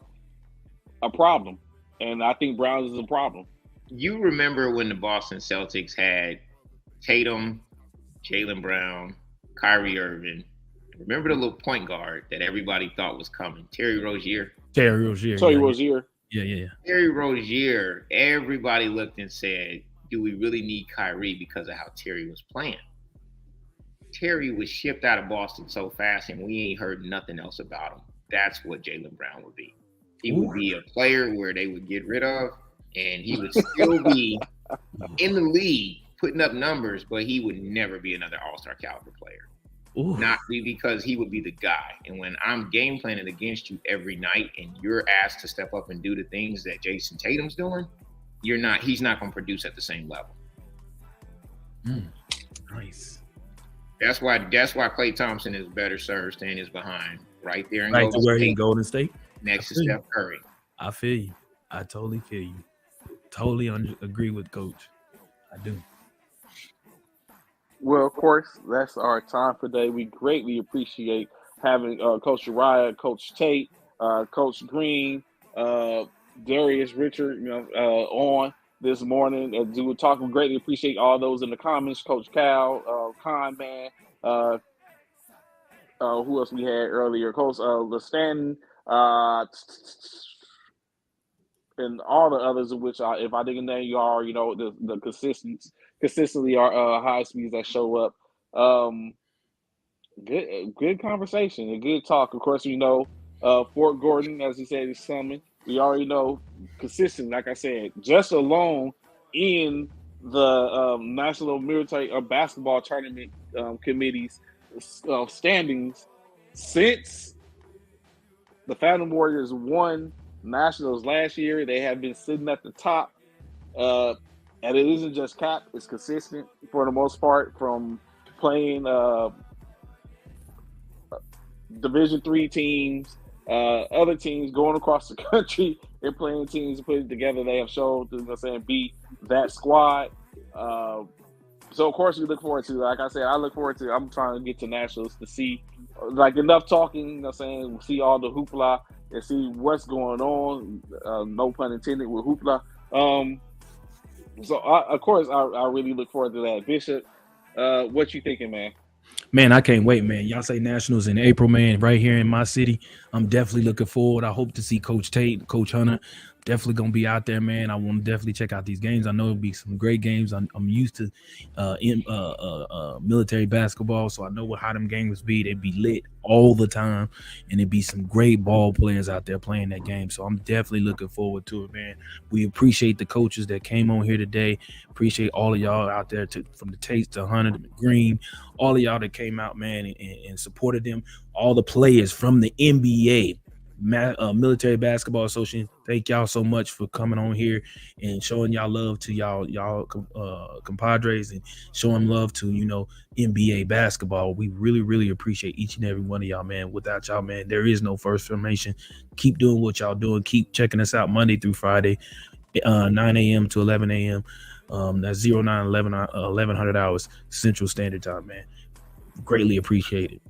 a problem? And I think Brown is a problem. You remember when the Boston Celtics had Tatum, Jaylen Brown, Kyrie Irving. Remember the little point guard that everybody thought was coming, Terry Rozier? Terry Rozier. Yeah. Terry Rozier, everybody looked and said, do we really need Kyrie because of how Terry was playing? Terry was shipped out of Boston so fast and we ain't heard nothing else about him. That's what Jaylen Brown would be. He would be a player where they would get rid of and he would still be in the league putting up numbers, but he would never be another all-star caliber player. Ooh. Not because he would be the guy. And when I'm game planning against you every night and you're asked to step up and do the things that Jason Tatum's doing, he's not going to produce at the same level. Nice. That's why Klay Thompson is better served staying his behind right there in Right to where Golden he in State, Golden State. next to Steph Curry. I feel you. I totally feel you. Totally agree with Coach. I do. Well, of course, that's our time for today. We greatly appreciate having Coach Uriah, Coach Tate, Coach Green, Darius Richard, on this morning. As we were talking, we greatly appreciate all those in the comments. Coach Cal, Con Man, who else we had earlier? Coach LeStanton, and all the others, of which if I didn't name you all, the consistently are high speeds that show up. Good conversation, a good talk. Of course, Fort Gordon, as he said, is coming. We already know consistent, like I said, just alone in the National Military Basketball Tournament Committee's standings since the Phantom Warriors won Nationals last year. They have been sitting at the top, and it isn't just Cap; it's consistent for the most part from playing Division III teams, other teams going across the country and playing teams and putting it together. They have shown to beat that squad. So of course we look forward to. Like I said, I'm trying to get to Nationals to see enough talking. See all the hoopla and see what's going on. No pun intended with hoopla. So of course I really look forward to that. Bishop, what you thinking, man? Man, I can't wait, man. Y'all say Nationals in April, man, right here in my city. I'm definitely looking forward. I hope to see Coach Tate, Coach Hunter. Definitely going to be out there, man. I want to definitely check out these games. I know it'll be some great games. I'm used to military basketball, so I know how them games be. They be lit all the time, and it'd be some great ball players out there playing that game. So I'm definitely looking forward to it, man. We appreciate the coaches that came on here today. Appreciate all of y'all out there, from the Tates to Hunter to Green, all of y'all that came out, man, and supported them. All the players from the NBA, Military Basketball Association. Thank y'all so much for coming on here and showing y'all love to y'all compadres and showing love to NBA basketball. We really, really appreciate each and every one of y'all, man. Without y'all, man, there is no First Formation. Keep doing what y'all doing. Keep checking us out Monday through Friday, 9 a.m. to 11 a.m. That's 1100 hours Central Standard Time, man. Greatly appreciate it.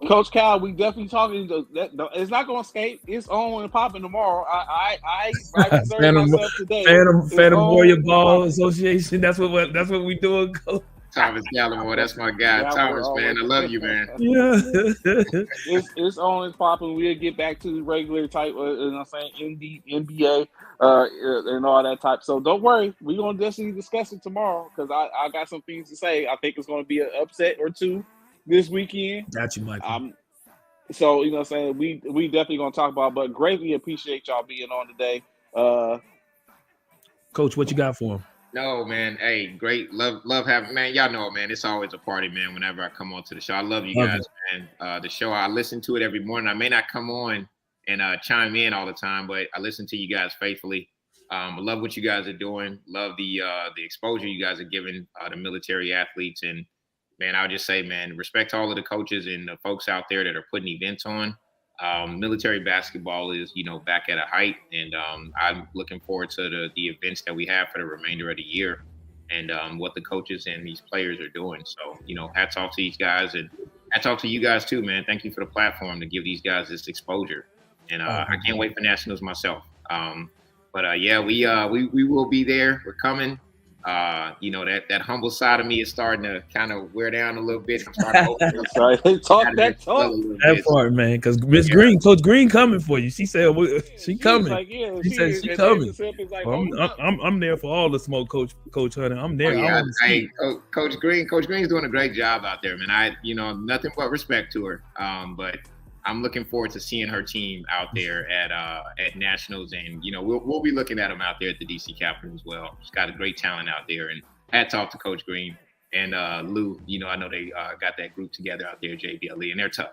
Coach Cal, we definitely talking. It's not going to escape. It's on and popping tomorrow. I reserve myself today. Phantom Warrior Ball Association. That's what we doing, Coach. Thomas Gallimore, that's my guy. Thomas, man, I love you, man. Yeah. it's on and popping. We'll get back to the regular type, NBA, and all that type. So don't worry, we're gonna definitely discuss it tomorrow because I got some things to say. I think it's gonna be an upset or two this weekend. Got you, Michael. So we definitely gonna talk about it, but greatly appreciate y'all being on today. Coach, what you got for him? No, man. Hey, great. Love having, man. Y'all know, man. It's always a party, man, whenever I come onto the show. I love you guys, man. The show, I listen to it every morning. I may not come on and chime in all the time, but I listen to you guys faithfully. I love what you guys are doing. Love the exposure you guys are giving the military athletes. And, man, I'll just say, man, respect to all of the coaches and the folks out there that are putting events on. Military basketball is, back at a height, and I'm looking forward to the events that we have for the remainder of the year and what the coaches and these players are doing. So, hats off to these guys and hats off to you guys too, man. Thank you for the platform to give these guys this exposure. And I can't wait for nationals myself. But yeah, we will be there. We're coming. That humble side of me is starting to kind of wear down a little bit. I'm starting to open up. That part, man, because Coach Green coming for you. She said she coming. She said she coming. I'm there for all the smoke, Coach Hunter. I'm there. Coach Green's doing a great job out there, man. Nothing but respect to her. But I'm looking forward to seeing her team out there at nationals, and we'll be looking at them out there at the DC Capitol as well. She's got a great talent out there, and hats off to Coach Green and Lou. I know they got that group together out there, JBLE, and they're tough.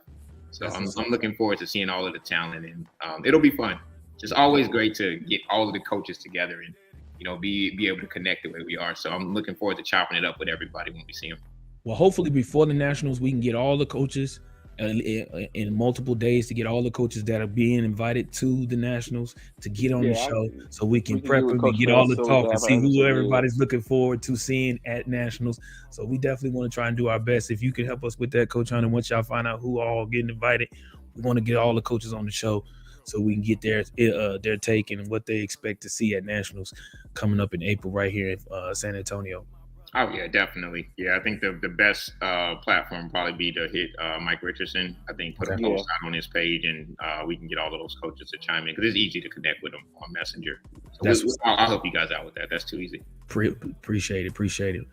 So I'm looking forward to seeing all of the talent, and it'll be fun. It's always great to get all of the coaches together and be able to connect the way we are. So I'm looking forward to chopping it up with everybody when we see them. Well, hopefully before the nationals, we can get all the coaches. In multiple days to get all the coaches that are being invited to the nationals to get on the show so we can prep and we get all the talk and see who everybody's looking forward to seeing at nationals. So we definitely want to try and do our best. If you can help us with that, Coach Hunter, once y'all find out who all getting invited, we want to get all the coaches on the show so we can get their take and what they expect to see at nationals coming up in April right here in San Antonio. Oh, yeah, definitely. Yeah, I think the best platform would probably be to hit Mike Richardson. I think put a post out on his page, and we can get all of those coaches to chime in because it's easy to connect with them on Messenger. So I'll help you guys out with that. That's too easy. Appreciate it.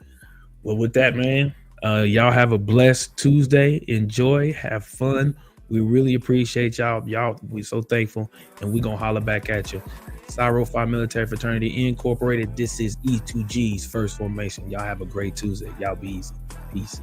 Well, with that, man, y'all have a blessed Tuesday. Enjoy. Have fun. We really appreciate y'all. We're so thankful, and we're going to holler back at you. Cyro Phi Military Fraternity Incorporated. This is E2G's first formation. Y'all have a great Tuesday. Y'all be easy. Peace.